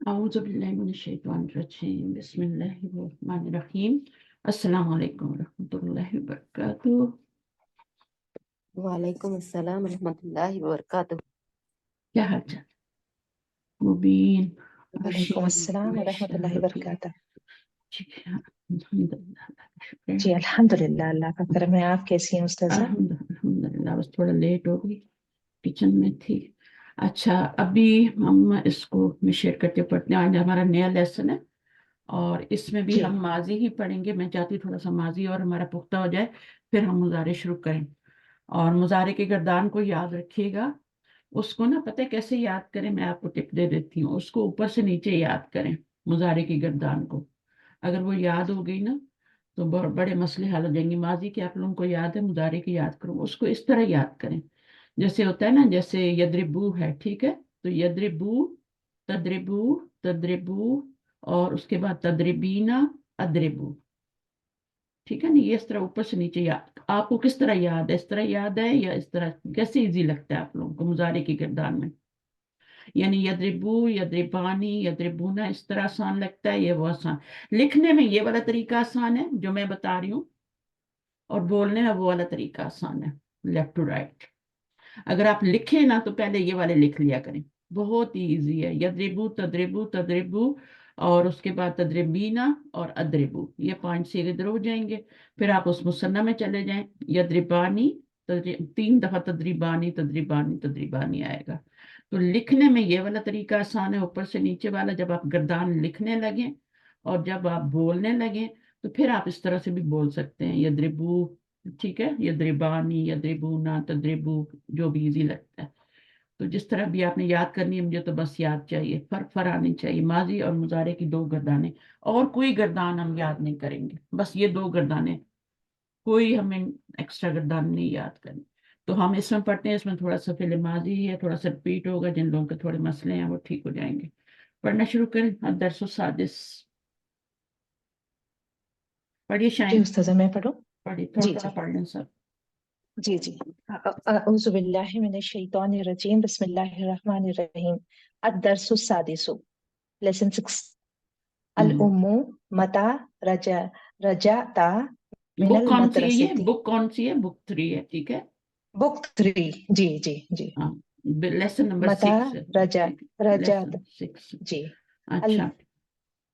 اعوذ باللہ من الشیطان الرجیم بسم اللہ الرحمن الرحیم السلام علیکم ورحمۃ اللہ وبرکاتہ. وعلیکم السلام ورحمۃ اللہ وبرکاتہ. کیا حال چال؟ مبین وعلیکم السلام ورحمۃ اللہ وبرکاتہ. جی الحمدللہ، اللہ کا کرم ہے. آپ کیسی ہیں استاذہ؟ الحمدللہ، بس تھوڑا لیٹ ہو گئی، کچن میں تھی. اچھا، ابھی ہم اس کو میں شیئر کرتے پڑھتے ہیں. آج ہمارا نیا لیسن ہے اور اس میں بھی جی ہم ماضی ہی پڑھیں گے. میں چاہتی تھوڑا سا ماضی اور ہمارا پختہ ہو جائے، پھر ہم مضارع شروع کریں. اور مضارع کے گردان کو یاد رکھیے گا. اس کو نا پتہ ہے کیسے یاد کریں، میں آپ کو ٹپ دے دیتی ہوں. اس کو اوپر سے نیچے یاد کریں، مضارع کی گردان کو. اگر وہ یاد ہو گئی نا تو بڑے مسئلے حل ہو جائیں گے. ماضی کی آپ لوگوں کو یاد ہے، مضارع کی یاد کرو. اس کو اس طرح یاد کریں جیسے ہوتا ہے نا، جیسے یدربو ہے، ٹھیک ہے؟ تو یدربو، تدربو، تدربو، اور اس کے بعد تدربینا، ادربو. ٹھیک ہے نا؟ یہ اس طرح اوپر سے نیچے یاد. آپ کو کس طرح یاد ہے؟ اس طرح یاد ہے یا اس طرح؟ کیسے ایزی لگتا ہے آپ لوگوں کو مضارع کی گردان میں؟ یعنی یدربو، یدربانی، یدربونا، اس طرح آسان لگتا ہے؟ یہ وہ آسان. لکھنے میں یہ والا طریقہ آسان ہے جو میں بتا رہی ہوں، اور بولنے میں وہ والا طریقہ آسان ہے، لیفٹ ٹو رائٹ. اگر آپ لکھیں نا تو پہلے یہ والے لکھ لیا کریں، بہت ہی ایزی ہے. یدربو، تدربو، تدربو، اور اس کے بعد تدربینا اور ادربو. یہ 5 سیغے ادھر ہو جائیں گے. پھر آپ اس مثنیٰ میں چلے جائیں. یدربانی، 3 دفعہ تدریبانی، تدریبانی، تدریبانی آئے گا. تو لکھنے میں یہ والا طریقہ آسان ہے، اوپر سے نیچے والا. جب آپ گردان لکھنے لگیں اور جب آپ بولنے لگیں تو پھر آپ اس طرح سے بھی بول سکتے ہیں، یدربو، ٹھیک ہے، یدربانی، یدربونا، تدربو، جو بھی ایزی لگتا ہے. تو جس طرح بھی آپ نے یاد کرنی ہے، مجھے تو بس یاد چاہیے، فرق آنی چاہیے. ماضی اور مضارع کی 2 گردانیں، اور کوئی گردان ہم یاد نہیں کریں گے، بس یہ 2 گردانیں. کوئی ہمیں ایکسٹرا گردان نہیں یاد کرنی. تو ہم اس میں پڑھتے ہیں. اس میں تھوڑا سا فعل ماضی ہے، تھوڑا سا ریپیٹ ہوگا. جن لوگوں کے تھوڑے مسئلے ہیں وہ ٹھیک ہو جائیں گے. پڑھنا شروع کریں. الدرس السادس. پڑھیے جی شاہین، استاذہ، میں پڑھوں؟ پڑھیے، تھوڑا جی تھوڑا جی پڑھ لیں سب. جی جی. اعوذ باللہ من الشیطان الرجیم، بسم اللہ الرحمن الرحیم. الدرس السادس، لیسن 6. الام متا رجعتا من بک کون سی ہے؟ یہ المدرستی. بک کون سی ہے؟ بک 3 ہے، ٹھیک ہے. بک 3. جی جی جی. ہاں، لیسن نمبر متا 6 ہے. ٹھیک ہے، رجعت. لیسن 6. جی. اچھا.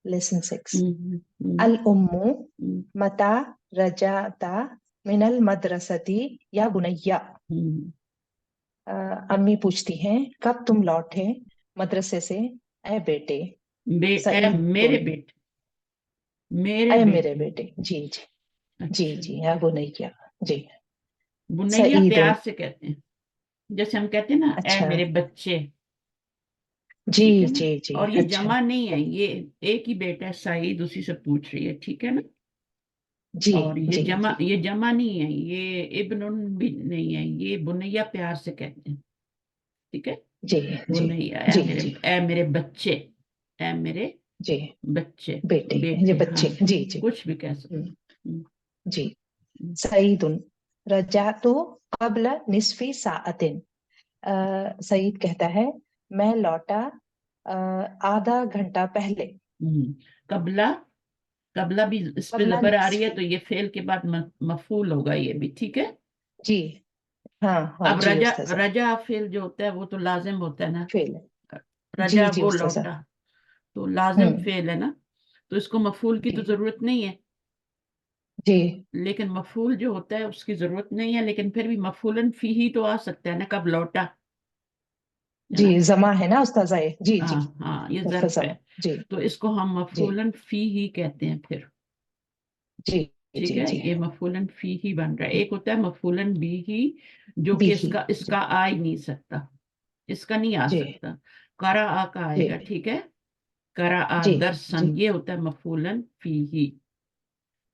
لیسن 6. ہم، الام ہم، متا رجعتا من المدرستی یا بنیا. ہم. امی پوچھتی ہیں کب تم لوٹے مدرسے سے اے بیٹے. اے میرے بیٹے، میرے اے میرے بیٹے. بیٹے. جی جی جی اچھا، جی. یا بنیا. جی. بنیا سعید. پیار سے کہتے ہیں، جیسے ہم کہتے ہیں نا، اے اچھا. میرے بچے. جی ٹھیک ہے نا؟ جی جی. اور یہ اچھا. جمع نہیں ہے، یہ ایک ہی بیٹا ہے سعید، اسی سے پوچھ رہی ہے، ٹھیک ہے نا؟ جی اور یہ جی جمع، جی یہ جمع نہیں ہے، یہ ابن بھی نہیں ہے، یہ بنیا پیار سے کہتے ہیں. ٹھیک ہے، جی جی بنیا، جی جی اے میرے بچے، اے میرے جی. بچے، بیٹے. یہ بیٹے، بچے. ہاں، جی جی. کچھ بھی کہہ سکتے ہیں. جی. سعید رجعت قبل نصف ساعت. سعید کہتا ہے میں لوٹا آدھا گھنٹہ پہلے. قبلہ، قبلہ بھی اس پہ قبل زبر آ رہی ہے نصف. تو یہ فعل کے بعد مفعول ہوگا یہ بھی، ٹھیک ہے. جی ہاں ہاں. اب جی رجا، استاذہ. رجا فعل جو ہوتا ہے وہ تو لازم ہوتا ہے نا. فعل. جی رجا جی وہ استاذہ. لوٹا، تو لازم فعل ہے نا، تو اس کو مفعول کی جی تو ضرورت نہیں ہے. جی لیکن مفعول جو ہوتا ہے اس کی ضرورت نہیں ہے، لیکن پھر بھی مفعولن فیہ تو آ سکتا ہے نا، کب لوٹا، ہے جی. نا؟ زما ہے نا استاذہ. جی جی. ہاں ہاں، یہ حرف ظرف ہے. زما. جی تو اس کو ہم جی مفعولن فیہ کہتے ہیں پھر. جی ٹھیک جی ہے، جی. یہ مفعولن فی ہی بن رہا ہے. ایک ہوتا ہے مفعولن بھی ہی، جو بھی کہ ہی. اس جی کا آ ہی نہیں سکتا، اس کا نہیں آ جی سکتا. کرا آ کا آئے جی گا، ٹھیک ہے. کرا آ جی درسن، جی یہ ہوتا ہے مفعولن فی ہی.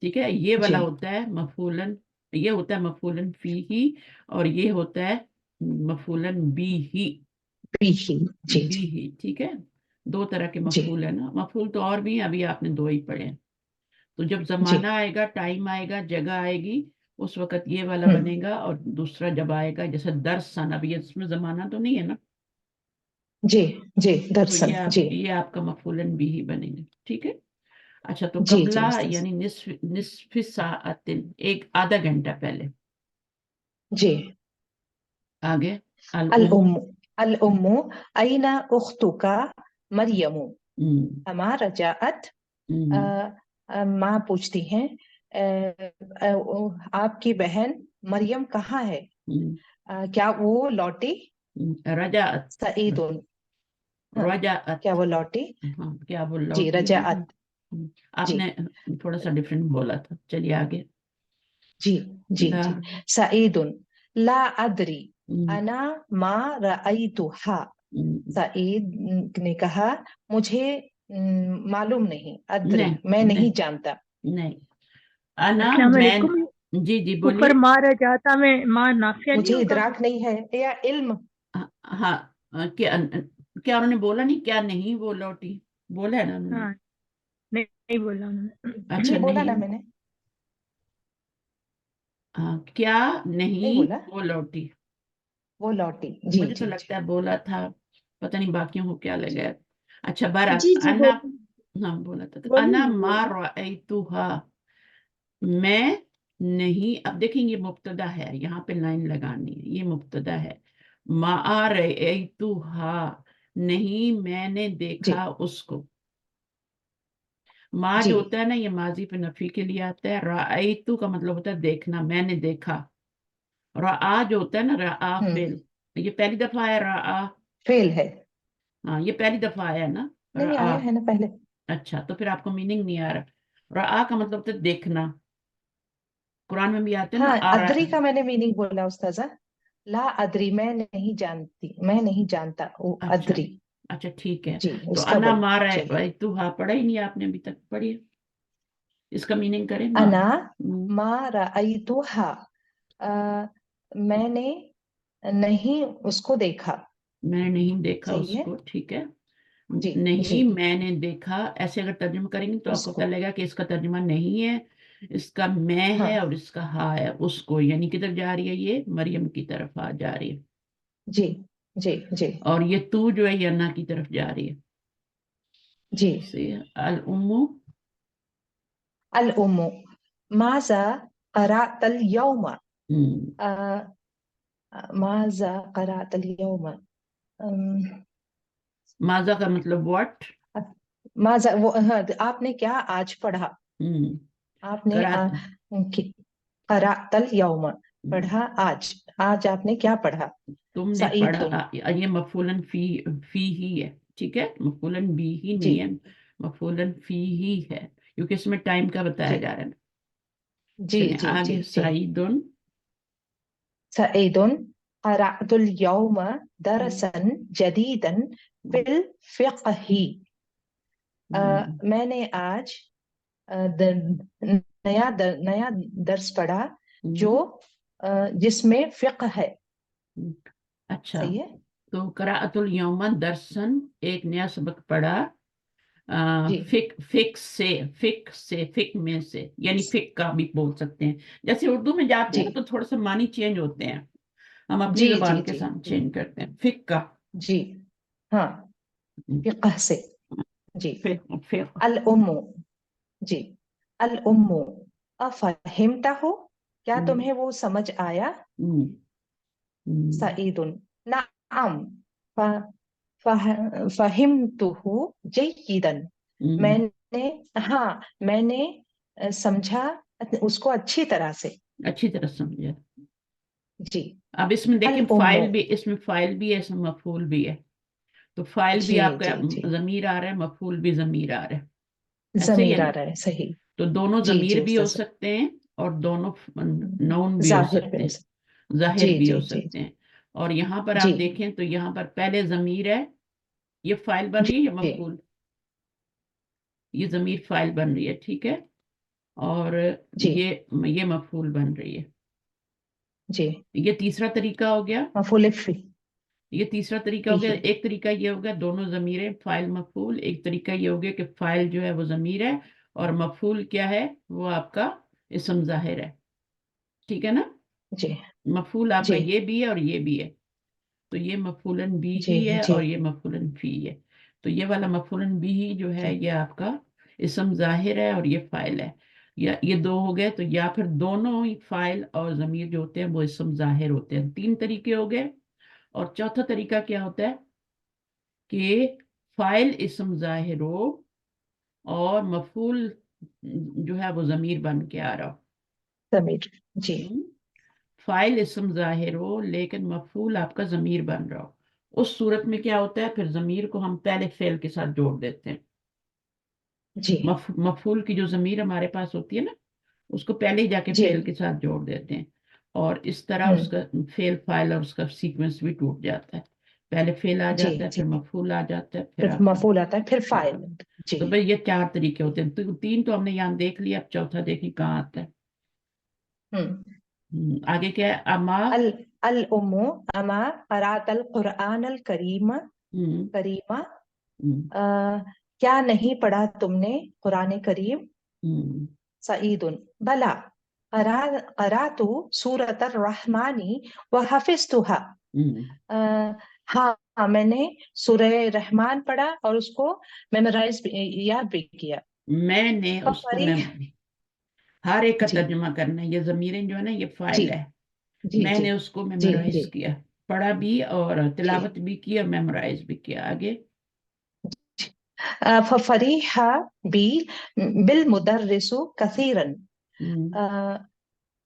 ٹھیک ہے، یہ جی والا ہوتا ہے مفعولن، یہ ہوتا ہے مفعولن فی ہی، اور یہ ہوتا ہے مفعولن بھی ہی. بھی ہی. جی بھی جی ہی، ٹھیک ہے. 2 طرح کے جی مفعول ہے نا. مفعول تو اور بھی ہیں، ابھی آپ نے 2 ہی پڑھے ہیں. تو جب جی. زمانہ آئے گا، ٹائم آئے گا، جگہ آئے گی، اس وقت یہ والا ہوں. بنے گا. اور دوسرا جب آئے گا جیسے درسن، اب یہ اس میں زمانہ تو نہیں ہے نا، जी जी, तो दर्शन जी। ये आपका मफूलन भी ही बनेंगे, ठीक है। अच्छा, तो जी जी कबला उस्ताद। यानी निस्फ साअतिन, एक आधा घंटा पहले। जी। आगे अल अल उम्मु। उम्मु। अल उम्मु ऐना उख्तुका मरियमु हम्म, अमा रजाअत। हम्म, माँ पूछती हैं, आपकी बहन मरियम कहाँ है? हम्म, क्या वो लौटी? रजाअत। सईदुन। हाँ, क्या रजाअत। वो लौटी? हाँ, क्या वो जी, लौटी है? रजाअत। जी आपने थोड़ा सा डिफरेंट बोला था, चलिए आगे। जी जी ला। जी। सईदुन ला अदरी हम्म, अना मा रअयतुहा। हम्म, सईद ने कहा, मुझे मालूम नहीं, अदरी नहीं, मैं नहीं, नहीं जानता। नहीं। अना अस्सलाम मैं। वालेकुम। जी जी, ऊपर बोलिए। माँ रह जाता में माँ नाफिया नहीं मुझे होगा? इदराक नहीं है या इल्म। हाँ, क्या क्या उन्होंने बोला नहीं, क्या नहीं वो लौटी? बोला है ना उन्होंने? हाँ, नहीं, नहीं बोला उन्होंने। अच्छा, नहीं बोला नहीं। ना मैंने। हाँ, क्या नहीं नहीं बोला। वो लौटी? वो लौटी। जी मुझे तो जी जी। लगता है बोला था, पता नहीं बाकियों को क्या लगा। अच्छा, बहरहाल जी जी, अन्ना। हाँ, बोला था। तो बोलिए अन्ना ना, मा बोलिए। रअयतुहा, मैं नहीं। अब देखेंगे, मुब्तदा है, यहाँ पे लाइन लगानी है, ये मुब्तदा है। मा रअयतुहा, नहीं मैंने जी देखा उसको। मा जी। जो होता है ना, ये माजी पे नफी के लिए आता है। रअयतु का मतलब होता है देखना, मैंने देखा। रआ जो होता है ना, रआ हम्म। फेल, ये पहली दफा है रआ। फेल है। हाँ, ये पहली दफा आया है ना, नहीं, रआ। आया है ना पहले। अच्छा, तो फिर आपको मीनिंग नहीं आ रहा। रआ का मतलब होता है देखना। कुरान में भी आते हैं ना, हाँ, आ अदरी रहा। का मैंने मीनिंग बोला उस्ताजा। ला अदरी मैं नहीं जानती, मैं नहीं जानता, वो अच्छा, अदरी। अच्छा, ठीक है। जी, तो उसका अना बोल। मारा है चलिए। भाई, तू हाँ पढ़ा ही नहीं आपने अभी तक, पढ़िए। इसका मीनिंग करें माँ। अना मा रअयतुहा। अ, मैंने नहीं उसको देखा। मैं नहीं देखा सही है। उसको, ठीक है। जी जी। नहीं मैंने देखा, ऐसे अगर तर्जुमा करेंगे तो आपको पता उसको। लगेगा कि इसका तर्जुमा नहीं है, इसका मैं है, हाँ। और इसका हा है। उसको यानी किधर जा रही है? ये मरियम की तरफ आ जा रही है। जी जी जी और ये तू जो है, ये अन्ना की तरफ जा रही है। जी। से अल उम्मू। अल उम्मु माजा करातल यौमा। हम्म, माजा करातल यौमा। माजा का मतलब व्हाट। माजा वो, हाँ, आपने क्या आज पढ़ा? हम्म, आपने करात। करातल यौमा हम्म, पढ़ा आज। आज आपने क्या पढ़ा? तुमने सईदुन। पढ़ा। ये मफूलन फी ही है, ठीक है। मफूलन बी ही जी नहीं है, मफूलन फी ही है, क्योंकि इसमें टाइम का बताया जी जा रहा है। जी चलिए जी जी आगे, जी। सईदुन। सईदुन करातुल यौमा दरसन जदीदन फिल फिक़ही। मैंने आज नया दर्स पढ़ा जो हम्म, जिसमें फिक़्ह है। अच्छा, सही है। तो कराअतुल यौमा दर्सन, एक नया सबक पढ़ा। जी फिक में से, यानी फिक का भी बोल सकते हैं। जैसे उर्दू में जाते हैं जी ना, तो थोड़ा सा मानी चेंज होते हैं, हम अपनी जी जी जबान के जी साथ जी चेंज करते हैं, फिक का। जी। हाँ, फिक़्ह से। जी। फिक, फिक। अल उम्मु। जी। अल उम्मु अफहिमता हो, क्या हम्म, तुम्हें वो समझ आया? हम्म, हम्म, सईदुन नअम फहिमतुहु जय्यिदन। हम्म, मैंने, हाँ, मैंने समझा उसको अच्छी तरह से। अच्छी तरह समझे। जी। अब इसमें अल देखिए, उम्मु। इसमें फाइल भी है, इसमें मफूल भी है। तो फाइल भी जी आपका जी जी। जमीर आ रहा है, मफूल भी जमीर आ रहा है। ऐसे ही है जमीर आ ना? रहा है, सही। तो दोनों जी जी जमीर भी हो उस्ताद। सकते हैं, और दोनों नौन भी हो जाहिर पे सकते हैं, जी जाहिर भी हो जी जी सकते हैं। और यहाँ पर आप जी देखें तो यहाँ पर पहले जमीर है, ये फाइल बन जी रही है, या जी मफूल? ये जमीर फाइल बन रही है, ठीक है। और जी ये मफूल बन रही है। जी। ये तीसरा तरीका हो गया। मफूल फी ये तीसरा तरीका हो गया। फीही। एक तरीका ये हो गया, दोनों जमीरें फाइल मफूल। एक तरीका ये हो गया कि फाइल जो है वो जमीर है, और मफूल क्या है? वो आपका इस्म जाहिर है, ठीक है ना। जी मफूल आपका जी ये भी है और ये भी है। تو یہ مفعولن بھی جی ہی ہے جی اور یہ مفعولن فی ہے. تو یہ والا مفعولن بھی ہی جو ہے یہ آپ کا اسم ظاہر ہے اور یہ فاعل ہے. یا یہ دو ہو گئے تو یا پھر دونوں ہی فاعل اور ضمیر جو ہوتے ہیں وہ اسم ظاہر ہوتے ہیں. تین طریقے ہو گئے. اور چوتھا طریقہ کیا ہوتا ہے کہ فاعل اسم ظاہر ہو اور مفعول جو ہے وہ ضمیر بن کے آ رہا ضمیر. جی ہو. فاعل اسم ظاہر ہو لیکن مفعول آپ کا ضمیر بن رہا ہو. اس صورت میں کیا ہوتا ہے پھر ضمیر کو ہم پہلے فعل کے ساتھ جوڑ دیتے ہیں. جی مفعول کی جو ضمیر ہمارے پاس ہوتی ہے نا اس کو پہلے ہی جا کے جی. فعل کے ساتھ جوڑ دیتے ہیں. اور اس طرح اس کا فعل فاعل اور اس کا سیکوینس بھی ٹوٹ جاتا ہے. پہلے فعل آ جی جاتا ہے جی. پھر مفعول آ جاتا ہے پھر پھر آپ کا. مفعول آتا ہے پھر فاعل. ہاں. جی. تو بھئی یہ چار طریقے ہوتے ہیں. تو تین تو ہم نے یہاں دیکھ لیا. اب چوتھا دیکھیں کہاں آتا ہے. آگے کیا ہے اما. الام اما قرات القرآن الکریم کریمہ. کیا نہیں پڑھا تم نے قرآن کریم؟ سعید بلا قرأت سورۃ الرحمن وحفظتها. ہاں میں نے سورہ رحمان پڑھا اور اس کو میمورائز یاد بھی کیا. میں نے اس کو فریح. ہر ایک کا جی ترجمہ کرنا ہے. یہ ضمیریں جو ہے نا یہ جی فاعل ہے. جی میں جی نے اس کو جی میمورائز جی کیا. پڑھا بھی اور جی. تلاوت بھی کی اور میمورائز بھی کیا. آگے ففریح بی بالمدرس کثیرا.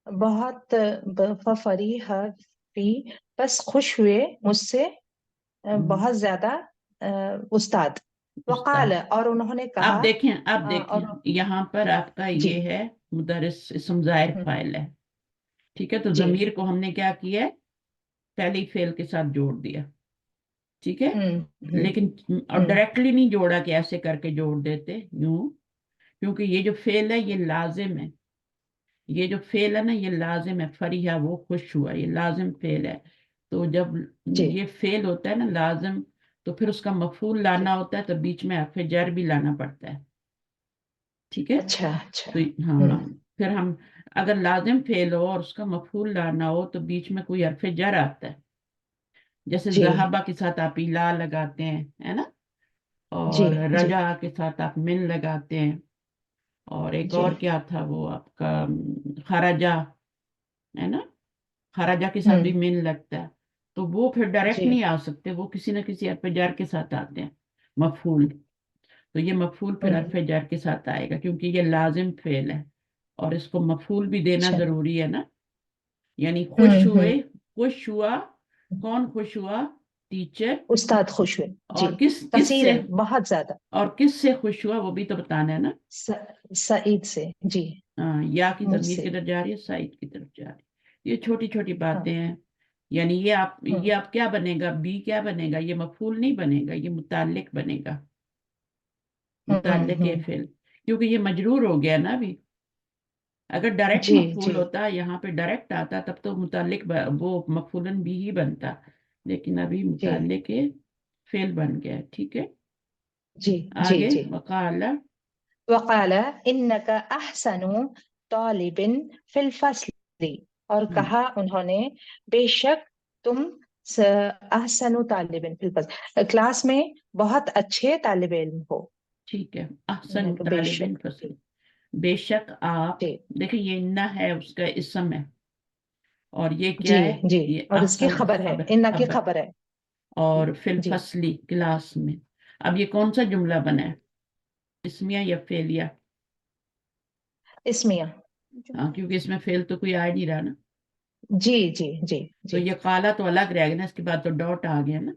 بہت ففریح بی بس خوش ہوئے مجھ سے بہت زیادہ استاد. استاد. وقال اور انہوں نے کہا. اب دیکھیں اور یہاں پر آپ کا جی. یہ ہے مدرس اسم ظاہر فاعل ہے. ٹھیک ہے. تو جی. ضمیر کو ہم نے کیا کیا ہے پہلے ہی فعل کے ساتھ جوڑ دیا. ٹھیک ہے. لیکن اور ڈائریکٹلی نہیں جوڑا کہ ایسے کر کے جوڑ دیتے یوں. کیونکہ یہ جو فعل ہے یہ لازم ہے. یہ جو فعل ہے نا یہ لازم ہے. فریحہ وہ خوش ہوا یہ لازم فعل ہے. تو جب جی یہ فعل ہوتا ہے نا لازم تو پھر اس کا مفعول جی. لانا ہوتا ہے تو بیچ میں حرف جر بھی لانا پڑتا ہے. ٹھیک ہے. اچھا اچھا. تو ہاں پھر ہم اگر لازم فعل ہو اور اس کا مفعول لانا ہو تو بیچ میں کوئی حرف جر آتا ہے. جیسے جی ذہبہ کے ساتھ آپ لا لگاتے ہیں ہے نا. جی اور جی رجا کے ساتھ آپ من لگاتے ہیں. اور ایک جی. اور کیا تھا وہ آپ کا خراجہ ہے نا. خراجہ کے ساتھ بھی من لگتا ہے. تو وہ پھر ڈائریکٹ جی نہیں آ سکتے. وہ کسی نہ کسی حرف جر کے ساتھ آتے ہیں مفعول. تو یہ مفعول پھر حرف جر کے ساتھ آئے گا کیونکہ یہ لازم فعل ہے. اور اس کو مفعول بھی دینا اچھا. ضروری ہے نا. یعنی خوش ہوئے. خوش ہوا. کون خوش ہوا؟ ٹیچر. استاد خوش ہوئے. جی. اور کس سے کثیرن بہت زیادہ. اور کس سے خوش ہوا وہ بھی تو بتانا ہے نا. سعید سے. جی. یا کی مجھ ضمیر سے. کدھر جا رہی ہے؟ سعید کی طرف جا رہی ہے. یہ چھوٹی چھوٹی ہاں. باتیں ہیں. یعنی یہ آپ کیا بنے گا بی کیا بنے گا. یہ مفعول نہیں بنے گا یہ متعلق بنے گا. متعلق فعل کیونکہ یہ مجرور ہو گیا نا ابھی. اگر ڈائریکٹ جی مفعول جی ہوتا یہاں پہ ڈائریکٹ آتا تب تو متعلق وہ مفعولن بھی ہی بنتا. لیکن ابھی جی متعلق فعل بن گیا. ٹھیک ہے. جی جی آگے جی. وقال. وقال انك احسن طالب في الفصل. اور کہا انہوں نے بے شک تم احسن طالب فی الفصل کلاس میں بہت اچھے طالب علم ہو. ٹھیک ہے. احسن بے طالب شک. فصل. بے شک آپ. جی دیکھیں یہ نہ ہے اس کا اسم ہے. اور یہ جی کیا ہے؟ جی. یہ اور اس کی احسن خبر ہے. ان کی خبر ہے. اور فی جی. الفصلی کلاس میں. اب یہ کون سا جملہ بنا ہے؟ اسمیہ یا فعلیہ؟ اسمیہ. ہاں کیونکہ اس میں فعل تو کوئی آ نہیں رہا نا. جی جی جی تو جی. یہ قالا تو الگ رہ گیا نا. اس کے بعد تو ڈاٹ آ گیا نا.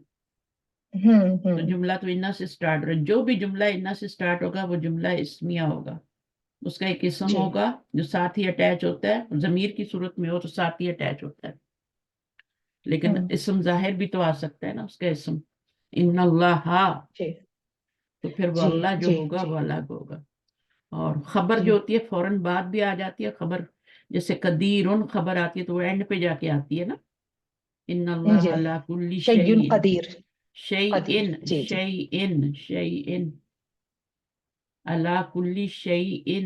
تو جملہ تو انا سے سٹارٹ ہو رہا ہے. جو بھی جملہ انا سے سٹارٹ ہوگا وہ جملہ اسمیہ ہوگا. اس کا ایک اسم جی ہوگا جو ساتھ ہی اٹیچ ہوتا ہے. ضمیر کی صورت میں ہو تو ساتھ ہی اٹیچ ہوتا ہے. لیکن اسم ظاہر بھی تو آ سکتا ہے نا اس کا اسم. ان اللہ. جی تو پھر وہ جی اللہ جو جی ہوگا جی وہ الگ ہوگا. اور خبر جی جو ہوتی ہے فوراً بعد بھی آ جاتی ہے. خبر جیسے قدیرن خبر آتی ہے تو وہ اینڈ پہ جا کے آتی ہے نا. ان اللہ جی. علی کل شیء شیء. قدیر. قدیر. شیء جی جی شیء علی کل شیء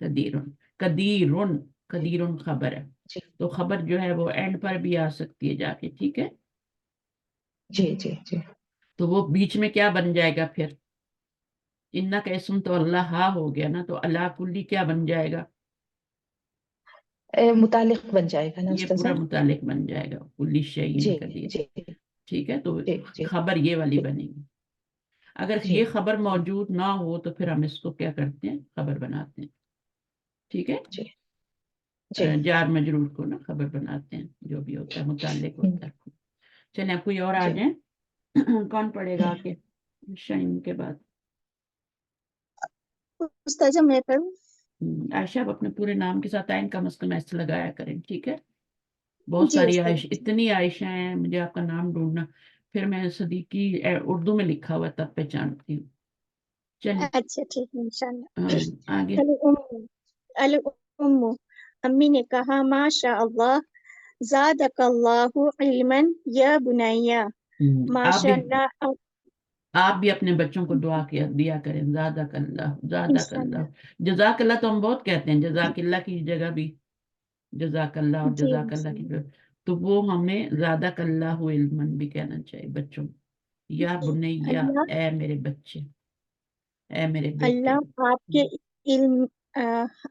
قدیر. قدیر جی قدیر خبر ہے. جی تو خبر جو ہے وہ اینڈ پر بھی آ سکتی ہے جا کے. ٹھیک ہے. जी जी जी तो वो बीच में क्या बन जाएगा फिर? इन्ना का इसम तो अल्लाह हो गया ना, तो अला कुल्ली क्या बन जाएगा? मुतालिक बन जाएगा ना ये पूरा उस्ताजा? मुतालिक बन जाएगा, कुल्ली शैइन जी कर दिया। जी ठीक है, तो जी जी खबर ये वाली जी बनेगी। अगर जी ये खबर मौजूद ना हो तो फिर हम इसको क्या करते हैं, खबर बनाते हैं। ठीक है, जी जी जार मजरूर को ना खबर बनाते हैं, जो भी होता है मुतालिक होता है। चलिए, आप कोई और आ जी जाए। कौन पढ़ेगा आके शाइन के बाद? उस्ताजा मैं पढ़ूं? आयशा, आप अपने पूरे नाम के साथ आइन कम से कम ऐसे लगाया करें, ठीक है? बहुत जी सारी उस्ताजा। इतनी आयशा हैं, मुझे आपका नाम ढूंढना। फिर मैं सदीकी उर्दू में लिखा हुआ तब पहचानती हूँ। चलिए, अच्छा ठीक है इंशाल्लाह। आगे। अल उम्मु अल उम्मु, अम्मी ने कहा माशा अल्लाह, ज़ादकल्लाहु इल्मन या बुनैया। आप भी माशाअल्लाह। आप भी अपने बच्चों को दुआ किया दिया करें, ज़ादकल्लाह ज़ादकल्लाह। इंशाल्लाह। जज़ाकल्लाह तो हम बहुत कहते हैं, जज़ाकिल्लाह की जगह भी जज़ाकल्लाह और जी जज़ाकल्लाह की जगह, तो वो हमें ज़ादकल्लाहु इल्मन भी कहना चाहिए बच्चों को। या बुनैया, अल्लाह ए मेरे बच्चे, ए मेरे बेटे। अल्लाह आपके इल्म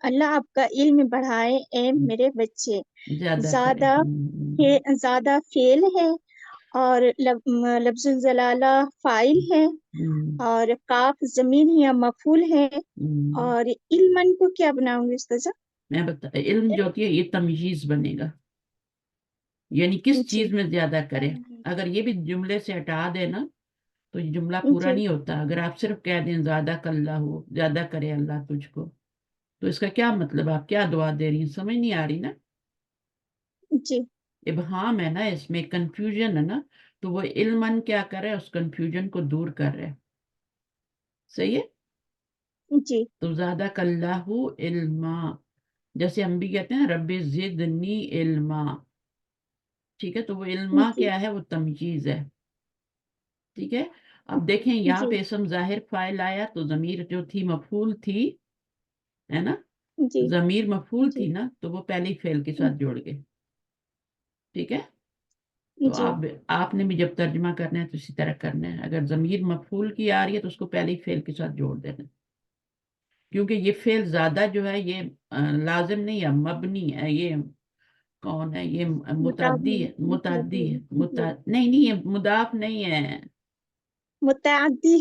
अल्लाह आपका इल्म बढ़ाए ए मेरे बच्चे। ज्यादा करें। ज़्यादा ज़्यादा फेल है, और लफ्ज़ुल जलाला फाइल है, हम्म, और काफ जमीन या मफूल है। हम्म। और इल्मन को क्या बनाऊंगी उस्ताजा? मैं बता, इल्म जो होती है ये तमयीज बनेगा, यानी किस जी चीज में ज्यादा करे। अगर ये भी जुमले से हटा देना तो ये जुमला पूरा जी नहीं होता। अगर आप सिर्फ कह दें ज्यादा कल्ला हो, ज्यादा करे अल्लाह तुझको, तो इसका क्या मतलब? आप क्या दुआ दे रही हैं, समझ नहीं आ रही ना। जी इबहाम है ना, इसमें कंफ्यूजन है ना, तो वो इल्मन क्या कर रहा है, उस कंफ्यूजन को दूर कर रहा है। सही है। जी तो ज्यादा कल्लाहु इल्मा, जैसे हम भी कहते हैं रब्बी जिदनी इल्मा। ठीक है, तो वो इल्मा जी क्या है, वो तमयीज है। ठीक है। अब देखें, यहाँ जी पे इसम जाहिर फाइल आया तो जमीर जो थी मफूल थी, है ना? जी जमीर मफूल जी थी ना, तो वो पहले ही फेल के साथ जोड़ गए। ठीक है। तो जी आपने भी जब तर्जमा करना है तो इसी तरह करना है। अगर जमीर मफूल की आ रही है तो उसको पहले ही फेल के साथ जोड़ देना है। क्योंकि ये फेल ज्यादा जो है ये लाजिम नहीं है, मबनी है ये। कौन है ये? मुताद्दी मुताबिन है, मुताद्दी है, जी नहीं नहीं, ये मुदाफ नहीं है, मुताद्दी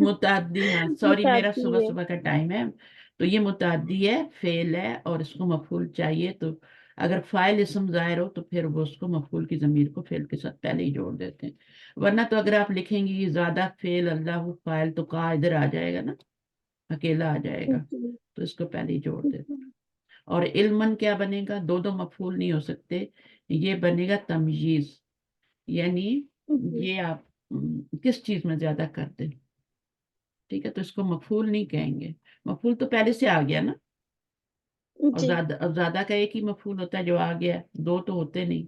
मुताद्दी। हाँ सॉरी, मेरा मुताद्दी सुबह है। सुबह का टाइम है। तो ये मुताद्दी है, फेल है, और इसको मफूल चाहिए। तो अगर फाइल इसम जाहिर हो तो फिर वो उसको मफूल की जमीर को फेल के साथ पहले ही जोड़ देते हैं। वरना तो अगर आप लिखेंगे ये ज्यादा फेल अल्लाह फाइल, तो कहा इधर आ जाएगा ना, अकेला आ जाएगा। जी तो इसको पहले ही जोड़ देते हैं। और इल्मन क्या बनेगा? दो दो मफूल नहीं हो सकते, ये बनेगा तमयीज। यानी जी ये आप किस चीज में ज्यादा करते हैं। ठीक है, तो इसको मफूल नहीं कहेंगे। मफूल तो पहले से आ गया ना। और जी ज्यादा, अब ज्यादा का एक ही मफूल होता है जो आ गया, दो तो होते नहीं।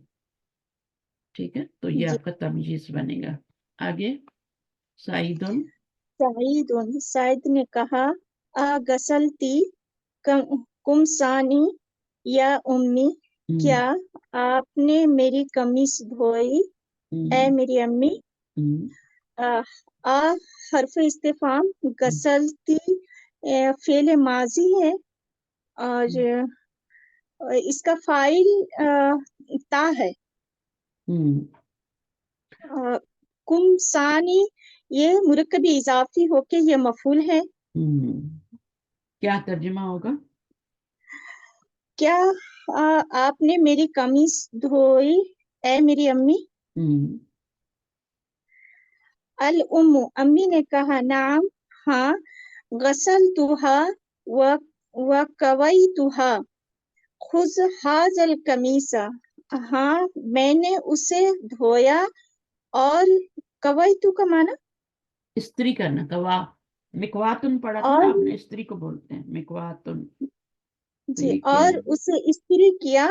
ठीक है, तो ये जी। आपका तमयीज बनेगा। आगे, साइदुन। साइद ने कहा, आ गसलती कुमसानी या उम्मी, हम्म, क्या आपने मेरी कमीज धोई ए हम्म, मेरी अम्मी? हम्म, आ, आ हर्फ इस्तिफाम, गसलती फेल माजी है, और इसका फाइल ता है। हम्म, कुमसानी ये मुरक्कबी इजाफी होके ये मफूल है। क्या तर्जुमा होगा? क्या आपने मेरी कमीज धोई ए मेरी अम्मी? हम्म, अल उम्मु, अम्मी ने कहा, नाम हाँ, गसल तुहा व कवई तुहा, खुज हाजल कमीसा, हाँ मैंने उसे धोया। और कवई तू का माना? स्त्री करना, कवा। मिकवातुन पढ़ा था ना और आपने, स्त्री को बोलते हैं मिकवातुन। तो जी, ये क्या और है? उसे इस्त्री किया,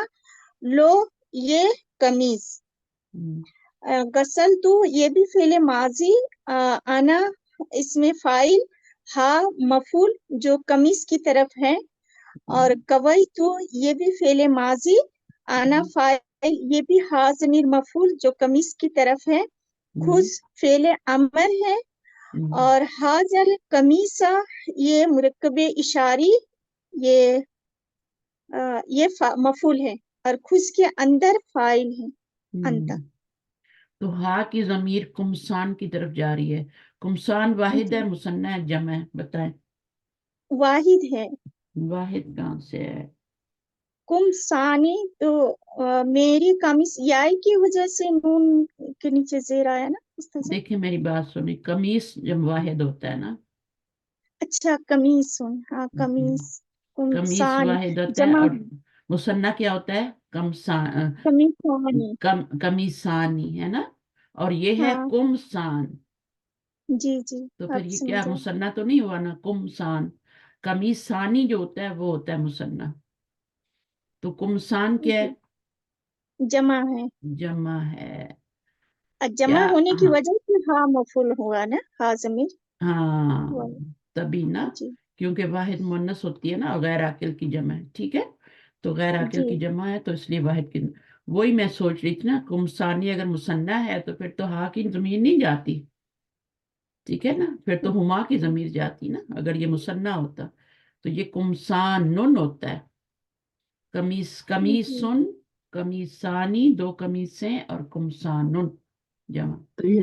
लो ये कमीज। हम्म, गसल तू ये भी फेले माजी, आना इसमें फाइल, हा मफूल जो कमीज की तरफ है। और हम्म, कवई तू ये भी फेले माजी, आना फाइल, ये भी हा जमीर मफूल जो कमीज की तरफ है। खुज फेले अमर है और हाजल कमीसा ये मुरक्कबे इशारी ये मफूल है और खुज के अंदर फाइल है अंता। तो हा की जमीर कुमसान की तरफ जा रही है। कुमसान वाहिद है, मुसन्ना है, जमा है? बताएं। वाहिद है। वाहिद कहाँ से है? कुमसानी तो मेरी कमीज याई की वजह से नून के नीचे जेर आया ना उस तरह से। देखिए मेरी बात सुनिए, कमीज जब वाहिद होता है ना, अच्छा कमीज सुन, हाँ कमीज कमीज कुमसानी वाहिद होता है, जमा और मुसन्ना क्या होता है? कमीसानी। कमीसानी है ना, और ये है हाँ कुमसान। जी जी तो अब फिर ये क्या समझा। मुसन्ना तो नहीं हुआ ना? कुमसान। कमीसानी जो होता है वो होता है मुसन्ना। तो कुमसान क्या है? जमा है। जमा है। जमा क्या? होने की हाँ, वजह से हाँ मफूल हुआ ना, हाँ जमीर हुआ। हाँ, तभी ना, जी क्योंकि वाहिद मुन्नस होती है ना, गैर आकिल की जमा है। ठीक है, तो गैर आकिल जी की जमा है तो इसलिए वाहिद की। वही मैं सोच रही थी ना, कुमसानी अगर मुसन्ना है तो फिर तो हा की जमीर नहीं जाती। ठीक है ना, फिर तो हुमा की जमीर जाती ना अगर ये मुसन्ना होता। तो ये कुमसान नुन होता है। कमीज, कमीज जी सुन, कमीसानी, दो कमीसें, और कुमसानुन जमा। तो ये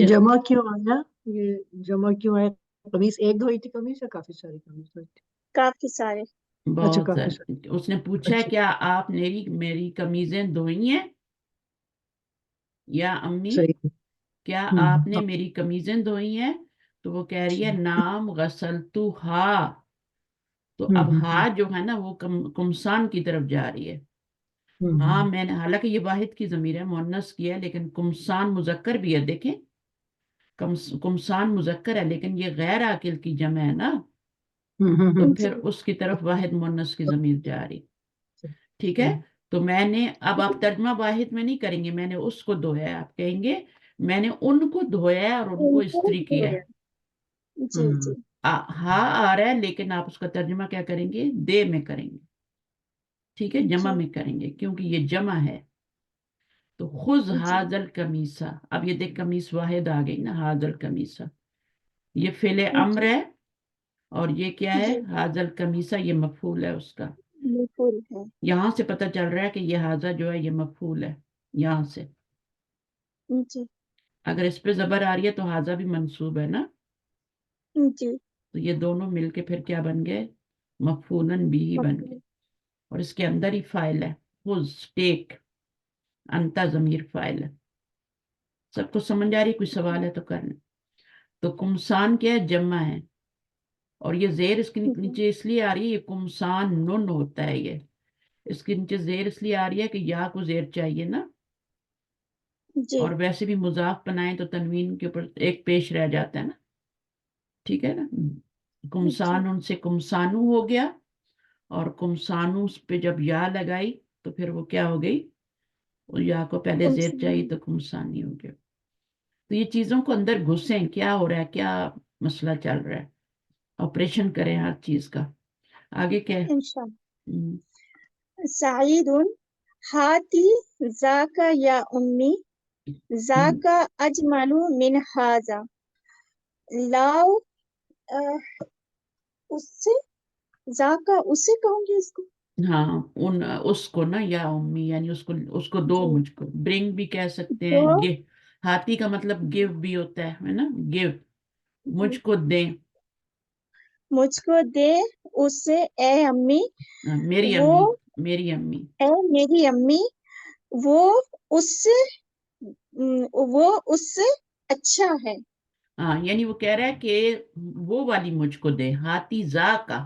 ज, जमा क्यों आया? ये जमा क्यों आया? कमीज एक धोई थी कमीज या काफी सारी कमीज धोई थी? काफी सारे। अच्छा बहुत काफी सारी। सारे। उसने पूछा है, अच्छा क्या आप मेरी मेरी कमीजें धोई हैं या अम्मी? सही है। क्या आपने हम्म। मेरी कमीजें धोई हैं? तो वो कह रही है नाम गसलतु हा। तो अब हा जो है ना वो कुमसान की तरफ जा रही है। हाँ हम्म। मैंने, हालांकि ये वाहिद की जमीर है, मुअन्नस की है, लेकिन कुमसान मुजक्कर भी है। देखें, कुमसान मुजक्कर है लेकिन ये गैर आकिल की जमा है ना, तो हम्म। फिर जी उसकी तरफ वाहिद मुअन्नस की जमीर जा रही। ठीक है, हम्म। तो मैंने, अब आप तर्जमा वाहिद में नहीं करेंगे, मैंने उसको धोया है, आप कहेंगे मैंने उनको धोया है और उनको उनको इस्त्री किया धोया। है। जी जी हा आ रहा है लेकिन आप उसका तर्जमा क्या करेंगे? दे में करेंगे। ठीक है, जमा जी में करेंगे क्योंकि ये जमा है। तो खुज जी हाजल कमीसा, अब ये देख कमीस वाहिद आ गई ना, हाजल कमीसा, ये फेले अम्र जी है, और ये क्या है? जी हाजल कमीसा, ये मफूल है उसका। मफूल है। यहां से पता चल रहा है कि ये हाजा जो है ये मफूल है, यहां से। जी अगर इस पे जबर आ रही है तो हाजा भी मंसूब है ना, जी तो ये दोनों मिलके फिर क्या बन गए? मफूलन भी ही बन गए। मफूल। और इसके अंदर ही फाइल है, खुज टेक, अंता जमीर फाइल है। सबको समझ आ रही? कोई सवाल है तो करना। तो कुमसान क्या है? जमा है, और ये जेर इसके जी नीचे इसलिए आ रही है, ये कुमसान नुन होता है ये। इसके नीचे जेर इसलिए आ रही है कि या को जेर चाहिए ना, जी और वैसे भी मुजाफ बनाए तो तनवीन के ऊपर एक पेश रह जाता है ना। ठीक है ना, जी कुमसान उनसे कुमसानू हो गया, और कुमसानू पे जब या लगाई तो फिर वो क्या हो गई? वो या को पहले जेर चाहिए कुमसान। तो कुमसानी हो गया। तो ये चीजों को अंदर घुसें, क्या हो रहा है, क्या मसला चल रहा है, ऑपरेशन करें हर चीज का। आगे क्या है? इंशाल्लाह। हम्म, सईदुन हाती जाका या उम्मी हम्म, जाका अजमलु मिन हाजा लाओ अ, उससे जाका उससे कहूंगी इसको। हाँ, उन उसको ना, या उम्मी यानी उसको, उसको दो जी मुझको, ब्रिंग भी कह सकते तो हैं, गिव। हाथी का मतलब गिव भी होता है ना, गिव, जी, मुझको दें। मुझको दे उससे ए अम्मी मेरी वो अम्मी, मेरी अम्मी। ए मेरी अम्मी वो उससे वो उससे अच्छा है। हाँ, यानी वो कह रहा है कि वो वाली मुझको दे, हाथी जा का।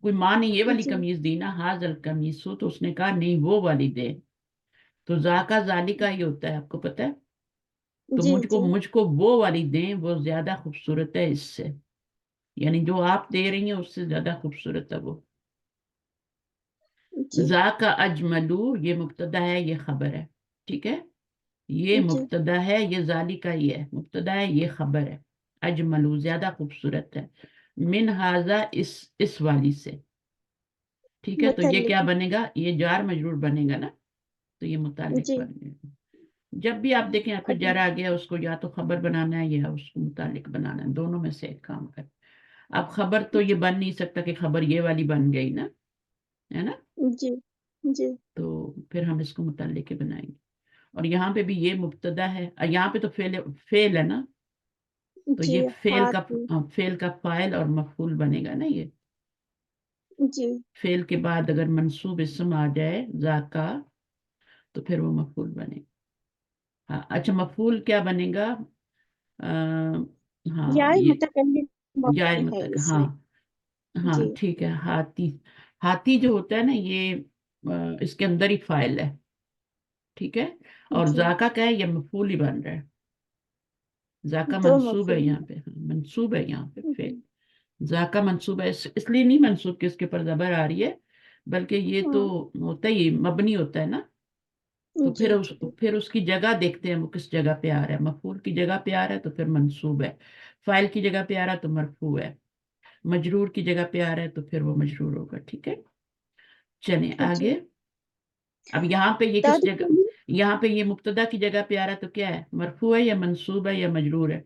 कोई माँ ने ये वाली जी कमीज दी ना, हाजल कमीसू, तो उसने कहा नहीं वो वाली दे। तो जा का जाली का ही होता है, आपको पता है। तो जी मुझको जी मुझको वो वाली दें, वो ज्यादा खूबसूरत है इससे, यानी जो आप दे रही हैं उससे ज्यादा खूबसूरत है वो। जी जा का अजमलू, ये मुब्तदा है, ये खबर है। ठीक है, ये जी मुब्तदा है, ये जाली का ही है, मुब्तदा है, ये खबर है। अजमलू ज्यादा खूबसूरत है, मिन हाजा, इस वाली से। ठीक है, तो ये क्या मुतल्लिक। बनेगा? ये जार मजरूर बनेगा ना, तो ये मुतालिक जी बनेगा। जब भी आप देखें आपको अच्छा, जर आ गया, उसको या तो खबर बनाना है या उसको मुतालिक बनाना है, दोनों में से एक काम करें। अब खबर तो ये बन नहीं सकता कि खबर ये वाली बन गई ना, है ना, जी जी तो फिर हम इसको मुतालिक ही बनाएंगे। और यहाँ पे भी ये मुब्तदा है, यहाँ पे तो फेल है ना, तो जी ये हाथी फेल का फाइल और मफूल बनेगा ना ये। जी फेल के बाद अगर मंसूब इसम आ जाए जाका, तो फिर वो मफूल बनेगा। हाँ अच्छा, मफूल क्या बनेगा? आ, हाँ याय ये मुतकल्लिम जाए मौजूद है मतलब, हाँ इसमें। जी हाँ ठीक है। हाथी, हाथी जो होता है ना ये इसके अंदर ही फाइल है, ठीक है। और जी जाका क्या है, ये मफूल ही बन रहा है। जाका दो मंसूब है मफूल यहाँ पे, हाँ मंसूब है यहाँ पे जी फेल। जाका मंसूब है, इसलिए नहीं मंसूब कि इसके ऊपर जबर आ रही है, बल्कि ये तो हाँ होता ही मबनी होता है ना। तो जी जी फिर उसकी जगह देखते हैं वो किस जगह पे आ रहा है। मफूल की जगह पे आ रहा है तो फिर मंसूब है, फाइल की जगह पे आ रहा है तो मरफू है, मजरूर की जगह पे आ रहा है तो फिर वो मजरूर होगा, ठीक है। चलें जी आगे। अब यहाँ पे ये किस जगह, तदखुलु यहाँ पे ये मुब्तदा की जगह पे आ रहा है तो क्या है, मरफू है या मंसूब है या मजरूर है?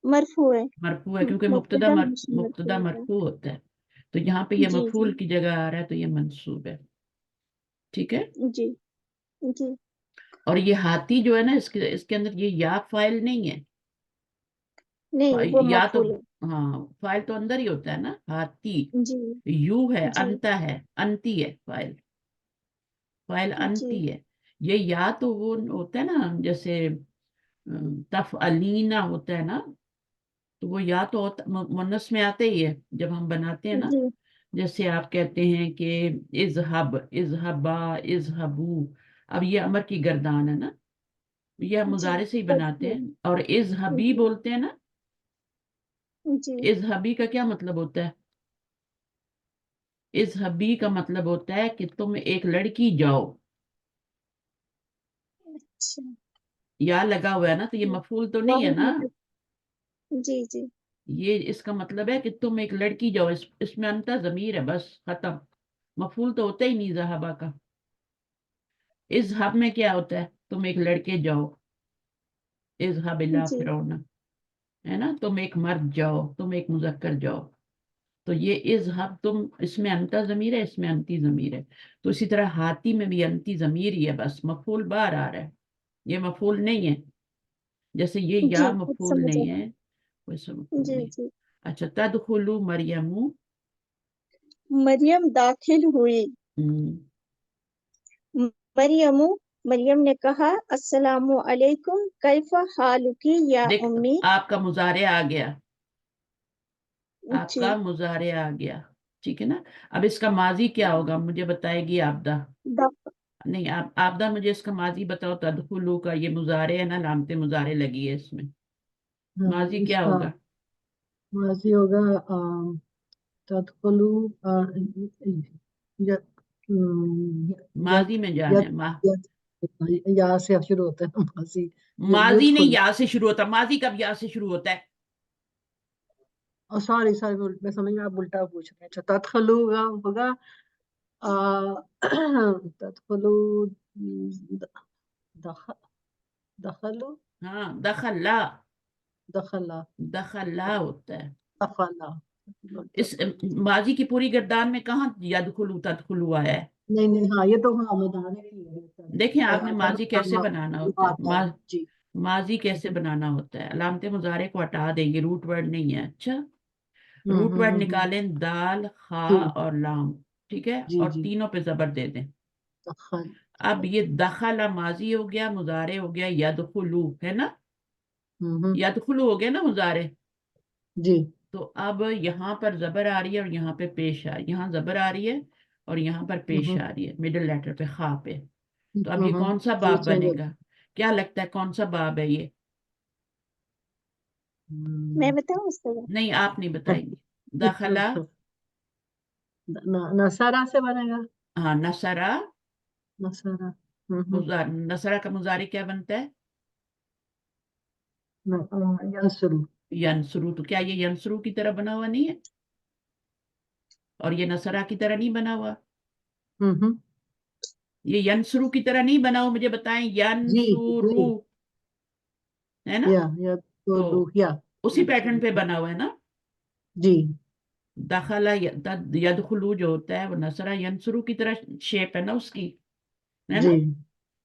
मरफू है। मरफू है, क्योंकि मुब्तदा हमेशा मरफू मुब्तदा होता है। मरफू होता है। तो यहाँ पे ये जी जी मफूल की जगह आ रहा है तो ये मंसूब है, ठीक है। जी जी और ये हाथी जो है ना, इसके अंदर ये या फाइल नहीं है। नहीं वो या तो, मफूल है। हाँ फाइल तो अंदर ही होता है ना, हाथी जी यू है, जी अंता है, अंती है फाइल, फाइल जी अंती है। ये या तो वो होता है ना, जैसे तफ अलीना होता है ना, तो वो या तो मुन्नस में आते ही है जब हम बनाते हैं ना। जी जैसे आप कहते हैं कि इजहब, इजहबा, इजहबू। अब ये अमर की गर्दान है ना, ये हम जी मुजारे से ही बनाते तदखुलु हैं। और इजहबी जी बोलते हैं ना, जी इजहबी का क्या मतलब होता है? इजहबी का मतलब होता है कि तुम एक लड़की जाओ। अच्छा या लगा हुआ है ना, तो ये मफूल तो नहीं है वाहिद ना। मुतक जी जी ये इसका मतलब है कि तुम एक लड़की जाओ, इसमें अंता जमीर है, बस खत्म। मफूल तो होता ही नहीं जहाबा का। इस हब में क्या होता है, तुम एक लड़के जाओ, इस हब इला जी फिरौना, है ना, तुम एक मर्द जाओ, तुम एक मुजक्कर जाओ। तो ये इस हब, तुम, इसमें अंता जमीर है, इसमें अंती जमीर है। तो इसी तरह हाथी में भी अंती जमीर ही है, बस मफूल बाहर आ रहा है, ये मफूल नहीं है। जैसे ये जी या अब मफूल समझ नहीं आया। है, वैसे मफूल जी नहीं। जी अच्छा, तदखुलु मरियमु। मरियम दाखिल हुई। हम्म, मरियमु मरियम ने कहा अस्सलामु अलैकुम कैफा हालुकी या देख उम्मी। आपका मुजारे आ गया, जी आपका मुजारे आ गया, ठीक है ना। अब इसका माजी क्या होगा मुझे बताएगी आपदा? दफ नहीं, आप आपदा मुझे इसका माजी बताओ। तदखुलु का ये मुजारे है ना, लामते मुजारे लगी है इसमें, हाँ, माजी क्या इसका होगा? माजी होगा तदखुलु या या माजी में या जाना है या से शुरू होता है ना माजी। माजी नहीं, युदखुल। या से शुरू होता, माजी कब या से शुरू होता है? और सॉरी सॉरी, मैं समझ में आप उल्टा पूछ रहे हैं। अच्छा, तदखुलु का होगा तदखुलु दख, दखलु हाँ दखला, दखला दखला होता है। दखला। इस माजी की पूरी गर्दान में कहाँ यदखुलु तदखुलु आया है? नहीं नहीं, हाँ ये तो हाँ मुदारे की है देखें आपने माजी कैसे तद बनाना होता है, आता है जी। माजी कैसे बनाना होता है। अलामते मुजारे को हटा देंगे, रूट वर्ड नहीं है। अच्छा, रूट वर्ड हम्म। निकालें, दाल, खा जी और लाम, ठीक है, जी और जी। तीनों पे जबर दे दें। दखल। अब ये दखला माजी हो गया, मुजारे हो गया यदखुलु, है ना, हम्म। यदखुलु हो गया ना मुजारे। जी। तो अब यहाँ पर जबर आ रही है और यहाँ पे पेश आ रही है, यहाँ जबर आ रही है और यहाँ पर पेश हम्म आ रही है, मिडिल लेटर पे, खा पे। तो अब ये हम्म। कौन सा ये बाब चेंज बनेगा? क्या लगता है कौन सा बाब है ये? मैं होता बताऊं उसका नहीं, आप नहीं है। बताएंगे। दखला, नसारा से बनेगा। हाँ नसरा। नसारा। नसरा का मुजारे क्या बनता है? यंसुरु। यनसुरु। तो क्या ये यनसुरु की तरह बना हुआ नहीं है, और ये नसरा की तरह नहीं बना हुआ? हम्म ये यंसुरु की तरह नहीं बना हो, मुझे बताएं, जी यंसुरु जी है ना, या तो तो या उसी पैटर्न पे बना हुआ है ना। जी दखला यदखुलू जो होता है वो नसरा यंसुरु की तरह शेप है ना उसकी, है जी ना,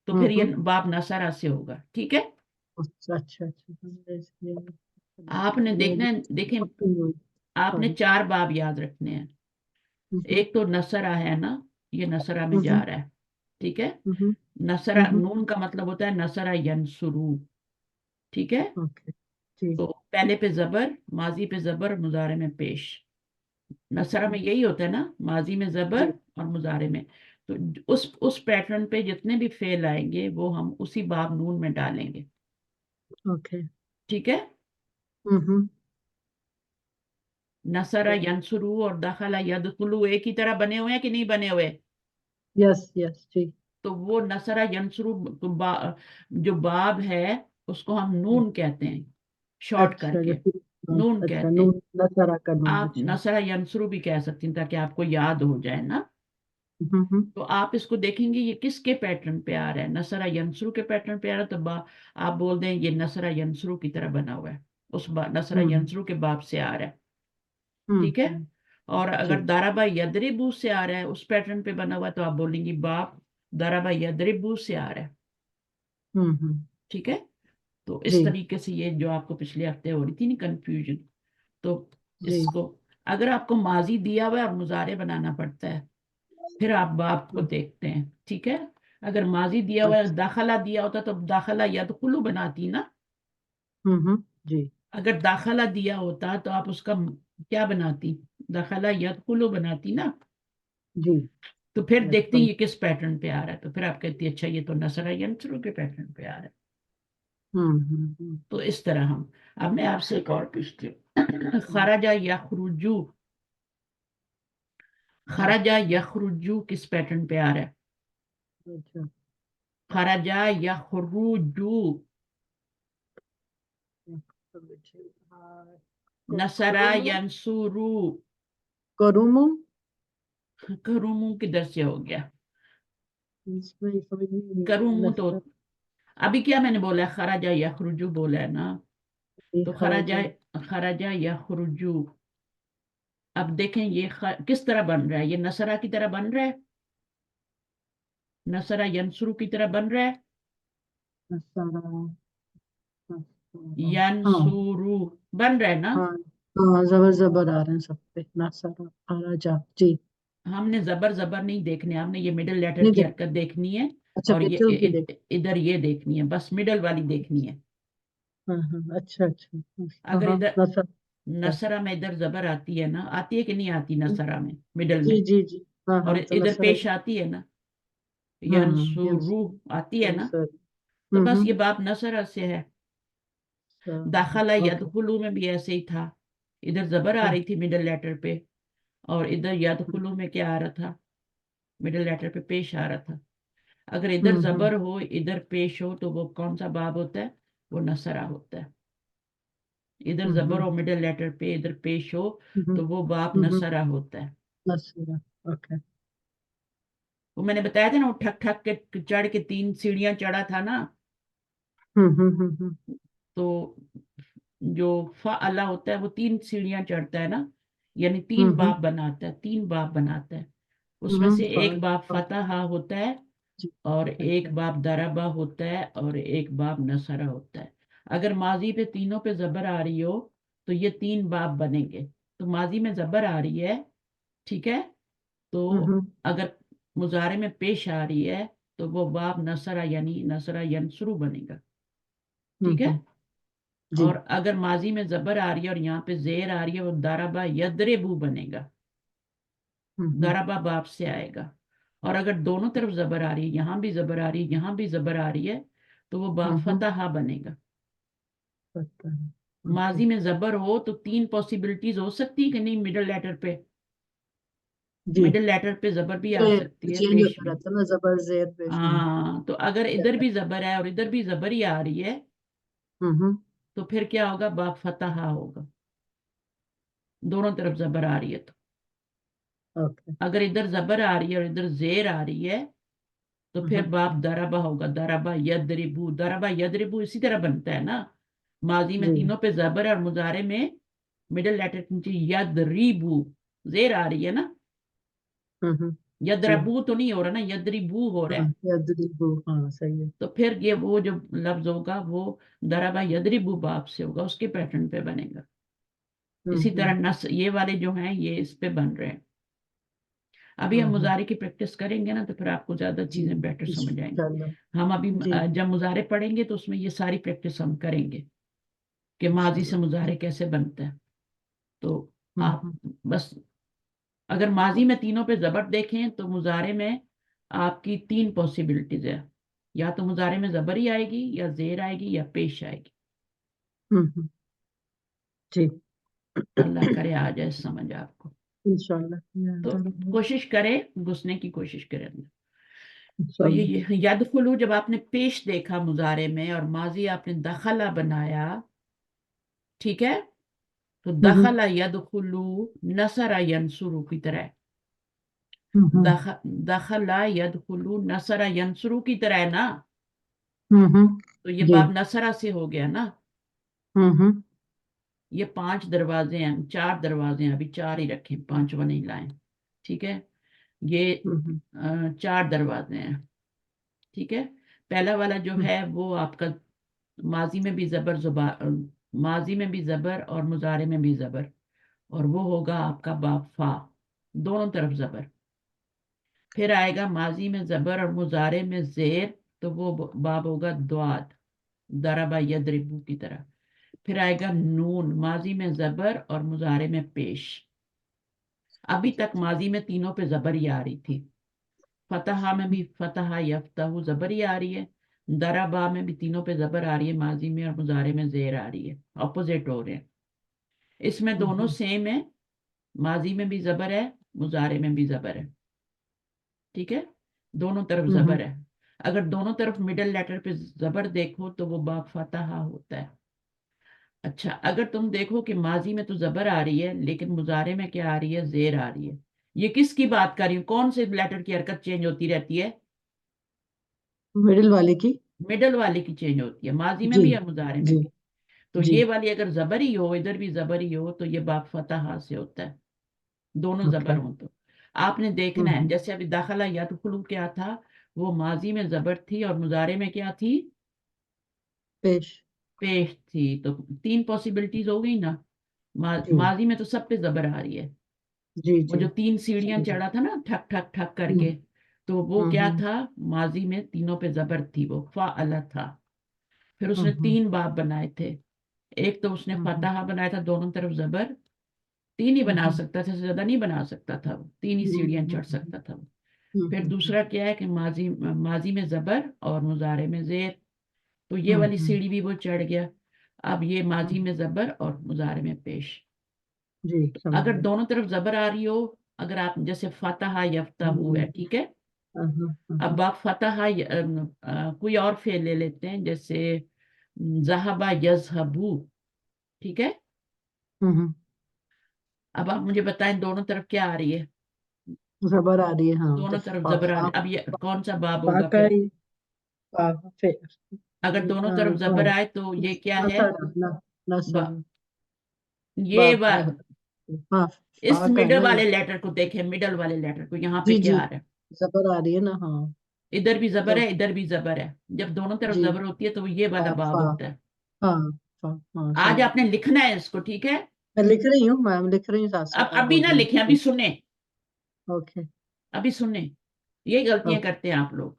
तो फिर ये हम्म बाब नसरा से होगा, ठीक है। अच्छा अच्छा अच्छा आपने देखना है, देखें, आपने सॉरी 4 बाब याद रखने हैं। एक तो नसरा है ना, ये नसरा में जा रहा है, ठीक है। नसरा नून का मतलब होता है नसरा यंसुरु, ठीक है। ओके जी तो पहले पे जबर, माजी पे जबर, मुजारे में पेश। नसरा में यही होता है ना, माजी में जबर जी और मुजारे में। तो उस पैटर्न पे जितने भी फेल आएंगे वो हम उसी बाब नून में डालेंगे, ओके ठीक है। हम्म नसरा यंसुरु और दखला यदखुलू एक ही तरह बने हुए हैं कि नहीं बने हुए। यस यस जी तो वो नसरा यंसुरु जो बाब है उसको हम नून कहते हैं, शॉर्ट अच्छा करके जैसे नून अच्छा कहते हैं। नून नजरा का नून आप अच्छा नसरा यंसुरु भी कह सकती हैं ताकि आपको याद हो जाए ना। तो आप इसको देखेंगे ये किसके पैटर्न पे आ रहा है, नसरा यंसुरु के पैटर्न पे आ रहा है, तो आप बोल दें ये नसरा यंसुरु की तरह बना हुआ है, नसरा हम्म यंसुरु के बाब से आ रहा है, ठीक है। हम्म और जी अगर दाराबा यदरिबू से आ रहा है, उस पैटर्न पे बना हुआ है, तो आप बोलेंगी बाप दाराबा यदरिबू से आ रहा है, ठीक है। तो इस जी तरीके से ये जो आपको पिछले हफ्ते हो रही थी ना कंफ्यूजन, तो जी इसको, अगर आपको माजी दिया हुआ है और मुजारे बनाना पड़ता है, फिर आप बाप को देखते हैं, ठीक है। अगर माजी दिया हुआ है, अच्छा दाखला दिया होता तो दाखला यदखुलू बनाती ना। जी अगर दाखला दिया होता तो आप उसका क्या बनाती, दाखला यदखुलू बनाती ना। जी तो फिर यस देखती हैं ये किस पैटर्न पे आ रहा है, तो फिर आप कहती है अच्छा ये तो नसरा यंसुरु के पैटर्न पे आ रहा है। हम्म तो इस तरह हम, अब मैं आपसे एक और पूछती हूँ, खराजा यखरुजू, खराजा यखरुजू किस पैटर्न पे आ रहा है। अच्छा खराजा यखरुजू, नसरा करूमु यंसुरु, करूमु करूमू किधर से हो गया, इसमें समझ नहीं करूमू तो नसर अभी क्या मैंने बोला है, खराजा यखरुजू बोला है ना। तो खराजा खराजा यखरुजू, अब देखें ये किस तरह बन रहा है, ये नसरा की तरह बन रहा है, नसरा यंसुरु की तरह बन रहा है, नसरा हाँ यंसुरु बन रहा है ना। हाँ हाँ जबर जबर आ रहे हैं सब पे नसरा खराजा जी हमने जबर जबर नहीं देखने, हमने ये मिडिल लेटर नहीं की देख हरकत देखनी है, अच्छा और ये मित्रों की देख इधर ये देखनी है, बस मिडिल वाली देखनी है। हाँ अच्छा अच्छा हाँ अगर हाँ इधर नसर नसरा में इधर जबर आती है ना, आती है कि नहीं आती नसरा में मिडिल जी में, जी जी हाँ और हाँ तो इधर नसर पेश आती है ना, यस यंसुरु आती है ना, यंसर तो बस ये हम्म बाप नसरा से है। दाखला ओके यदखुलू में भी ऐसे ही था, इधर जबर आ रही थी मिडिल लेटर पे, और इधर यदखुलू में क्या आ रहा था, मिडिल लेटर पे पेश आ रहा था। अगर इधर हम्म जबर हो इधर पेश हो तो वो कौन सा बाब होता है, वो नसरा होता है। इधर जबर हो हम्म मिडिल लेटर पे, इधर पेश हो, हम्म तो वो बाब हम्म नसरा होता है। नसर ओके वो मैंने बताया था ना, वो ठक ठक के चढ़ के 3 सीढ़ियां चढ़ा था ना। हम्म तो जो फ़अला होता है वो 3 सीढ़ियां चढ़ता है ना, यानी 3 हम्म बाब बनाता है, 3 बाब बनाता है। उसमें से एक फाल बाब फतहा होता है, जी और अच्छा एक बाब दरबा होता है, और एक बाब नसरा होता है। अगर माजी पे तीनों पे जबर आ रही हो तो ये 3 बाब बनेंगे। तो माजी में जबर आ रही है, ठीक है, तो हम्म अगर मुजारे में पेश आ रही है तो वो बाब नसरा यानी नसरा यंसुरु बनेगा, ठीक है। हम्म जी और अगर माजी में जबर आ रही है और यहाँ पे जेर आ रही है, वो दाराबा यदरेबू बनेगा, हम्म दाराबा बाप से आएगा। और अगर दोनों तरफ जबर आ रही है, यहाँ भी जबर आ रही है, यहाँ भी जबर आ रही है, तो वो बाप हम्म फतहा बनेगा। पता है ओके माजी में जबर हो तो 3 पॉसिबिलिटीज हो सकती है कि नहीं, मिडिल लेटर पे, जी मिडिल लेटर पे जबर भी आ सकती है, चेंज पेश होता भी। रहता है ना जबर जेर पेश में हाँ, तो अगर इधर भी जबर है और इधर भी जबर ही आ रही है, हम्म तो फिर क्या होगा, बाप फतहा होगा, दोनों तरफ जबर आ रही है तो। ओके अगर इधर जबर आ रही है और इधर जेर आ रही है, तो फिर बाप दरबा होगा, दरबा यदरिबू, दरबा यदरिबू इसी तरह बनता है ना। माजी में जी। तीनों पे जबर है और मुजारे में मिडिल लेटर के नीचे यदरिबू, जेर आ रही है ना। जी। यदरबू तो नहीं हो रहा ना, यदरिबू हो रहा हाँ है। यद्रिबु, हाँ सही है। तो फिर ये वो जो लफ्ज होगा वो दरबा यदरिबू बाप से होगा, उसके पैटर्न पे बनेगा। इसी तरह नस, ये वाले जो हैं ये इस पे बन रहे हैं। अभी हम मुजारे की प्रैक्टिस करेंगे ना तो फिर आपको ज्यादा जी चीजें बेटर समझ आएंगी। इंशाल्लाह। हम अभी जी जब मुजारे पढ़ेंगे तो उसमें ये सारी प्रैक्टिस हम करेंगे कि माजी से मुजारे इंशाल्लाह। कैसे बनता है। तो आप हम्म। बस अगर माजी में तीनों पे जबर देखें तो मुजारे में आपकी तीन पॉसिबिलिटीज है, या तो मुजारे में जबर ही आएगी, या जेर आएगी, या पेश आएगी। हम्म। जी अल्लाह करे आ जाए समझ आपको। इंशाल्लाह। तो कोशिश करें, घुसने की कोशिश करें। तो इंशाल्लाह। ये यदखुलू जब आपने पेश देखा मुजारे में और माजी आपने दखला बनाया, ठीक है, तो हम्म। दखला यदखुलू नसरा यंसुरू की तरह है। हम्म। दख, दखला यदखुलू नसरा यंसुरू की तरह है ना। हम्म। तो ये जी। बाब नसरा से हो गया ना। हम्म। ये 5 दरवाजे हैं, 4 दरवाजे हैं, अभी 4 ही रखें, 5वां नहीं लाएं, ठीक है। ये हम्म। 4 दरवाजे हैं, ठीक है। पहला वाला जो है वो आपका माजी में भी जबर, माजी में भी जबर और मुजारे में भी जबर, और वो होगा आपका बाप फा, दोनों तरफ जबर। फिर आएगा माजी में जबर और मुजारे में जेर, तो वो बाब होगा द्वाद, दरबा यदरिबू की तरह। फिर आएगा नून, माजी में जबर और मुजारे में पेश। अभी तक माजी में तीनों पे जबर ही आ रही थी। फतहा में भी फतहा यफ्तहू जबर ही आ रही है, दरबा में भी तीनों पे जबर आ रही है, माजी में और मुजारे में जेर आ रही है, ऑपोजिट हो रहे हैं। इसमें दोनों सेम है, माजी में भी जबर है, मुजारे में भी जबर है, ठीक है, दोनों तरफ जबर है। अगर दोनों तरफ मिडिल लेटर पे जबर देखो तो वो बाप फतहा होता है। अच्छा, अगर तुम देखो कि माजी में तो जबर आ रही है लेकिन मुजारे में क्या आ रही है, जेर आ रही है, ये किसकी बात कर रही हूँ, कौन से लेटर की हरकत चेंज होती रहती है, मिडिल वाले की। मिडल वाले की चेंज होती है, माजी में जी भी या मुजारे में जी भी। तो जी। ये वाली अगर जबर ही हो, इधर भी जबर ही हो, तो ये बाप फतहा से होता है, दोनों ओके। जबर हो तो। आपने देखना है, हम्म। जैसे अभी दाखला यदखुलू क्या था, वो माजी में जबर थी और मुजारे में क्या थी, पेश। पेश थी। तो 3 पॉसिबिलिटीज हो गई ना। जी माजी में तो सब पे जबर आ रही है। जी वो जी। जो 3 सीढ़ियां सही है। चढ़ा था ना ठक ठक ठक करके, हम्म। तो वो क्या हम्म। था, माजी में तीनों पे जबर थी, वो फा अला था। फिर उसने हम्म। 3 बाब बनाए थे। एक तो उसने हम्म। फतहा बनाया था, दोनों तरफ जबर, 3 ही बना हम्म। सकता था, इससे ज्यादा नहीं बना सकता था वो, 3 ही सीढ़ियां चढ़ हम्म। सकता था वो। फिर दूसरा क्या है कि माजी माजी में जबर और मुजारे में जेर, तो ये वाली हम्म। सीढ़ी भी वो चढ़ गया। अब ये माजी हम्म। में जबर और मुजारे में पेश। जी समझ अगर गए। दोनों तरफ जबर आ रही हो, अगर आप जैसे फतहा यफ्तहू है, ठीक है। अब आप फतहा कोई और फेल ले लेते हैं, जैसे जहबा यजहबू, ठीक है। हम्म। अब आप मुझे बताएं दोनों तरफ क्या आ रही है, जबर आ रही है, हाँ तो दोनों तरफ फा जबर आ रही फा है। अब ये कौन सा बाब फा होगा का फिर, ही फे अगर दोनों तरफ जबर आए तो ये क्या है, नसर बा, नसर ये हाँ। इस फा का है मिडल ना ये। वाले लेटर को देखें, मिडल वाले लेटर को, यहाँ पे जी जी। क्या आ रहा है, जबर आ रही है ना, हाँ। इधर भी जबर तो है, इधर भी जबर है। जब दोनों तरफ जी जबर होती है तो ये वाला फा बाब फा होता है। हाँ फा हाँ आज सही है। आपने लिखना है इसको, ठीक है। मैं लिख रही हूँ मैम, लिख रही हूँ, साथ अब साथ आप अभी बोल ना रही लिखें, अभी हैं। सुने, ओके अभी सुने, ये गलतियां ओके। करते हैं आप लोग।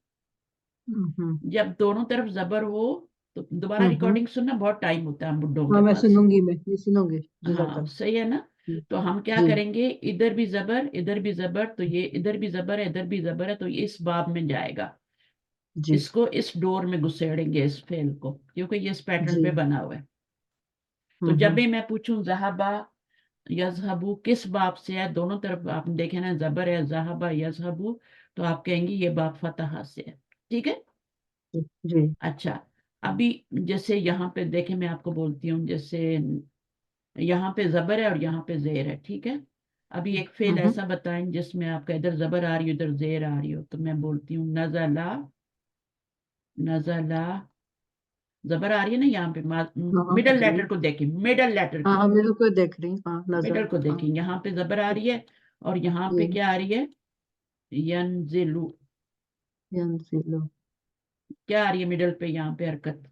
हम्म। जब दोनों तरफ जबर हो तो दोबारा हम्म। रिकॉर्डिंग सुनना बहुत टाइम होता है हम बुड्ढों के हाँ मैं पास। सुनूंगी, मैं ये सुनूंगी हाँ जजाकल्ला। सही है ना। तो हम क्या जी करेंगे, इधर भी जबर, इधर भी जबर, तो ये इधर भी जबर है, इधर भी जबर है, तो ये इस बाब में जाएगा। जी इसको इस डोर में घुसेड़ेंगे इस फेल को, क्योंकि ये इस पैटर्न जी। पे बना हुआ है। तो जब हम्म। भी मैं पूछूं जहाबा यजहबू किस बाब से है, दोनों तरफ आप देखे ना जबर है, जहाबा यजहबू, तो आप कहेंगे ये बाब फतहा से है, ठीक है। जी। अच्छा, अभी जैसे यहाँ पे देखें, मैं आपको बोलती हूँ, जैसे यहाँ पे जबर है और यहाँ पे जेर है, ठीक है। ابھی ایک فعل ایسا بتائیں جس میں آپ کا ادھر زبر آ رہی ہو ادھر زیر آ رہی ہو، تو میں بولتی ہوں نزلہ، نزلہ، زبر آ رہی ہے نا یہاں پہ، مڈل جی لیٹر کو دیکھیں، مڈل لیٹر ہاں کو، ہاں بالکل دیکھ رہی ہوں، ہاں نظر مڈل کو ہاں دیکھیں، یہاں پہ زبر آ رہی ہے اور یہاں پہ جی کیا آ رہی ہے، ینزلو، ینزلو، کیا آ رہی ہے مڈل پہ یہاں پہ حرکت،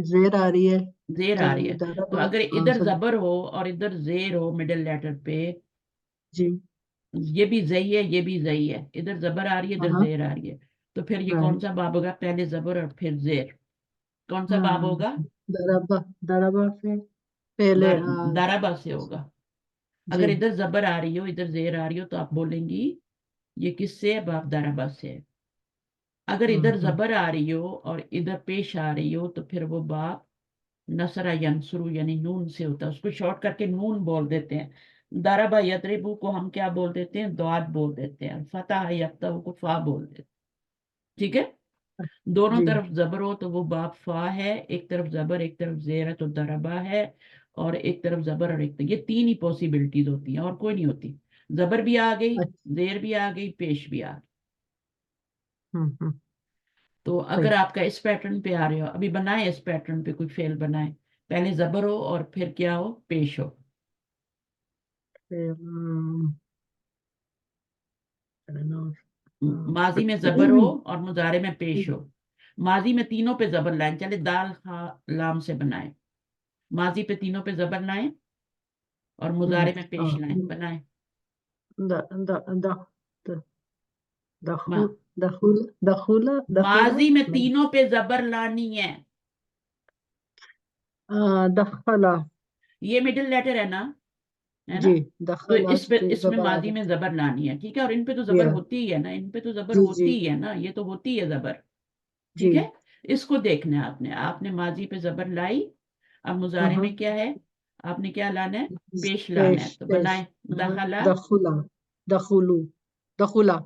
زیر آ رہی ہے، زیر آ رہی ہے، تو ضربہ اگر ہاں ادھر سب زبر ہو اور ادھر زیر ہو مڈل لیٹر پہ، جی یہ بھی زئی ہے یہ بھی زئی ہے، ادھر زبر آ رہی ہے ادھر ہاں زیر آ رہی ہے، تو پھر یہ کون رائٹ سا باب ہوگا، پہلے زبر اور پھر زیر، کون سا باب ہاں ہوگا، ضربہ، ضربہ سے پہلے دارابا سے ہوگا۔ جی اگر ادھر زبر آ رہی ہو ادھر زیر آ رہی ہو تو آپ بولیں گی یہ کس سے ہے، باب دارابا سے ہے۔ اگر ادھر ہوں زبر آ رہی ہو اور ادھر پیش آ رہی ہو تو پھر وہ باب نصرہ ینصرو یعنی نون سے ہوتا ہے، اس کو شارٹ کر کے نون بول دیتے ہیں۔ ضربہ یضربو کو ہم کیا بول دیتے ہیں، ضاد بول دیتے ہیں، فتح یفتح کو فا بول دیتے ہیں، ٹھیک ہے۔ دونوں جی طرف زبر ہو تو وہ باب فا ہے، ایک طرف زبر ایک طرف زیر ہے تو ضربہ ہے، اور ایک طرف زبر اور ایک طرف، یہ تین ہی پاسبلٹیز ہوتی ہیں اور کوئی نہیں ہوتی، زبر بھی آ گئی، اچھا زیر بھی آ گئی، پیش بھی آ گئی۔ ہوں تو صحیح اگر آپ کا اس پیٹرن پہ آ رہے ہو، ابھی بنائیں اس پیٹرن پہ کوئی فعل بنائیں، پہلے زبر ہو اور پھر کیا ہو، پیش ہو۔ پھر ماضی میں زبر ہو اور مضارع میں پیش ہو، ماضی میں تینوں پہ زبر لائیں، چلے دال خا لام سے بنائیں، ماضی پہ تینوں پہ زبر لائیں اور مضارع میں پیش لائیں، بنائیں۔ دخول دخول دخول دخول ماضی میں تینوں پہ زبر لانی ہے، دخلا یہ مڈل لیٹر ہے نا، ہے نا، جی تو دخلا اس میں زبر آ ماضی میں جاتی زبر لانی ہے، ٹھیک ہے، اور ان پہ تو جی زبر ہوتی ہی ہے نا، ان پہ تو زبر جی جی ہوتی ہی ہے نا، یہ تو ہوتی ہے زبر، جی ٹھیک ہے۔ اس کو دیکھنا ہے آپ نے ماضی پہ زبر لائی، اب مضارع ہاں میں کیا ہے، آپ نے کیا لانا ہے، پیش لانا پیش ہے، تو پیش بنائیں، دخلا، دخلا دخولو دخلا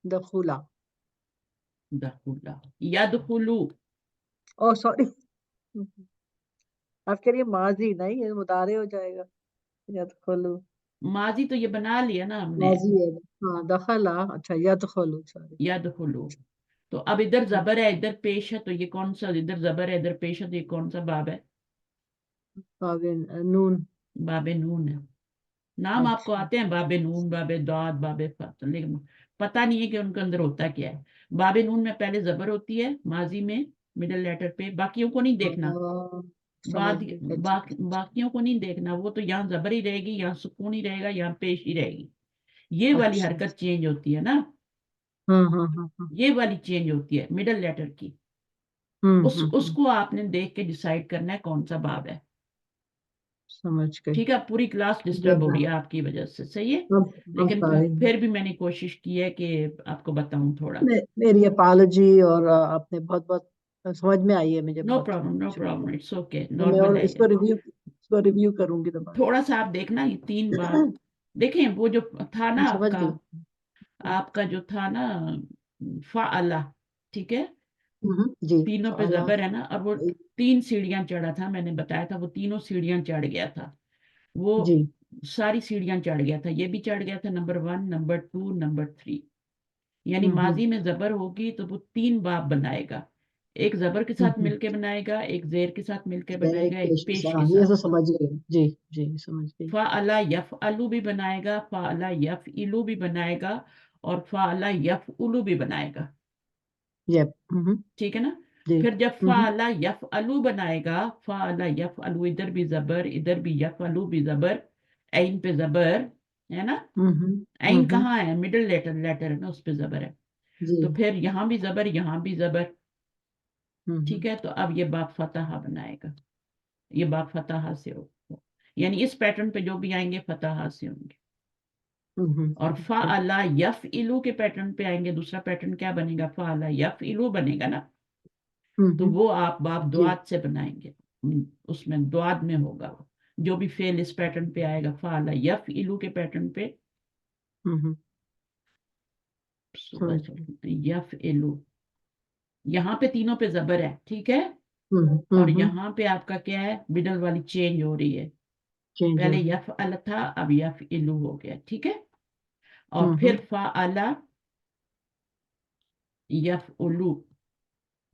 دخلا دخلا، یدخلو، او سوری آپ کہہ رہی ہیں ماضی نہیں یہ مضارع ہو جائے گا یدخلو ماضی تو یہ بنا لیا نا ہم نے، ماضی ہے ہاں دخلا اچھا یدخلو سوری یدخلو، تو اب ادھر زبر ہے ادھر پیش ہے، تو یہ کون سا، ادھر زبر ہے ادھر پیش ہے، تو یہ کون سا باب ہے، نون باب نون ہے۔ نام آپ کو اچھا آتے ہیں، باب نون، باب داد، باب فتح، لیکن پتہ نہیں ہے کہ ان کے اندر ہوتا کیا ہے۔ باب نون میں پہلے زبر ہوتی ہے ماضی میں مڈل لیٹر پہ، باقیوں کو نہیں دیکھنا، سمجھ گئی اچھا باقیوں کو نہیں دیکھنا، وہ تو یہاں زبر ہی رہے گی، یہاں سکون ہی رہے گا، یہاں پیش ہی رہے گی، یہ والی اچھا حرکت چینج ہوتی ہے نا، ہاں ہاں ہاں ہاں یہ والی چینج ہوتی ہے مڈل لیٹر کی، اس کو آپ نے دیکھ کے ڈیسائیڈ کرنا ہے کون سا باب ہے، سمجھ گئی ٹھیک ہے۔ پوری کلاس ڈسٹرب ہو رہی ہے آپ کی وجہ سے، صحیح ہے، لیکن سوری پھر بھی میں نے کوشش کی ہے کہ آپ کو بتاؤں تھوڑا۔ میری اپالوجی اور آپ نے بہت بہت سمجھ میں آئی ہے مجھے نو بہت پرابلم، نو پرابلم، شکریہ اٹس اوکے، تو میں اور نارمل ہے اس یہ۔ کو ریویو کروں گی دوبارہ تھوڑا سا آپ دیکھنا یہ 3 باب دیکھیں، وہ جو تھا نا میں آپ سمجھ کا، گئی جو تھا نا فعلا، ٹھیک ہے، جی تینوں پہ فعلا زبر ہے نا، اور وہ 3 سیڑھیاں چڑھا تھا، میں نے بتایا تھا وہ تینوں سیڑھیاں چڑھ گیا تھا، وہ جی ساری سیڑھیاں چڑھ گیا تھا، یہ بھی چڑھ گیا تھا، نمبر 1، نمبر 2، نمبر 3، یعنی ماضی میں زبر ہوگی تو وہ 3 باب بنائے گا، ایک زبر کے ساتھ مل کے بنائے گا، ایک زیر کے ساتھ مل کے بنائے گا، ایک پیش کے یہ ساتھ۔ تو سمجھ گئی جی جی سمجھ گئی فعلا یفعلو بھی بنائے گا، فعلا یفعلو بھی بنائے گا، اور فعلا یفعلو بھی بنائے گا، یپ ٹھیک ہے نا۔ جی پھر جب فعلا یفعلو بنائے گا، فعلا یفعلو، ادھر بھی زبر ادھر بھی یفعلو بھی زبر، عین پہ زبر ہے نا، عین کہاں ہے، مڈل لیٹر ہے نا، اس پہ زبر ہے، جی تو پھر یہاں بھی زبر یہاں بھی زبر، ٹھیک ہے، تو اب یہ باب فتح بنائے گا، یہ باب فتح سے ہوگا، یعنی اس پیٹرن پہ جو بھی آئیں گے فتح سے ہوں گے، اور فعلا یفعلو کے پیٹرن پہ آئیں گے، دوسرا پیٹرن کیا بنے گا، فعلا یفعلو بنے گا نا، تو وہ آپ باب جی دعات سے بنائیں گے، اس میں دعات میں ہوگا، جو بھی فعل اس پیٹرن پہ آئے گا فعلا یفعلو کے پیٹرن پہ، یفعلو، یہاں پہ تینوں پہ زبر ہے، ٹھیک ہے، اور یہاں پہ آپ کا کیا ہے، مڈل والی چینج ہو رہی ہے، चेंज हो पहले गया। यफअल था, अब यफइलु हो गया, ठीक है। और हम्म। फिर फ़अला यफउलु,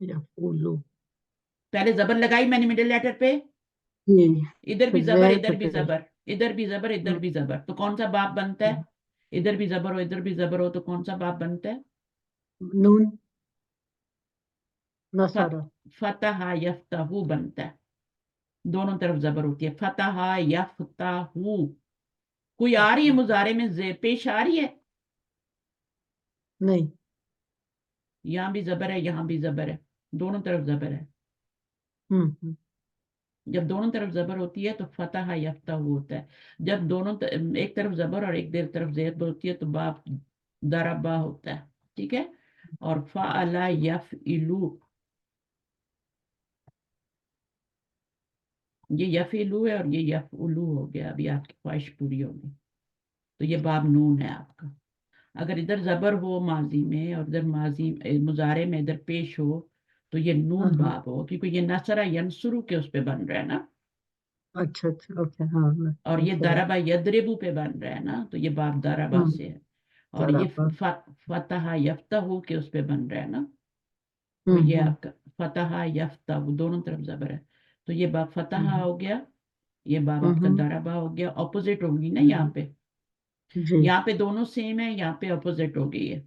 यफूलु। पहले जबर लगाई मैंने मिडिल लेटर पे, ये इधर भी फिर जबर, जेर इधर पे भी पेश। जबर, इधर भी जबर, इधर भी जबर, तो कौन सा बाप बनता है? इधर भी जबर हो, इधर भी जबर हो, तो कौन सा बाप बनता है? नून नसारा। फतहा यफ्तहू बनता है, दोनों तरफ जबर होती है। फतहा यफ्तहू, कोई आ रही है मुजारे में जे पेश आ रही है? नहीं। यहाँ भी जबर है, यहाँ भी जबर है, दोनों तरफ जबर है। हम्म। जब दोनों तरफ जबर होती है तो फतह यफ्तहू होता है। जब एक तरफ जबर और एक तरफ जेर होती है तो बाप दरबा होता है, ठीक है। और फ़अला यफ़इलु, ये यफ़इलु है और ये यफ़उलु हो गया। अभी आपकी ख्वाहिश पूरी होगी, तो ये बाब नून है आपका। अगर इधर जबर हो माजी में और इधर माजी मुजारे में इधर पेश हो तो ये हाँ नून हाँ। बाब हो, क्योंकि ये नसरा यंसुरु के उस पे बन रहा है ना, अच्छा अच्छा ओके हाँ हाँ, और ये नसारा। दरबा यद्रिबु पे बन रहा है ना, तो ये बाब दरबा हम्म। से है। और ये दराबा। फतह यफ्तहू के उस पे बन रहा है ना, तो ये हम्म। आपका फतह यफ्तहू, दोनों तरफ जबर है, तो ये बाब फतह हम्म। हो गया, ये बाब आपका हम्म। दरबा हो गया। ऑपोजिट होगी ना यहाँ पे, जी। यहाँ पे दोनों सेम है, यहाँ पे ऑपोजिट हो गई है।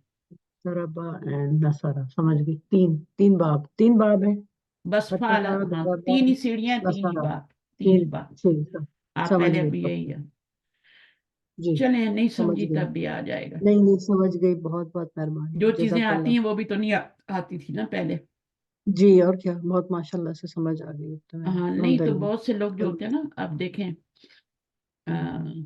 दराबा एंड नसारा, समझ गई। तीन बाब है। बस फाला, फतहा हाँ, दराबा तीन ही सीढ़ियां, तीन ही नसारा। बाप, तीन ही तीन बाप। ठीक है। आप समझ पहले गई अभी यही पक्का। है, जी चले नहीं समझ समझी गई। तब भी आ जाएगा। नहीं नहीं समझ गई, बहुत बहुत मेहरबानी, जो चीजें आती जजाकल्ला। हैं वो भी तो नहीं आती थी ना पहले। जी और क्या, बहुत माशाल्लाह से समझ आ गई अब तो मेरे, हाँ, नहीं तो अल्हम्दुलिल्लाह। बहुत से लोग जो होते हैं ना, आप देखें, अ, हम्म।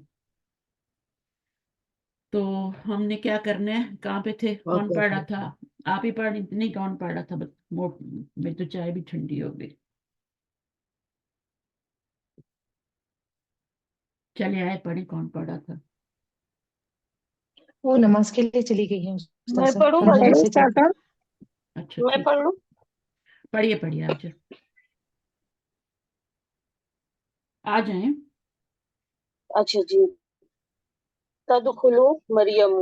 तो हमने क्या करना है, कहाँ पे थे, और कौन क्या पढ़ रहा था? करते हैं? आप ही पढ़ रही थी? नहीं, कौन पढ़ रहा था? मेरी तो चाय भी ठंडी हो गई। चले आए, पढ़ी, कौन पढ़ रहा था? वो नमाज के लिए चली गई है उस्ताद मैं साहब, पढ़ूं हम भाभी? दूसरे चैप्टर। अच्छा मैं ठीक, पढ़ लूं? पढ़िए पढ़िए, आ जाए। अच्छा जी। तदखुलु मरियम,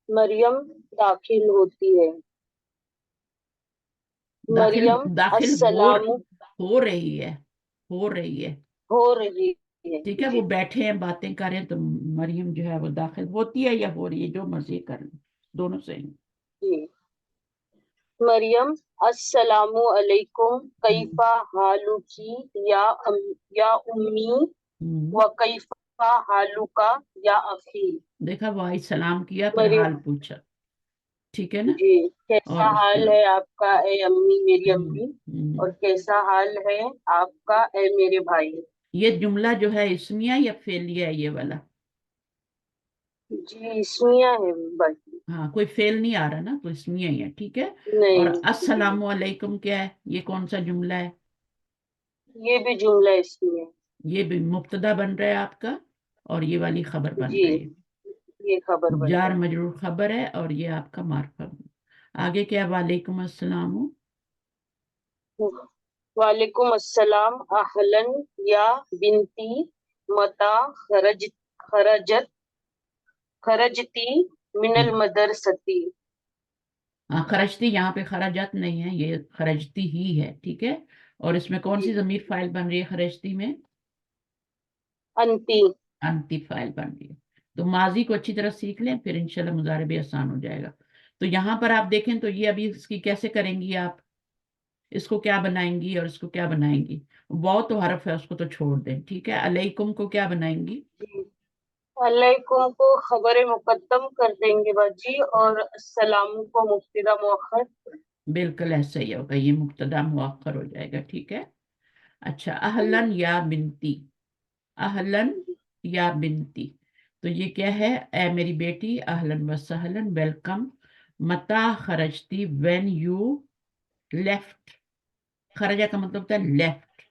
मरियम दाखिल होती है। दाखिल, मरियम दाखिल अस्सलाम हो रही है, हो रही है, हो रही है ठीक है। वो जी। बैठे हैं, बातें कर रहे हैं, तो मरियम जो है वो दाखिल होती है या हो रही है, जो मर्जी कर लो, दोनों सही हैं। जी। मरियम अस्सलामु अलैकुम हम्म, कैफा हालुकी या या उम्मी हम्म। व कैफा हालुका या अखी। देखा, वो आई सलाम किया, फिर हाल मरियम पूछा, ठीक है ना। जी, कैसा और उसके हाल है आपका ए अम्मी, मेरी हम्म, अम्मी, हम्म। और कैसा हाल है आपका ए मेरे भाई। ये जुमला जो है इस्मिया या फेलिया है, ये वाला? जी इसमिया है भाई। हाँ, कोई फेल नहीं आ रहा ना, तो इस्मिया ही है, ठीक है। और नहीं जी, अस्सलामु अलैकुम क्या है, ये कौन सा जुमला है? ये भी जुमला इसमें है। ये भी मुब्तदा बन रहा है आपका, और ये वाली खबर बन जी, रही है, ये खबर बन जार रही मजरूर खबर है, और ये आपका मार्फा। आगे क्या, वालेकुम अस्सलाम। है। वालेकुम अस्सलाम अहलन या बिनती मता खरजत खरजती मिनल मदरसती। हाँ, खरजती, यहाँ पे खराजात नहीं है, ये खरजती ही है, ठीक है। और इसमें कौन सी जी, जमीर फाइल बन रही है खरजती में? अंती। अंती फाइल बन रही है। तो माजी को अच्छी तरह सीख लें, फिर इंशाल्लाह मुजारे भी आसान हो जाएगा। तो यहाँ पर आप देखें तो ये अभी इसकी कैसे करेंगी आप, इसको क्या बनाएंगी और इसको क्या बनाएंगी? वाव तो हरफ है, उसको तो छोड़ दें, ठीक है। अलैकुम को क्या बनाएंगी? जी, अलैकुम को खबर मुकद्दम कर देंगे बाजी, और अस्सलाम को मुब्तदा मुअख्खर। बिल्कुल ऐसा ही होगा, ये मुब्तदा मुअख्खर हो जाएगा, ठीक है। अच्छा, अहलन या बिनती, अहलन या बिनती, तो ये क्या है? ए मेरी बेटी, अहलन व सहलन, वेलकम। मता खरजती, व्हेन यू लेफ्ट, खरजा का मतलब होता है left,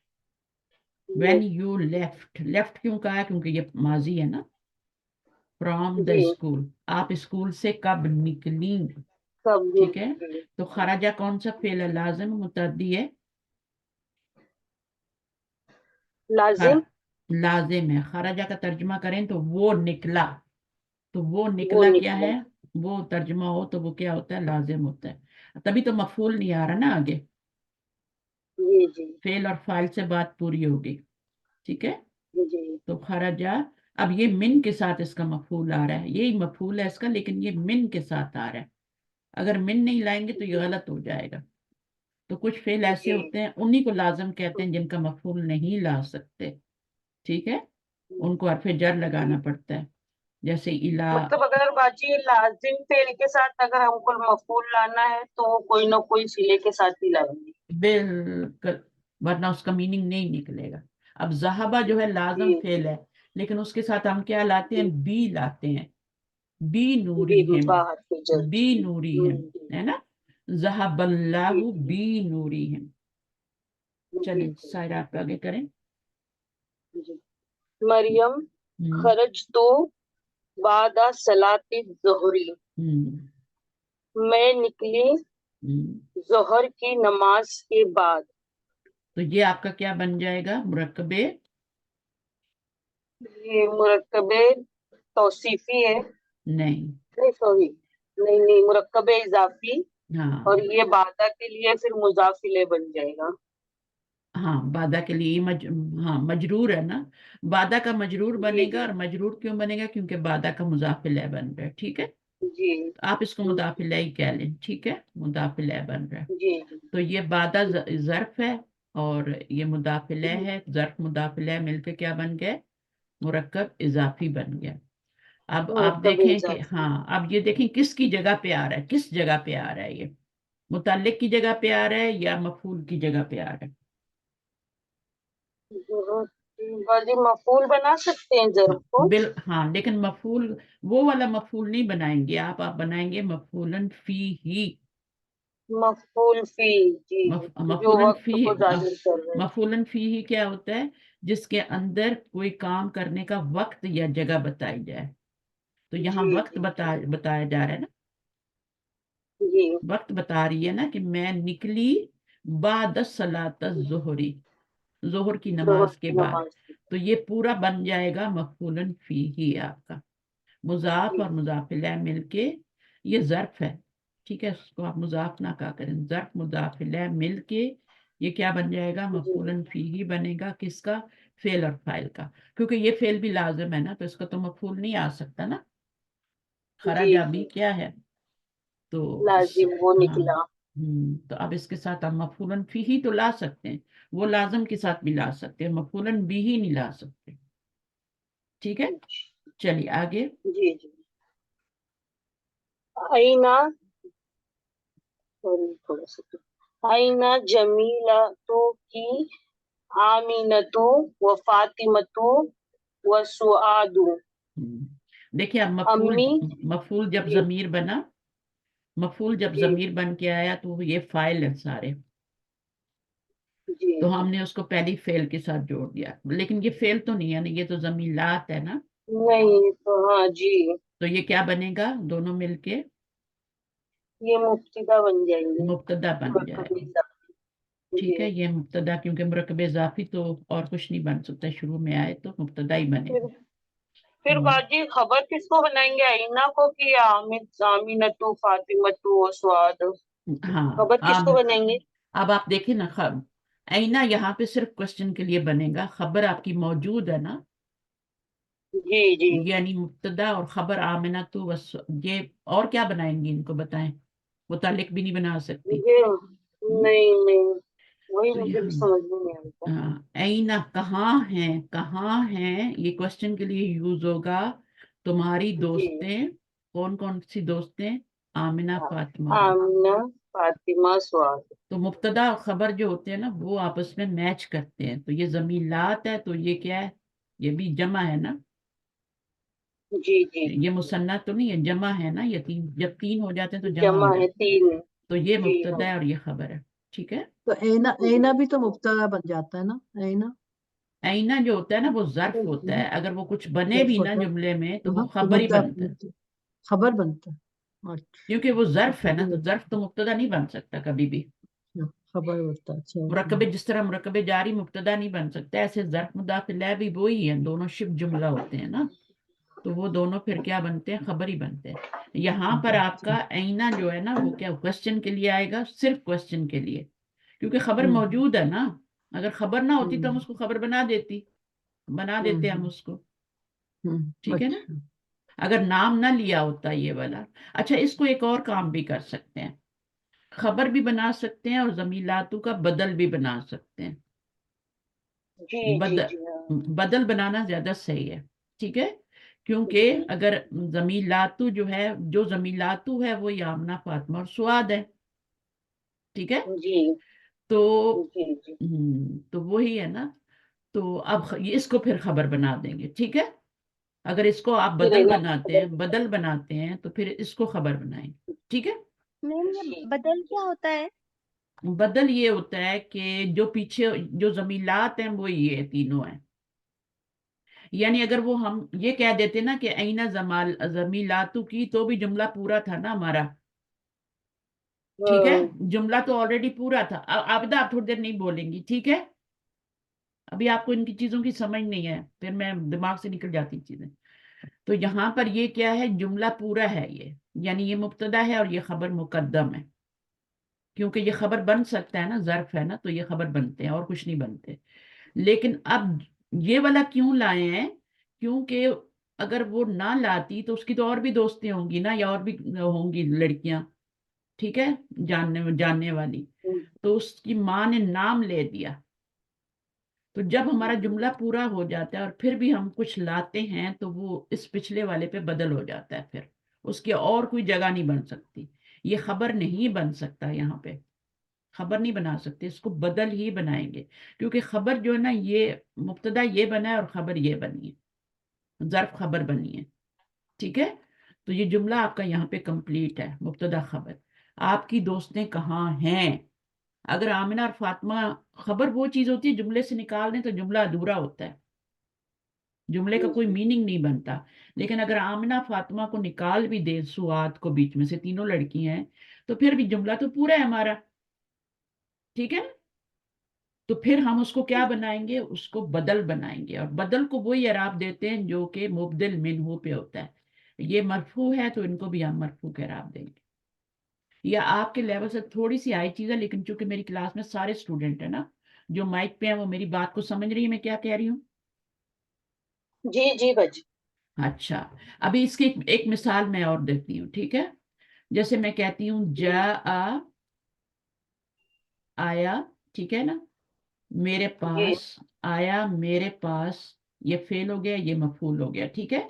when you left, left क्यों कहा है? क्योंकि ये माजी है ना। फ्रॉम द जी, स्कूल, आप स्कूल से कब निकली, कब ठीक है। निकली। तो खराजा कौन सा फेल है, लाजिम मुतअद्दी है? खर लाजिम लाजिम है। खराजा का तर्जुमा करें तो वो निकला, तो वो वो निकला क्या निकला। है, वो तर्जुमा हो तो वो क्या होता है, लाजिम होता है। तभी तो मफूल नहीं आ रहा ना आगे, जी जी फेल और फाइल से बात पूरी होगी। ठीक है, जी तो खराजा, अब ये मिन के साथ इसका मफूल आ रहा है, यही मफूल है इसका, लेकिन ये मिन के साथ आ रहा है। अगर मिन नहीं लाएंगे तो ये गलत हो जाएगा। तो कुछ फेल ऐसे जी। होते हैं, उन्हीं को लाजम कहते हैं जिनका मफूल नहीं ला सकते। ठीक है, उनको हरफ जर जी। लगाना पड़ता है, जैसे इला। मतलब अगर बाजी लाजिम फेल के साथ अगर हमको मफूल लाना है तो कोई ना कोई सिले के साथ ही लाएंगे। बिल्कुल, वरना उसका मीनिंग नहीं निकलेगा। अब जहाबा जो है लाजम जी फेल है, लेकिन उसके साथ हम क्या लाते जी हैं, बी लाते हैं, बी जी जी नूरिहिम, बाहर से जल। बी नूरिहिम, है ना, जी ज़हबल्लाहु जी बी नूरिहिम। जी चलिए साइड आप आगे करें। जी। मरियम हम्म खरज तो बादा सलाती ज़ोहरी, हम्म मैं निकली हम्म। जोहर की नमाज के बाद। तो ये आपका क्या बन जाएगा, मुरक्कबे, ये मुरक्कबे तौसीफी है। नहीं, नहीं सॉरी, नहीं नहीं, मुरक्कबे इजाफी। और हाँ ये बादा के लिए फिर मुजाफिले बन जाएगा। हाँ, बादा के लिए हाँ मजरूर है ना, बादा का मजरूर जी बनेगा, जी और मजरूर क्यों बनेगा, क्योंकि बादा का मुजाफिल है बन रहा है। ठीक है, जी तो आप इसको मुदाफिल ही कह लें। ठीक है, मुदाफिल बन रहा है। जी तो ये बादा जर्फ है, और ये मुदाफिल है, जर्फ मुदाफिल मिलके क्या बन गए, मुरक्कब इजाफी बन गया। अब आप मुरक्कबे देखें कि, इजाफी। हाँ अब ये देखें किसकी जगह पे आ रहा है, किस जगह पे आ रहा है, ये मुतल्लिक की जगह पे आ रहा है या मफूल की जगह पे आ रहा है। बाजी मफूल बना सकते हैं हाँ जर्फ को। हाँ, लेकिन मफूल, वो वाला मफूल नहीं बनाएंगे आप बनाएंगे मफूलन फी ही। मफूल फी। जी जो मफूलन फी, वक्त को जाहिर कर रहे हैं। मफूलन फी ही क्या होता है, जिसके अंदर कोई काम करने का वक्त या जगह बताई जाए। तो यहाँ जी वक्त जी बताया जा रहा है ना, जी वक्त बता रही है ना कि मैं निकली बाद सलात जोहरी, जोहर की जोहर नमाज के की बाद। नमाज। तो ये पूरा बन जाएगा मफूलन फी ही आपका, मुजाफ जी और मुजाफिला मिलके, ये जर्फ है। ठीक है, उसको आप मुजाफ ना कहा करें, जर्फ मुजाफिला मिलके ये क्या बन जाएगा, जी मफूलन फी ही बनेगा, किसका, फेल और फाइल का। क्योंकि ये फेल भी लाजिम है ना, तो इसका तो मफूल नहीं आ सकता ना, जी खराजा भी जी क्या है, तो लाजिम वो हाँ। निकला। तो अब इसके साथ आप मफूलन फी ही तो ला सकते हैं, वो लाजम के साथ भी ला सकते हैं, मफूलन भी ही नहीं ला सकते। ठीक है, चलिए आगे। जी जी। आईना, सॉरी थोड़ा सा, आईना जमीला तो की आमीनतु व फातिमतु व सुआदु। देखिए, अब मफूल, अम्मी। मफूल जब जी जमीर बना, मफूल जब जी जमीर बन के आया तो ये फाइल है सारे, जी तो जी। हमने उसको पहली फेल के साथ जोड़ दिया, लेकिन ये फेल तो नहीं है ना, ये तो जमीलात है ना। नहीं तो हाँ जी, तो ये क्या बनेगा, दोनों मिलके ये मुफ्तिदा बन जाएंगे। मुब्तदा बन मुरक्कबे जाएगा। इजाफी। ठीक जी। है, ये मुब्तदा, क्योंकि मुरक्कब इजाफी तो और कुछ नहीं बन सकता, शुरू में आए तो मुब्तदा ही फिर बनेगा। फिर हम्म, बाजी खबर किसको बनाएंगे, आईना को कि आमिद आमीनतु फातिमतु व सुआद। हाँ खबर किसको बनाएंगे। अब आप देखिए ना, ऐना यहाँ पे सिर्फ क्वेश्चन के लिए बनेगा, खबर आपकी मौजूद है ना, जी जी। यानी मुब्तदा और खबर आमिना तो बस, ये और क्या बनाएंगी, इनको बताएं, मुतालिक भी नहीं बना सकती। ये हम्म, नहीं नहीं, वही तो मुझे भी यहाँ, समझ में नहीं आता। ऐना कहाँ है, कहाँ है, ये क्वेश्चन के लिए यूज होगा। तुम्हारी जी। दोस्तें, कौन कौन सी दोस्तें, आमिना फातिमा। आमिना फातिमा सुआद। तो मुब्तदा और खबर जो होते हैं ना, वो आपस में मैच करते हैं, तो ये जमीलात है, तो ये क्या है, ये भी जमा है ना, जी जी। ये मुसन्ना तो नहीं है, जमा है ना, ये तीन, जब तीन हो जाते हैं तो जमा हो जमा है जाते हैं। तीन। तो ये जी हाँ। मुब्तदा है और ये खबर है। ठीक है, तो ऐना, जी ऐना भी तो मुब्तदा बन जाता है ना, ऐना। ऐना जो होता है ना वो जर्फ होता है, अगर वो कुछ बने जर्फ भी ना होता है। जुमले में तो वो तो खबर ही बनता है, खबर बनता है। क्योंकि वो अच्छा जर्फ है ना, ठीक तो है। जर्फ तो मुब्तदा नहीं बन सकता कभी भी। खबर होता है। अच्छा मुरक्कब जिस तरह मुरक्कब जारी मुब्तदा नहीं बन सकता, ऐसे ज़र्फ मुदाफ इलैह भी वही है, दोनों शिफ्ट जुमला होते हैं ना, तो वो दोनों फिर क्या बनते हैं, खबर ही बनते हैं। यहाँ पर आपका ऐना जो है ना वो क्या क्वेश्चन के लिए आएगा, सिर्फ क्वेश्चन के लिए, क्योंकि खबर मौजूद है ना। अगर खबर ना होती तो हम उसको खबर बना देते हम उसको, ठीक है ना, अच्छा अगर नाम ना लिया होता ये वाला। अच्छा, इसको एक और काम भी कर सकते हैं, खबर भी बना सकते हैं और जमीलातू का बदल भी बना सकते हैं। जी जी बदल जी हाँ बदल बनाना ज्यादा सही है, ठीक है, क्योंकि जी अगर जमीलातू जो है, जो जमीलातू है वो यामना फातिमा और सुआद है, ठीक है। जी तो जी जी तो वही है ना, तो अब ये इसको फिर खबर बना देंगे, ठीक है। अगर इसको आप फिर है बदल ना बनाते हैं, बदल बनाते हैं, तो फिर इसको खबर बनाएंगे, ठीक है। मैम ये जी बदल क्या होता है? बदल ये होता है कि जो पीछे जो जमीलात हैं वो ये तीनों हैं, यानी अगर वो हम ये कह देते ना कि ऐना जमाल जमीलातू की, तो भी जुमला पूरा था ना हमारा, ठीक है, जुमला तो ऑलरेडी पूरा था। आबिदा आप थोड़ी देर नहीं बोलेंगी, ठीक है, अभी आपको इनकी चीजों की समझ नहीं है, फिर मैं दिमाग से निकल जाती चीजें। तो यहाँ पर ये क्या है, जुमला पूरा है ये, यानी ये मुब्तदा है और ये खबर मुकद्दम है, क्योंकि ये खबर बन सकता है ना, ज़र्फ है ना, तो ये खबर बनते हैं और कुछ नहीं बनते। लेकिन अब ये वाला क्यों लाए हैं, क्योंकि अगर वो ना लाती तो उसकी तो और भी दोस्तें होंगी ना, या और भी होंगी लड़कियां, ठीक है, जानने जानने वाली, तो उसकी माँ ने नाम ले दिया। तो जब हमारा जुमला पूरा हो जाता है और फिर भी हम कुछ लाते हैं, तो वो इस पिछले वाले पे बदल हो जाता है, फिर उसकी और कोई जगह नहीं बन सकती, ये खबर नहीं बन सकता, यहाँ पे खबर नहीं बना सकते, इसको बदल ही बनाएंगे, क्योंकि खबर जो है ना, ये मुब्तदा ये बना है और खबर ये बनी है, ज़र्फ खबर बनी है, ठीक है। तो ये जुमला आपका यहाँ पे कंप्लीट है, मुब्तदा खबर। आपकी दोस्तें कहाँ हैं, अगर आमिना और फातिमा, खबर वो चीज होती है जुमले से निकाल दें तो जुमला अधूरा होता है, जुमले का कोई मीनिंग नहीं बनता। लेकिन अगर आमिना फातिमा को निकाल भी दे, सुआद को, बीच में से तीनों लड़की हैं, तो फिर भी जुमला तो पूरा है हमारा, ठीक है ना। तो फिर हम उसको क्या बनाएंगे, उसको बदल बनाएंगे, और बदल को वही इराब देते हैं जो कि मुबदिल मिन्हु पे होता है। ये मरफू है तो इनको भी हम मरफू के इराब देंगे। या आपके लेवल से थोड़ी सी हाई चीज है, लेकिन चूंकि मेरी क्लास में सारे स्टूडेंट है ना, जो माइक पे हैं, वो मेरी बात को समझ रही है मैं क्या कह रही हूँ। जी जी बाजी अच्छा, अभी इसकी एक मिसाल मैं और देती हूँ, ठीक है। जैसे मैं कहती हूँ जा आ, आया, ठीक है ना, मेरे जी पास, आया मेरे पास, ये फेल हो गया, ये मफूल हो गया, ठीक है।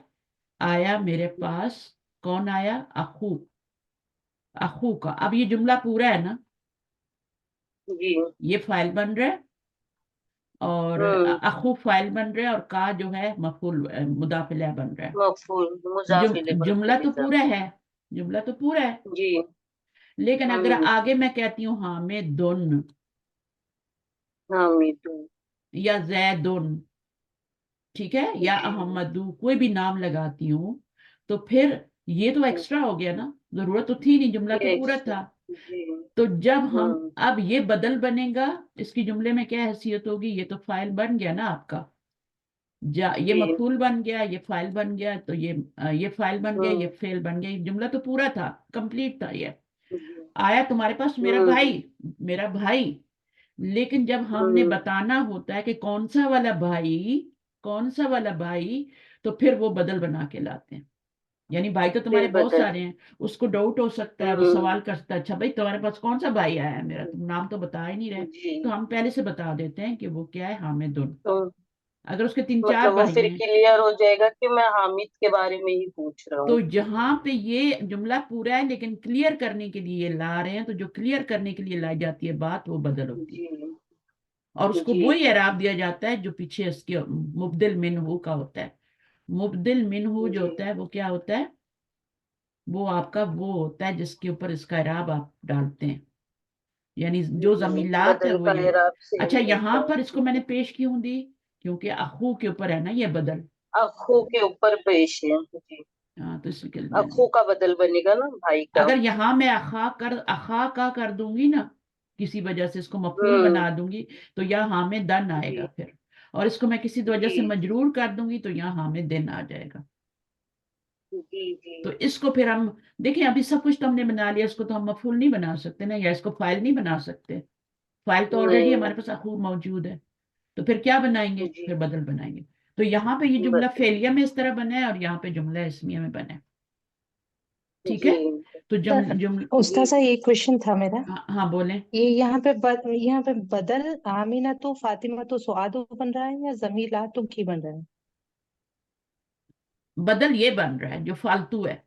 आया मेरे पास, कौन आया, अखू, अखू का। अब ये जुमला पूरा है ना, जी ये फाइल बन रहा है, और हम्म अखू फाइल बन रहा है, और का जो है मफूल मुदाफ इलैह बन रहा है। मफूल मुजाफिल जुमला तो बिल्कुल पूरा है, जुमला तो पूरा है, जी लेकिन अगर हम्म आगे मैं कहती हूँ हामिदुन हाँ मीटू या जैदुन, ठीक है, या जी अहमदू, कोई भी नाम लगाती हूँ, तो फिर ये तो एक्स्ट्रा हो गया ना, जरूरत तो थी नहीं, जुमला तो ये पूरा था। जी तो जब हम, हम्म अब ये बदल बनेगा, इसकी जुमले में क्या हैसियत होगी, ये तो फाइल बन गया ना आपका, ये जी मफूल बन गया, ये फाइल बन गया, तो ये फाइल बन गया, ये हम्म फेल बन गया, ये जुमला तो पूरा था, कंप्लीट था ये। जी आया तुम्हारे पास मेरा हम्म भाई, मेरा भाई, लेकिन जब हमने हम्म बताना होता है कि कौन सा वाला भाई, कौन सा वाला भाई, तो फिर वो बदल बना के लाते हैं। यानी भाई तो तुम्हारे फिर बहुत बदल सारे हैं, उसको डाउट हो सकता है, वो हम्म सवाल कर सकता है, अच्छा भाई तुम्हारे पास कौन सा भाई आया है मेरा, तुम नाम तो बता ही नहीं रहे। जी तो हम पहले से बता देते हैं कि वो क्या है, हामिदुन। तो अगर उसके तीन चार मतलब वो भाई फिर हैं, क्लियर हो जाएगा कि मैं हामिद के बारे में ही पूछ रहा तो हूँ जहां पे ये जुमला पूरा है लेकिन क्लियर करने के लिए ये ला रहे हैं, तो जो क्लियर करने के लिए लाई जाती है बात, वो बदल होती है, जी और उसको जी वही जी एराब दिया जाता है जो पीछे इसके मुबदिल मिन्हु का होता है। मुबदिल मिन्हु जो जी होता है वो क्या होता है, वो आपका वो होता है जिसके ऊपर इसका एराब आप डालते हैं, यानी जो जी जमीलात है बदल वो का ये। एराब से अच्छा, होता यहाँ है पर इसको मैंने पेश क्यों दी, क्योंकि अखू के ऊपर है ना ये बदल। अखू के ऊपर पेश है जी हाँ, तो इसलिए अखू का बदल बनेगा ना भाई का अगर यहाँ मैं अखा का कर दूंगी ना, किसी वजह से इसको मफूल बना दूंगी तो यहाँ हाँ में दन जी आएगा फिर, और इसको मैं किसी वजह से जी मजरूर कर दूंगी तो यहाँ हाँ में दिन आ जाएगा। जी जी तो इसको फिर हम देखिए, अभी सब कुछ तो हमने बना लिया, इसको तो हम मफूल नहीं बना सकते ना, या इसको फाइल नहीं बना सकते, फाइल तो ऑलरेडी नहीं हमारे पास अखूर मौजूद है। तो फिर क्या बनाएंगे, जी फिर बदल बनाएंगे। तो यहाँ पे ये जुमला बस फेलिया में इस तरह बना है और यहाँ पे जुमला इसमिया में बना है, ठीक है। जी तो सर, उस्ताद जी सा ये क्वेश्चन था मेरा। हाँ हाँ बोले। ये यहाँ पे बदल आमीना तो फातिमा तो सुआदो बन रहा है या जमीला तो की बन रहा है? बदल ये बन रहा है जो फालतू है,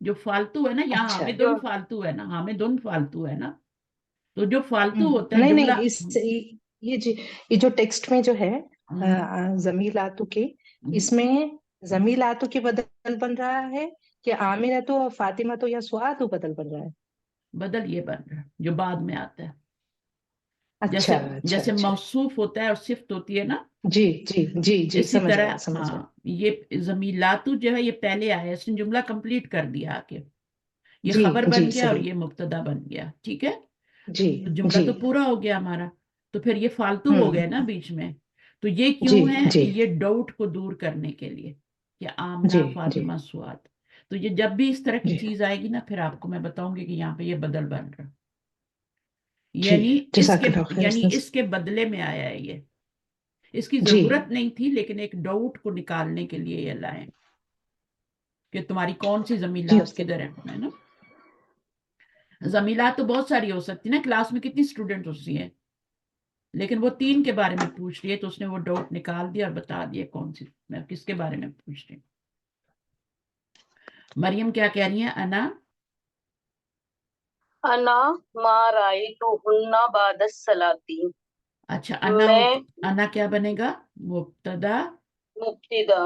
जो फालतू है ना, यहाँ अच्छा। हामिदुन जो फालतू है ना, हामिदुन फालतू है ना, तो जो फालतू होता है नहीं नहीं, जुमला। ये जो टेक्स्ट में जो है हम्म, जमीलातु के, हम्म, इसमें जमीलातु के बदल बन रहा है कि आमिना तो और फातिमा तो या सुआदो बदल बन रहा है? बदल ये बन रहा है जो बाद में आता है। अच्छा जैसे अच्छा जैसे अच्छा। मौसूफ होता है और सिफ्त होती है ना, जी जी जी जी, इसी तरह समझ आया। हाँ, ये जमीलातु जो है ये पहले आया, इसने जुमला कंप्लीट कर दिया आके, ये जी खबर जी बन गया और सही। ये मुब्तदा बन गया, ठीक है। जी तो जुमला जी तो पूरा हो गया हमारा। तो फिर ये फालतू हो गए ना हम्म। बीच में, तो ये जी क्यों है, जी ये डाउट को दूर करने के लिए कि जी आमना जी फातिमा सुआद। तो ये जब भी इस तरह की जी चीज आएगी ना, फिर आपको मैं बताऊंगी कि यहाँ पे ये बदल बन रहा है। जी। यानी इसके जज़ाकल्लाह खैर यानी उस्ताद। इसके बदले में आया है ये, इसकी जी जरूरत नहीं थी लेकिन एक डाउट को निकालने के लिए ये लाए कि तुम्हारी कौन सी जी जमीलात उस्ताद। किधर है ना। जमीलात तो बहुत सारी हो सकती है ना, क्लास में कितनी स्टूडेंट होती हैं, लेकिन वो 3 के बारे में पूछ रही है तो उसने वो डाउट निकाल दिया और बता दिया कौन सी, मैं किसके बारे में पूछ रही हूँ। मरियम क्या कह रही है, अना। अना मा रायतु हुन्ना बादस सलाती। अच्छा मैं अना क्या बनेगा, मुब्तदा, मुब्तिदा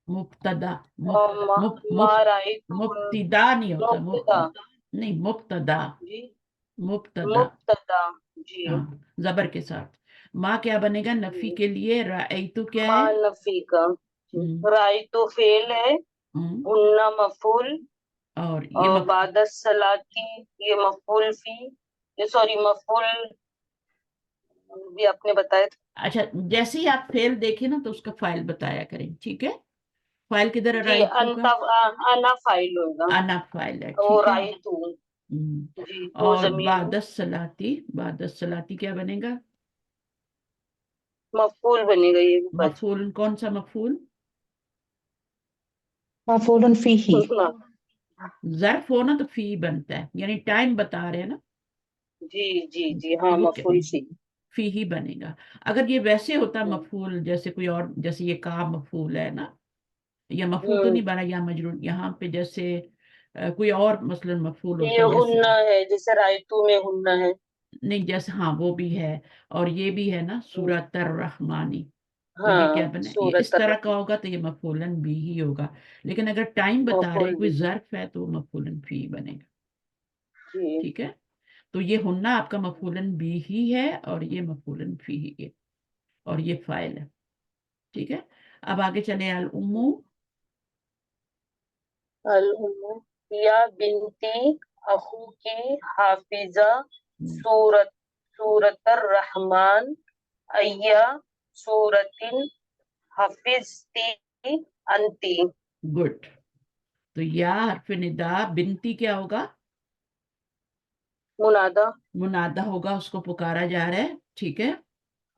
मुब्तदा मुब, और मा, मुब, मा मुब, रायतु मुब्तिदा नहीं होता, मुब्तदा नहीं मुब्तदा, जी मुब्तदा, मुब्तदा जी। हाँ जबर के साथ। माँ क्या बनेगा नफी जी के लिए, रायतु क्या मा है। नफी का। हम्म, रायतु फेल है, हम्म, हुन्ना मफूल, और ये और बादस सलाती ये मफूल फी, ये सॉरी मफूल भी आपने बताया था। अच्छा, जैसे ही आप फेल देखें ना तो उसका फाइल बताया करें, ठीक है। फाइल किधर है जी रायतू का, अना फाइल होगा, अना फाइल है, वो ठीक है। रायतु जी वो और जमीर बादस सलाती क्या बनेगा, मफूल बनेगा ये भी बच मफूल, कौन सा मफूल, मफूलन फीही। हाँ, जर्फ हो ना तो फी बनता है, यानी टाइम बता रहे हैं ना, जी जी जी तो हाँ वो क्या मफूल सी। फी ही बनेगा। अगर ये वैसे होता हम्म मफूल जैसे कोई और, जैसे ये का मफूल है ना, या मफूल तो हम्म, नहीं बना या मजरूर, यहाँ पे जैसे कोई और मसलन मफूल ये होता जैसे, हुन्ना है जैसे रायतू में हुन्ना है। नहीं जैसे हाँ वो भी है, और ये भी है ना हम्म, सूरत रहमानी, तो ये क्या हाँ बने, ये सूरत इस तरह का होगा तो ये मफूलन भी ही होगा। लेकिन अगर टाइम बता रहे मफूल हैं, कोई भी जर्फ है तो वो मफूलन फी बनेगा, जी ठीक है। तो ये हुन्ना आपका मफूलन भी ही है और ये मफूलन फी ही है, और ये फाइल है, ठीक है। अब आगे चले, अल उम्मू। अल उम्मू या बिनती अखू की हाफिजा सूरत सूरत रहमान अय्या सूरतिन हफिजती अंती। गुड। तो या हर्फ निदा, बिनती क्या होगा, मुनादा मुनादा होगा, उसको पुकारा जा रहा है, ठीक है।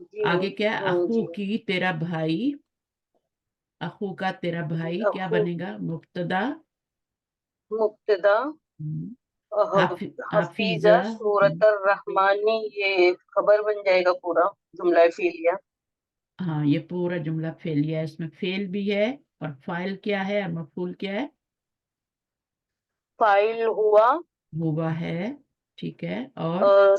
जी आगे क्या है, अखू जी की तेरा भाई, अखू का तेरा जी भाई क्या अखू बनेगा, मुब्तदा, मुब्तदा हाफिजा, हफीजा सूरत रहमानी ये खबर बन जाएगा पूरा जुमला फिलिया। हाँ ये पूरा जुमला फेलिया है, इसमें फेल भी है और फाइल क्या है और मफूल क्या है, फाइल हुआ हुआ है, ठीक है। और और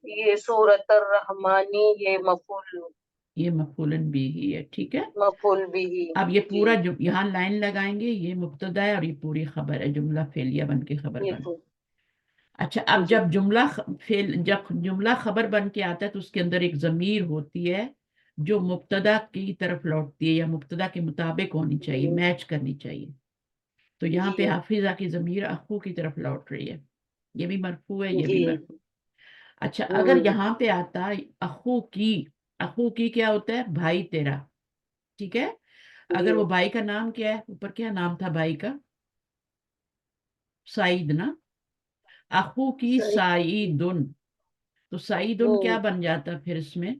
ये सूरत रहमानी ये मफूल ये मफूलन भी ही है, ठीक है। मफूल भी ही अब ये जी। पूरा यहाँ लाइन लगाएंगे, ये मुब्तदा है और ये पूरी खबर है, जुमला फेलिया बन के खबर ये बन। तो अच्छा, अब जी जब जुमला खबर बन के आता है तो उसके अंदर एक जमीर होती है जो मुब्तदा की तरफ लौटती है या मुब्तदा के मुताबिक होनी चाहिए, जी मैच करनी चाहिए। तो यहाँ पे जी हाफिजा की जमीर अखू की तरफ लौट रही है, ये भी मरफू है ये भी जी मरफू। अच्छा, अगर हम्म, यहाँ पे आता अखू की क्या होता है? भाई तेरा, ठीक है। जी, अगर वो भाई का नाम क्या है, ऊपर क्या नाम था भाई का? साइद ना। अखू की सही, साइदुन, तो साइदुन क्या हम्म, बन जाता फिर इसमें?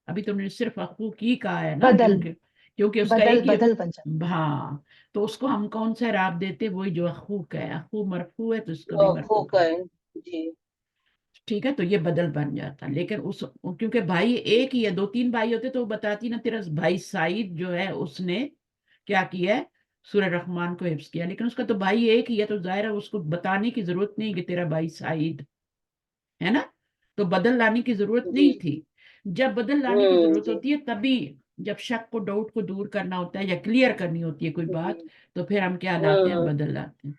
अभी तुमने सिर्फ अखू की कहा है ना, बदल क्योंकि क्योंकि उसका बदल एक ही। बदल बन जाता हाँ, तो उसको हम कौन सा राब देते? वही जो अखू का है, अखू मरफू है तो इसको भी वो मरफू खो कर। का है, जी, ठीक है, तो ये बदल बन जाता। लेकिन उस क्योंकि भाई एक ही है, दो तीन भाई होते तो वो बताती ना, तेरा भाई साइद जो है उसने क्या किया है? सूरह रहमान को हिफ्ज किया। लेकिन उसका तो भाई एक ही है, तो जाहिर है उसको बताने की जरूरत नहीं कि तेरा भाई साइद है ना। तो बदल लाने की जरूरत नहीं जी, थी। जब बदल लाने की जरूरत जी, होती है तभी, जब शक को, डाउट को दूर करना होता है या क्लियर करनी होती है कोई बात, जी, तो फिर हम क्या लाते हैं? हम्म, बदल लाते हैं।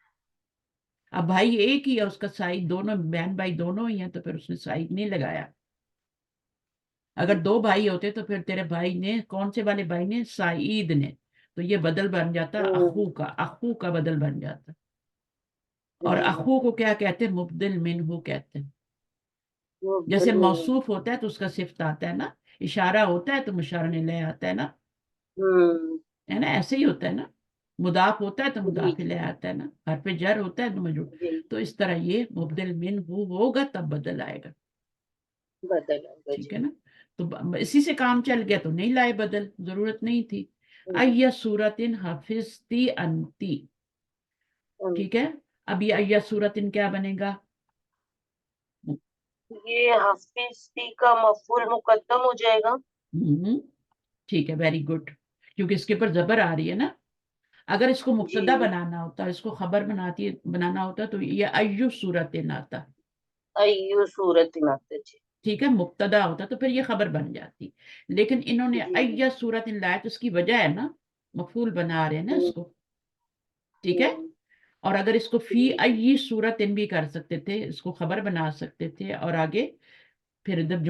अब भाई एक ही है, उसका साइद, दोनों बहन भाई दोनों ही हैं, तो फिर उसने साइद नहीं लगाया। अगर दो भाई होते तो फिर तेरे भाई ने, कौन से वाले भाई ने? साइद ने। तो ये बदल बन जाता, हम्म, अखू का बदल बन जाता। और जी, अखू को क्या कहते हैं? मुबदिल मिनहू कहते हैं। वो जैसे बिल्कुल, मौसूफ होता है तो उसका सिफ्त आता है ना, इशारा होता है तो मुशार इलैह आता है ना, हम्म, है ना, ऐसे ही होता है ना। मुदाफ होता है तो जी, मुदाफ जी, इलैह आता है ना, हरफ जर होता है तो मजरूर। जी, तो इस तरह ये मुबदिल मिनहू होगा तब बदल आएगा। बदल होगा, ठीक है जी, ना। तो इसी से काम चल गया, तो नहीं लाए बदल, जरूरत नहीं थी। हम्म, अय्या सूरतिन हफिजती अंती, हम्म, ठीक है। अब ये अय्या सूरतिन क्या बनेगा? ये हाफिज का मफूल मुकद्दम हो जाएगा। हम्म, ठीक है, वेरी गुड। क्योंकि इसके ऊपर जबर आ रही है ना। अगर इसको जी, मुब्तदा बनाना होता, इसको खबर बनाना होता, तो ये अय्यु सूरतिन आता। अय्यु सूरत नाते, जी, ठीक है, मुब्तदा होता तो फिर ये खबर बन जाती। लेकिन इन्होंने जी, अय्या सूरतिन लाया, तो इसकी वजह है ना, मफूल बना रहे हैं ना हम्म, इसको। ठीक है। हम्म, और अगर इसको फी जी, अय्यी सूरतिन भी कर सकते थे, इसको खबर बना सकते थे, और आगे फिर जब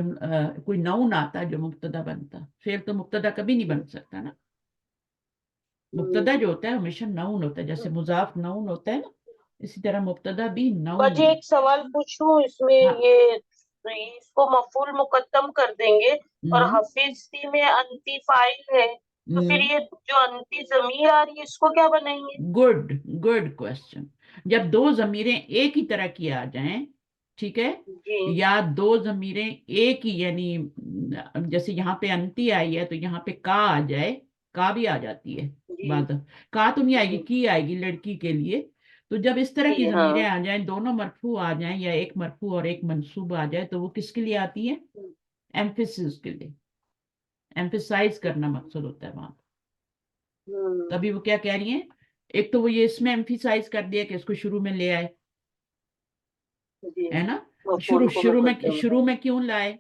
कोई नाउन आता जो मुब्तदा बनता, फिर तो मुब्तदा कभी नहीं बन सकता ना। मुब्तदा हम्म। जो होता है हमेशा नाउन होता है, जैसे मुजाफ नाउन होता है ना, इसी तरह मुब्तदा भी नाउन बाजी है। एक सवाल पूछूं इसमें, हाँ। तो ये इसको मफूल मुकद्दम कर देंगे और हम्म। हफीज में अंती फाइल है, तो फिर हम्म। ये जो अंती जमीर आ रही है इसको क्या बनाएंगे? Good, good question. जब दो जमीरें एक ही तरह की आ जाएं, ठीक है, जी, या दो जमीरें एक ही, यानी जैसे यहाँ पे अंती आई है तो यहाँ पे का आ जाए, का भी आ जाती है जी, बात। का तो नहीं आएगी, जी, की आएगी लड़की के लिए। तो जब इस तरह की जी, जमीरें हाँ, आ जाएं, दोनों मरफू आ जाएं या एक मरफू और एक मंसूब आ जाए, तो वो किसके लिए आती है? एम्फेसिस के लिए। एम्फेसाइज करना मकसद होता है वहां। हम्म, तभी वो क्या कह रही हैं? एक तो वो ये इसमें एम्फिसाइज कर दिया कि इसको शुरू में ले आए, जी, है ना। मफूल को मुकद्दम, शुरू में क्यों लाए?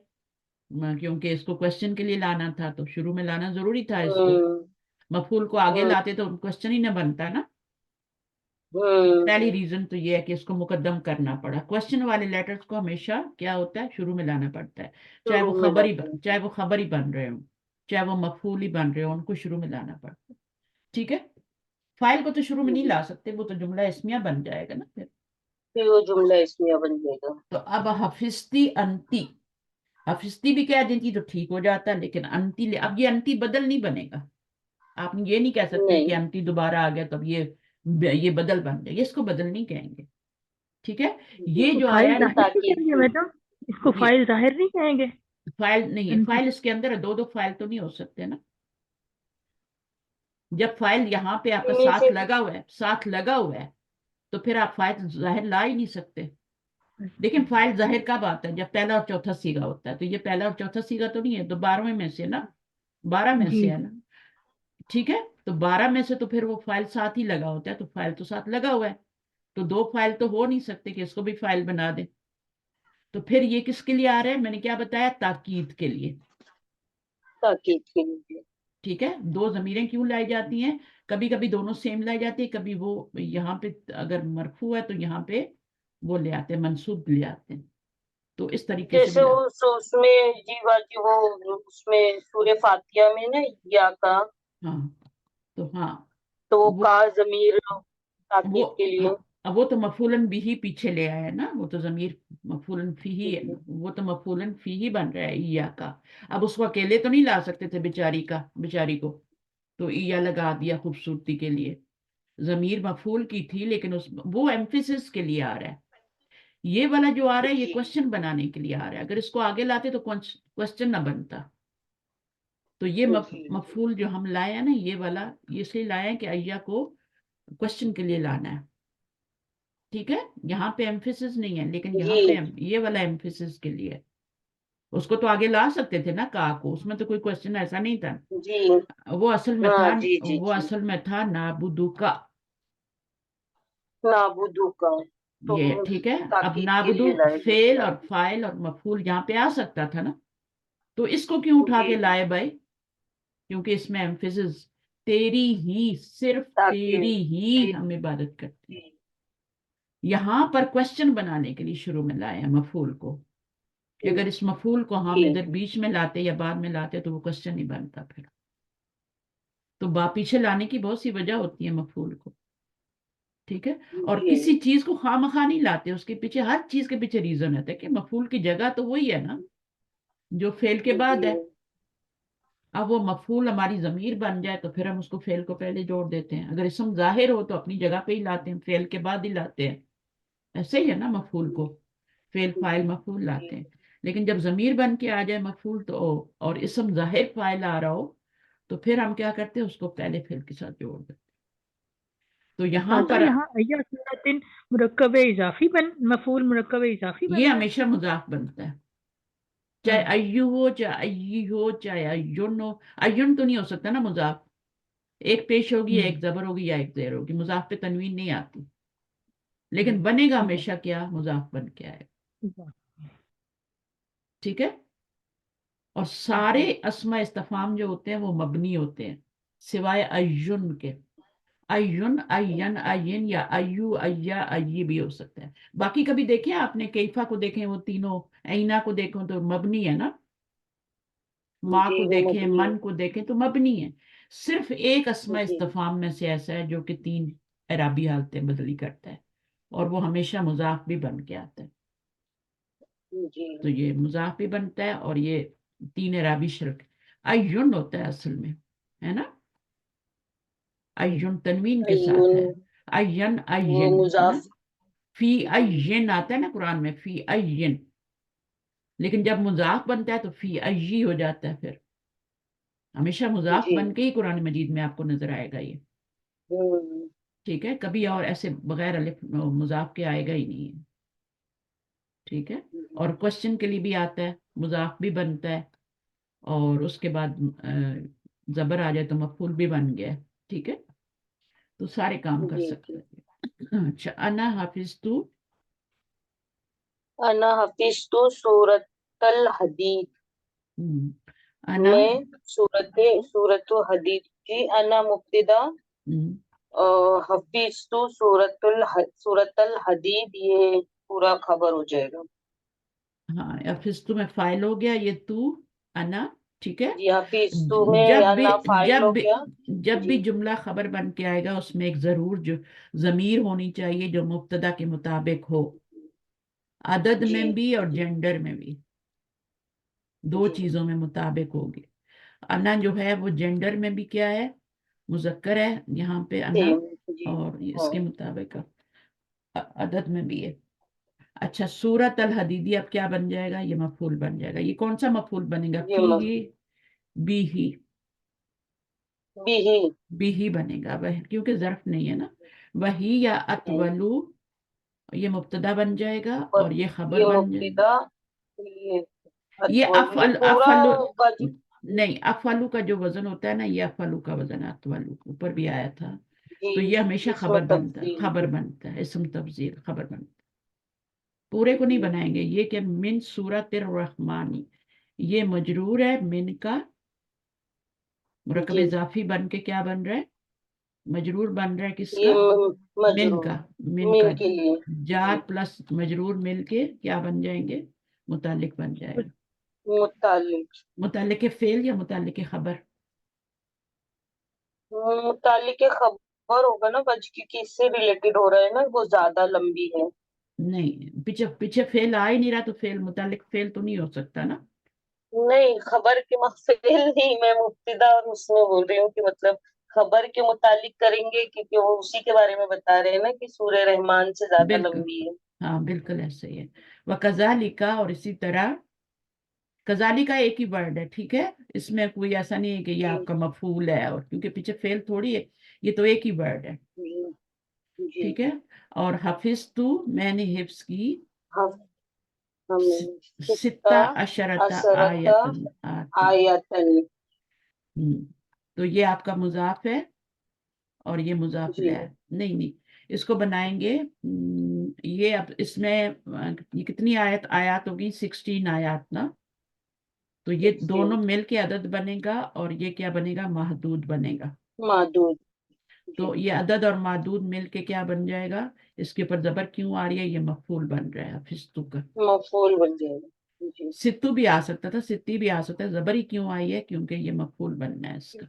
क्योंकि इसको क्वेश्चन के लिए लाना था, तो शुरू में लाना जरूरी था इसको। हम्म, मफूल को आगे हम्म, लाते तो क्वेश्चन ही ना बनता ना। पहली हम्म, रीजन तो ये है कि इसको मुकद्दम करना पड़ा। क्वेश्चन वाले लेटर्स को हमेशा क्या होता है? शुरू में लाना पड़ता है। शुरू में लाते हैं, चाहे वो खबर ही बन रहे हो, चाहे वो मफूल ही बन रहे हो, उनको शुरू में लाना पड़ता है। ठीक है। फाइल को तो शुरू में नहीं जी, ला सकते, वो तो जुमला इस्मिया बन जाएगा ना फिर। फिर वो जुमला इसमें बन जाएगा। तो अब हफिस्ती अंती, हफिस्ती भी कह देती तो ठीक हो जाता, लेकिन अब ये अंती बदल नहीं बनेगा। आप ये नहीं कह सकते कि नहीं, अंती दोबारा आ गया तब ये बदल बन जाए, इसको बदल नहीं कहेंगे। ठीक है। ये तो जो आया फाइल है ये ना, जाहिर नहीं ताकीद कहेंगे थी, मैडम, इसको ये फाइल जाहिर नहीं कहेंगे। फाइल नहीं है, एंटी फाइल इसके अंदर है, दो दो फाइल तो नहीं हो सकते ना। जब फाइल यहाँ पे आपका इनमें साथ से, लगा हुआ है, साथ लगा हुआ है, तो फिर आप फाइल जाहिर ला ही नहीं सकते। लेकिन फाइल जाहिर कब आता है? जब पहला और चौथा सीगा होता है। तो ये पहला और चौथा सीगा तो नहीं है, तो 12वें में से ना, 12 में जी से है ना। ठीक है, तो 12 में से तो फिर वो फाइल साथ ही लगा होता है, तो फाइल तो साथ लगा हुआ है। तो दो फाइल तो हो नहीं सकते कि इसको भी फाइल बना दे। तो फिर ये किसके लिए आ रहा है? मैंने क्या बताया? ताकीद के लिए। ताकीद के लिए, ठीक है। दो जमीरें क्यों लाई जाती हैं? कभी कभी दोनों सेम लाई जाती है, कभी वो यहाँ पे अगर मरफू है तो यहाँ पे वो ले आते हैं, मंसूब ले आते हैं। तो इस तरीके से जैसे मिला। उसमें जीवा जी वो उसमें सूर्य फातिहा में ना या का, हाँ, तो हाँ, तो वो वो का जमीर वो ताकीद के लिए, हाँ, अब वो तो मफूलन बिही पीछे ले आया ना, वो तो जमीर मफूलन फीही है ना, वो तो मफूलन फीही बन रहा है ईया का। अब उसको अकेले तो नहीं ला सकते थे बेचारी को, तो ईया लगा दिया खूबसूरती के लिए। जमीर मफूल की थी, लेकिन उस वो एम्फिसिस के लिए आ रहा है। ये वाला जो आ रहा है ये जी क्वेश्चन बनाने के लिए आ रहा है। अगर इसको आगे लाते तो क्वेश्चन ना बनता। तो ये जी मफूल जो हम लाए हैं ना, ये वाला, ये इसलिए लाए हैं कि अय्या को क्वेश्चन के लिए लाना है। ठीक है, यहाँ पे एम्फिसिस नहीं है, लेकिन यहाँ जी पे ये वाला एम्फिसिस के लिए है। उसको तो आगे ला सकते थे ना का को, उसमें तो कोई क्वेश्चन ऐसा नहीं था। जी। वो असल में हाँ था, जी जी वो जी। असल में था नाबुदू का। नाबुदू का, तो ये ठीक है। अब ताकीद के नाबुदू लिए लाए फेल दूसरा। और फाइल और मफूल यहाँ पे आ सकता था ना, तो इसको क्यों उठा जी के लाए भाई? क्योंकि इसमें एम्फिसिस, तेरी ही, सिर्फ तेरी ताकीद। ही हम इबादत करते हैं। जी यहाँ पर क्वेश्चन बनाने के लिए शुरू में लाए हैं मफूल को, कि अगर इस मफूल को हम जी इधर बीच में लाते या बाद में लाते तो वो क्वेश्चन नहीं बनता फिर। तो पीछे लाने की बहुत सी वजह होती है मफूल को। ठीक है। और जी किसी चीज को खामखा नहीं लाते, उसके पीछे, हर चीज के पीछे रीजन होता है कि मफूल की जगह तो वही है ना जो फेल के बाद है। जी अब वो मफूल हमारी जमीर बन जाए तो फिर हम उसको फेल को पहले जोड़ देते हैं। अगर इसम जाहिर हो तो अपनी जगह पे ही लाते हैं, फेल के बाद ही लाते हैं। ऐसे ही है ना, मफूल को फेल फाइल मफूल लाते हैं। लेकिन जब जमीर बन के आ जाए मफूल तो, और इसम जाहिर फाइल आ रहा हो, तो फिर हम क्या करते हैं, उसको पहले फेल के साथ जोड़ देते हैं। तो यहाँ उस्तादा पर यहाँ अय्या सूरतिन मुरक्कब इजाफी बन मफूल मुरक्कब इजाफी ये बन रहा है। हमेशा मुजाफ बनता है, चाहे अय्यू हो, चाहे अय्यी हो, चाहे अय्युन हो। अय्युन तो नहीं हो सकता ना मुजाफ, एक पेश होगी, एक जबर होगी, या एक जेर होगी, मुजाफ पे तनवीन नहीं आती। लेकिन बनेगा हमेशा क्या, मुजाफ बन के आएगा। ठीक है। और सारे अस्मा इस्तफाम जो होते हैं वो मबनी होते हैं, सिवाय अय्युन के। अय्युन, अय्यन, अय्यिन या अय्यू, अय्या, अय्यी भी हो सकता है। बाकी कभी देखे आपने, कैफा को देखें, वो तीनों, ऐना को देखो तो मबनी है ना, माँ जी को वो देखें, मबनी मन को देखें तो मबनी है। सिर्फ एक अस्मा है। जी इस्तफाम में से ऐसा है जो कि तीन एराबी हालतें बदली करता है, और वो हमेशा मुजाफ भी बन के आता है। जी तो ये मुजाफ भी बनता है, और ये तीन एराबी शर्क। अय्युन होता है असल में, है ना, अय्युन तनवीन के साथ अय्युन, है। अय्यन, वो अय्यन, है ना। मुजाफ। फी जी अय्यन आता है ना कुरान में, फी अय्यन। लेकिन जब मुजाफ बनता है तो फी अय्यी हो जाता है फिर। हमेशा मुजाफ जी। बन के ही कुरान मजीद में आपको नजर आएगा ये। हम्म, ठीक है, कभी और ऐसे बगैर अलिफ मुजाफ के आएगा ही नहीं है। ठीक है। और क्वेश्चन के लिए भी आता है, मुजाफ भी बनता है, और उसके बाद जबर आ जाए तो मफूल भी बन गया है। ठीक है, तो सारे काम कर जी सकते जी। हैं। अच्छा, अना हाफिज तू। अना हफिज तो सूरतल हदीद। अना। मैं सूरत हदीद की अना मुब्तदा, हम्म, हफिज तो सूरतल हदीद, ये पूरा खबर हो जाएगा। हाँ, हाफिज तू में फाइल हो गया, ये तू, अना। ठीक है। जी हफिज तो में जब या भी ना फाइल जब हो भी गया। जब भी जी जुमला खबर बन के आएगा, उसमें एक जरूर जो जमीर होनी चाहिए जो मुब्तदा के मुताबिक हो, अदद जी में भी और जेंडर में भी, दो जी चीजों में मुताबिक होगी। अना जो है वो जेंडर में भी क्या है, मुजक्कर है यहाँ पे अना, सेम। जी और हाँ। इसके मुताबिक अदद में भी है। अच्छा, सूरत अल हदीदी अब क्या बन जाएगा, ये मफूल बन जाएगा। ये कौन सा मफूल बनेगा, ये फी ही, बी ही। बिही। बी ही बनेगा वह, क्योंकि जर्फ नहीं है ना। वही या अतवलु, ये मुब्तदा बन जाएगा और और ये खबर ये बन जाएगा। मुब्तदा, ये ये अतवल, ये पूरा अफलु वाजिब। नहीं, अफलू का जो वजन होता है ना, ये अफलू का वजन है, अतवलु ऊपर भी आया था। जी तो ये हमेशा इसमें तब्दील। खबर बनता है, इसम तब्जील खबर बनता है। पूरे को नहीं जी बनाएंगे। ये क्या, मिन सूरत रहमानी, ये मजरूर है मिन का, मुरकब जी। इजाफी बन के क्या बन रहा है, मजरूर बन रहा है ये किसका, मिन मजरूर, का। मिन का मीन के लिए। जार जी प्लस मजरूर मिल के क्या बन जाएंगे, मुतालिक बन जाएगा। मुतालिक। मुतालिक फेल या मुतालिक खबर, मुतालिक खबर। और होगा ना बज, क्योंकि इससे रिलेटेड हो रहा है ना, वो ज्यादा लंबी है। नहीं, पीछे पीछे फेल आ ही नहीं रहा, तो फेल मुतालिक फेल तो नहीं हो सकता ना। नहीं, खबर के मफेल नहीं, मैं मुब्तदा और उसमें बोल रही हूँ कि मतलब खबर के मुतालिक करेंगे, क्योंकि वो उसी के बारे में बता रहे हैं ना कि सूरह रहमान से ज्यादा बिल्कुल, लंबी है। हाँ बिल्कुल ऐसे ही है। वह कजालिका, और इसी तरह, कजालिका एक ही वर्ड है, ठीक है, इसमें कोई ऐसा नहीं है कि ये जी आपका मफूल है, और क्योंकि पीछे फेल थोड़ी है, ये तो एक ही वर्ड है, जी जी। ठीक है। और हफिज तू, मैंने हिफ्स की, हम हमें सित्ता सित्ता अशरता असरता आयतन आती। आयतन। हम्म, तो ये आपका मुजाफ है और ये मुजाफ जी है। नहीं नहीं, इसको बनाएंगे। ये अब इसमें ये कितनी आयत आयत होगी, 16 आयत ना। तो ये दोनों 16 मिल के अदद बनेगा, और ये क्या बनेगा, महदूद बनेगा। मादूद। जी तो ये अदद और महदूद मिल के क्या बन जाएगा, इसके ऊपर जबर क्यों आ रही है, ये मफूल बन रहा है फिस्तु का। मफूल बन जाएगा। जी सित्तू भी आ सकता था, सित्ती भी आ सकता है, जबर ही क्यों आई है, क्योंकि ये मफूल बनना है इसका।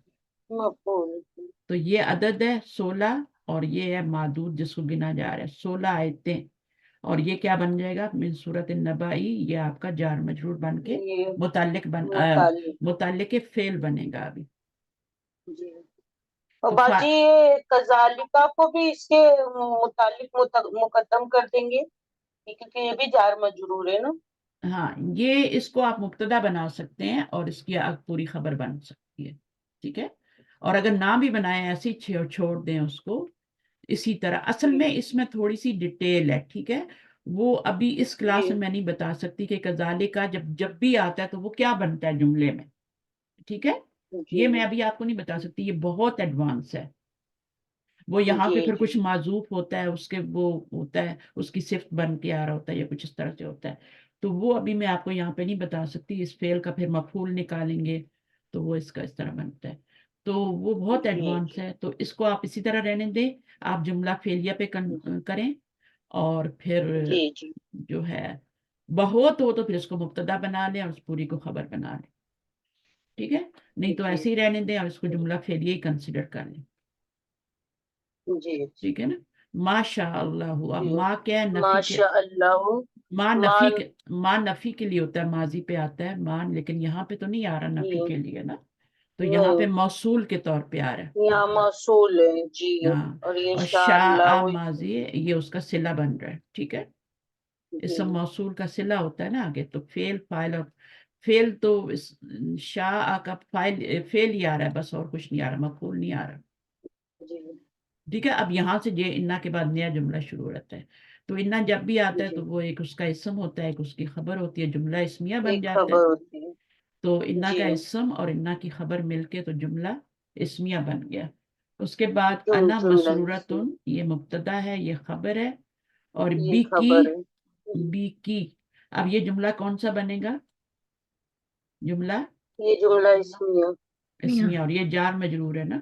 मफूल। तो ये अदद है 16, और ये है मादूद जिसको गिना जा रहा है, 16 आयतें। और ये क्या बन जाएगा, मिन सूरत नबाई, ये आपका जार मजरूर बन के ये मुतालिक। मुताल्लिक फेल बनेगा अभी। जी। और तो बाजी ये कजालिका को भी इसके मुतालिक मुकद्दम कर देंगे, क्योंकि ये भी जार मजरूर है ना। हाँ, ये इसको आप मुब्तदा बना सकते हैं, और इसकी पूरी खबर बन सकती है, ठीक है। और अगर ना भी बनाए, ऐसे ही छोड़ दें उसको इसी तरह। असल जी में इसमें थोड़ी सी डिटेल है, ठीक है, वो अभी इस जी क्लास में मैं नहीं बता सकती कि कजालिका जब जब भी आता है तो वो क्या बनता है जुमले में, ठीक है। जी ये मैं अभी आपको नहीं बता सकती, ये बहुत एडवांस है। वो यहाँ जी पे फिर जी कुछ माजूफ होता है, उसके वो होता है, उसकी सिफ्त बन के आ रहा होता है, या कुछ इस तरह से होता है। तो वो अभी मैं आपको यहाँ पे नहीं बता सकती। इस फेल का फिर मफूल निकालेंगे, तो वो इसका इस तरह बनता है। तो वो बहुत जी एडवांस है, तो इसको आप इसी तरह रहने दें। आप जुमला फेलिया पे करें, और फिर जी जी जो है बहुत हो तो फिर इसको मुब्तदा बना लें, और उस पूरी को खबर बना लें, ठीक है। नहीं तो जी ऐसे ही रहने दें, और इसको जुमला फेलिया ही कंसिडर कर लें, जी ठीक है ना। माशा अल्लाह हुआ, जी। माँ क्या है, नफी के, माशा अल्लाह। माँ नफी मान। के, माँ नफी के लिए होता है, माजी पे आता है मान, लेकिन यहाँ पे तो नहीं आ रहा नफी जी के लिए ना। तो यहाँ पे नहीं, मौसूल के तौर पे आ रहा है। यहाँ मौसूल है जी। हाँ, और ये और शाह अल्लाह शाह वो। माजी है, ये उसका सिला बन रहा है, ठीक है। जी इसम मौसूल का सिला होता है ना आगे, तो फेल फाइल, और फेल तो इस शाह का फाइल फेल ही आ रहा है बस, और कुछ नहीं आ रहा, मफूल नहीं आ रहा, जी ठीक है। अब यहाँ से ये इन्ना के बाद नया जुमला शुरू हो जाता है। तो इन्ना जब भी आता है जी। तो वो एक उसका इसम होता है, एक उसकी खबर होती है, जुमला इसमिया बन एक जाता है। खबर होती है। तो इन्ना जी। का इसम और इन्ना की खबर मिलके तो जुमला इसमिया बन गया। उसके बाद अना जुमला इसमें। मसरूरतुन, ये मुब्तदा है, ये खबर है। और ये खबर है। बी की, अब ये जुमला कौन सा बनेगा, जुमला ये जुमला इसमें है। मियाँ इसमिया, और ये जार मजरूर है ना।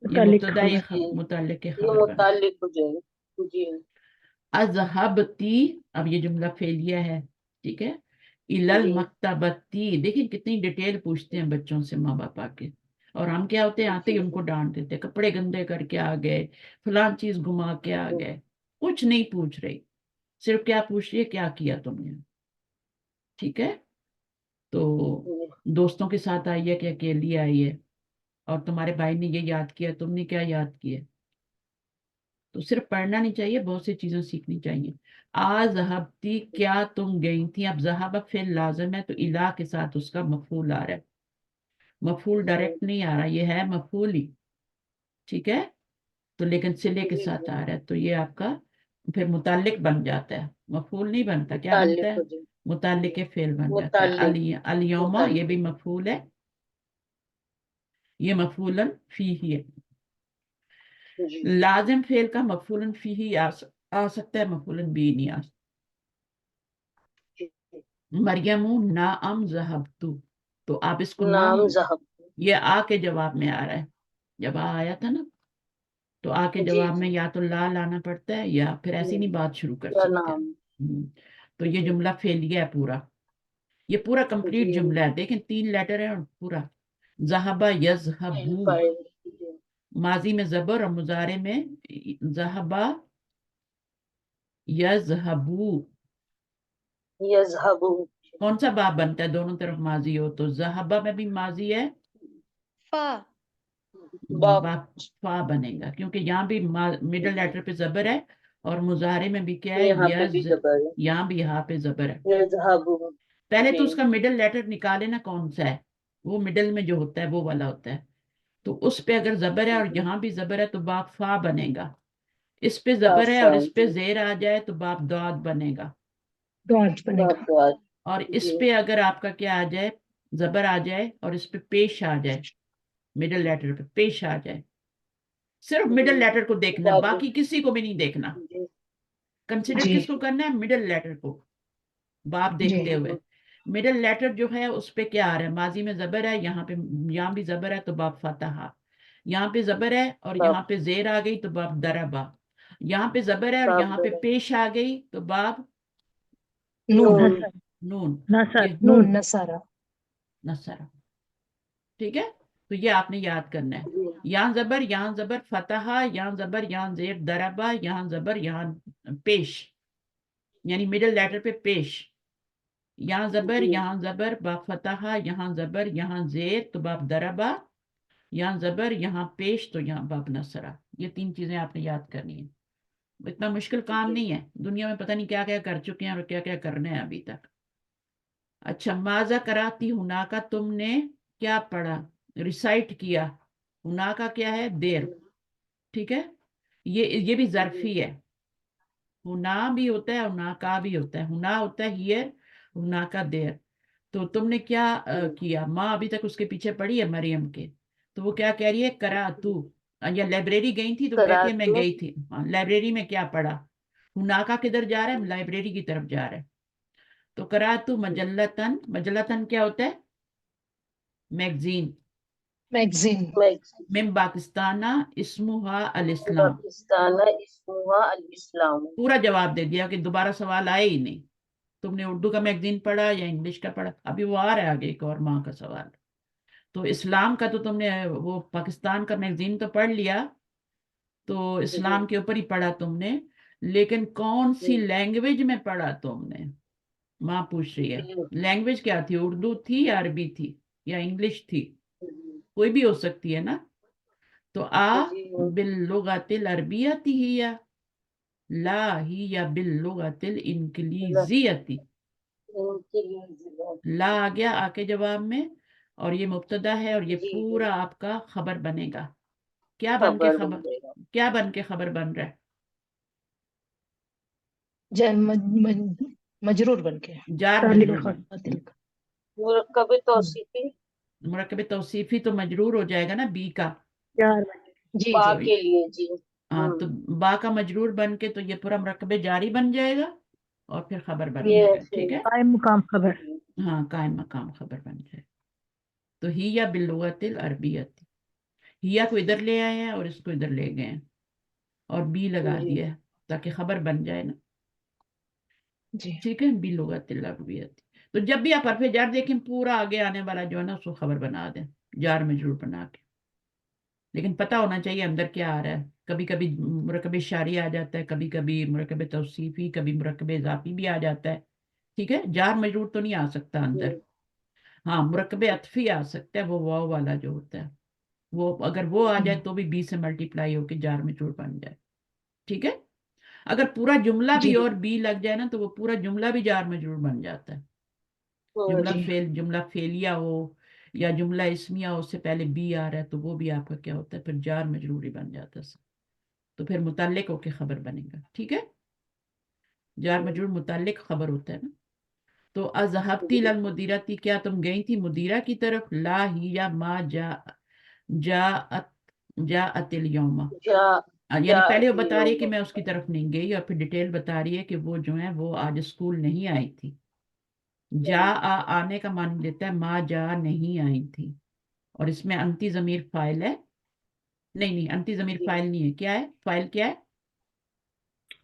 ये मुतालिक मुब्तदा, ये खबर। जी मुताल्लिक के ये खबर बन। मुतालिक हो जाएगा। जी अजहबती, अब ये जुमला फेलिया है, ठीक है। इलल जी मकतबती, देखिए कितनी डिटेल पूछते हैं बच्चों से माँ बाप आके। और हम क्या होते हैं, आते ही जी उनको डांट देते हैं, कपड़े गंदे करके आ गए, फलान चीज घुमा के आ गए। कुछ नहीं पूछ रही, सिर्फ क्या पूछ रही है, क्या किया तुमने, ठीक है। तो जी दोस्तों के साथ आई है कि अकेली आई है, और तुम्हारे भाई ने ये याद किया, तुमने क्या याद किया। तो सिर्फ पढ़ना नहीं चाहिए, बहुत सी चीजें सीखनी चाहिए। आ जहबती, क्या तुम गई थी। अब जहाबा फिर लाजम है, तो इला के साथ उसका मफूल आ रहा है। मफूल जी डायरेक्ट नहीं आ रहा, ये है मफूल ही, ठीक है। तो लेकिन सिले के जी साथ जी। आ रहा है, तो ये आपका फिर मुतालिक बन जाता है, मफूल नहीं बनता, क्या बनता मुतालिक है, हो जाए। मुतालिक के फेल बन जाता है। मुतालिक। अलियौमा, ये मुतालिक। भी मफूल है, ये मफूलन फी ही है। जी लाजिम फेल का मफूलन फी ही आ सकता है, मफूलन भी नहीं आ सकता। जी। मरियमु नाअम जहबतु, तो आप इसको नाम, नाम जहब। ये आ के जवाब में आ रहा है। जब आ आया था ना, तो आ के जी जवाब में जी। या तो ला लाना पड़ता है, या फिर ऐसी नहीं बात शुरू कर या सकते। नाम। तो ये जी जुमला फेलिया है पूरा। ये पूरा कंप्लीट जी। जुमला है, देखें 3 लेटर है और पूरा। जहाबा फाइल यजहबू, फाइल। जी माजी में जबर और मुजारे में ज़हबा यज़हबू। यज़हबू। कौन सा बाब बनता है दोनों तरफ माजी हो तो? ज़हबा में भी माजी है, फा बाप। बाप फा बनेगा क्योंकि यहाँ भी मिडिल लेटर पे जबर है, और मुजारे में भी क्या है, यहाँ पे भी यज, जबर है। यहाँ भी यहाँ पे जबर है। यज़हबू। पहले तो जी। उसका मिडिल लेटर निकाले ना, कौन सा है वो मिडिल में जो होता है वो वाला होता है। तो उस पे अगर जबर है और यहाँ भी जबर है तो बाप फा बनेगा। इस पे जबर है और इस पे जेर आ जाए तो बाप दाद बनेगा। डॉट बनेगा। बाप। और इस जी। पे अगर आपका क्या आ जाए, जबर आ जाए और इस पे पेश आ जाए, मिडिल लेटर पे पेश आ जाए, सिर्फ मिडिल लेटर को देखना है, बाप। बाकी किसी को भी नहीं देखना। जी। कंसिडर जी किसको करना है? मिडिल लेटर को, बाप देखते जी हुए। मिडिल लेटर जो है उस पे क्या आ रहा है, माजी में जबर है, यहाँ पे, यहाँ भी जबर है तो बाप फतहा, यहाँ पे जबर है और बाप। यहाँ पे जेर आ गई तो बाप दरबा, यहाँ पे जबर है और बाप यहाँ पे पेश आ गई तो बाप नून नून। नसर नून। नसर ये नून नसारा। नसरा, ठीक है। तो ये आपने याद करना है। यहाँ जबर, यहाँ जबर फतहा, यहाँ जबर, यहाँ जेर दरबा, यहाँ जबर, यहाँ पेश, यानी मिडिल लेटर पे पेश। यहाँ जबर, जी। यहाँ जबर, बा फतहा, यहाँ जबर, यहाँ जेर तो बाप दरबा, यहाँ जबर, यहाँ पेश तो यहाँ बाप नसरा। ये 3 चीजें आपने याद करनी है। इतना मुश्किल काम नहीं है, दुनिया में पता नहीं क्या क्या कर चुके हैं और क्या क्या करने हैं अभी तक। अच्छा, माजा कराती हुना का तुमने क्या पढ़ा, रिसाइट किया। हुना का क्या है? देर, ठीक है। ये भी जरफी है। हुना भी होता है, हुना का भी होता है। हुना होता है हियर, हुना का देर। तो तुमने क्या किया? माँ अभी तक उसके पीछे पड़ी है मरियम के, तो वो क्या कह रही है? करा तू, या लाइब्रेरी गई थी तो कहती करा है मैं तो। गई थी। हाँ, लाइब्रेरी में क्या पढ़ा? हुनाका किधर जा रहा है? लाइब्रेरी की तरफ जा रहा है। तो करा तू मजल्लतन, मजल्लतन क्या होता है? मैगजीन। मैगजीन। मैक्सिम। मिम पाकिस्ताना इस्मुहा अल इस्लाम। पाकिस्तान इस्मुहा अल इस्लाम। पूरा जवाब दे दिया कि दोबारा सवाल आए ही नहीं। तुमने उर्दू का मैगजीन पढ़ा या इंग्लिश का पढ़ा? अभी वो आ रहा है आगे एक और माँ का सवाल। तो इस्लाम का तो तुमने वो पाकिस्तान का मैगजीन तो पढ़ लिया, तो इस्लाम के ऊपर ही पढ़ा तुमने, लेकिन कौन सी लैंग्वेज में पढ़ा तुमने? माँ पूछ रही है। लैंग्वेज क्या थी? उर्दू थी या अरबी थी या इंग्लिश थी? कोई भी हो सकती है ना। तो आ बिल्लुगतिल अरबियती हिया, ला हिया बिल्लुगतिल इंग्लिजियती। ला आ गया आके जवाब में, और ये मुब्तदा है और ये जी। पूरा आपका खबर बनेगा। क्या बन के खबर बन खबर, जाएगा। क्या बन के खबर बन रहा है? मजरूर बन के। जार तालिक मजरूर खास बन। मुरक्कब तौसीफी। मुरक्कब तौसीफी तो मजरूर हो जाएगा ना बी का। यार बने। जी बा तो के लिए जी। हाँ, तो बा का मजरूर बन के तो ये पूरा मुरक्कब जारी बन जाएगा और फिर खबर बन ये जाएगा, फिर। ठीक है। कायम मुकाम खबर। हाँ, कायम मकाम खबर बन जाए। तो हिया बिल्लुगतिल अरबियती, हिया को इधर ले आए हैं और इसको इधर ले गए हैं और बी लगा जी। दिया है ताकि खबर बन जाए ना, जी ठीक है। बिल्लुगतिल अरबियती। तो जब भी आप हरफ जार देखें, पूरा आगे आने वाला जो है ना उसको खबर बना दें, जार मजरूर बना के। लेकिन पता होना चाहिए अंदर क्या आ रहा है। कभी कभी मुरकब शारी आ जाता है, कभी कभी मुरकब तौसीफी, कभी मुरकब इजाफी भी आ जाता है, ठीक है। जार मजरूर तो नहीं आ सकता अंदर। हाँ, मुरकब अतफी आ सकता है, वो वाव वाला जो होता है वो, अगर वो आ जाए तो भी बी से मल्टीप्लाई होकर जार मजरूर बन जाए, ठीक है। अगर पूरा जुमला भी जी और बी लग जाए ना तो वो पूरा जुमला भी जार मजरूर बन जाता है। जी जुमला फेलिया हो या जुमला इस्मिया हो, उससे पहले बी आ रहा है तो वो भी आपका क्या होता है, फिर जार मजरूरी बन जाता है। तो फिर मुतल्लिक होके खबर बनेगा, ठीक है। जार मजरूर मुतल्लिक खबर होता है ना। तो अज़हबती लल मुदीरती, क्या तुम गई थी मुदीरा की तरफ? ला ही या मा जा जा जा अतिल यौमा। जा। यानी जा पहले वो बता रही है कि यौम। मैं उसकी तरफ नहीं गई, और फिर डिटेल बता रही है कि वो जो है वो आज स्कूल नहीं आई थी। जा आने का मान लेता है, मा जा नहीं आई थी। और इसमें अंती जमीर फाइल है। नहीं नहीं, अंती जमीर फाइल नहीं है। क्या है फाइल? क्या है?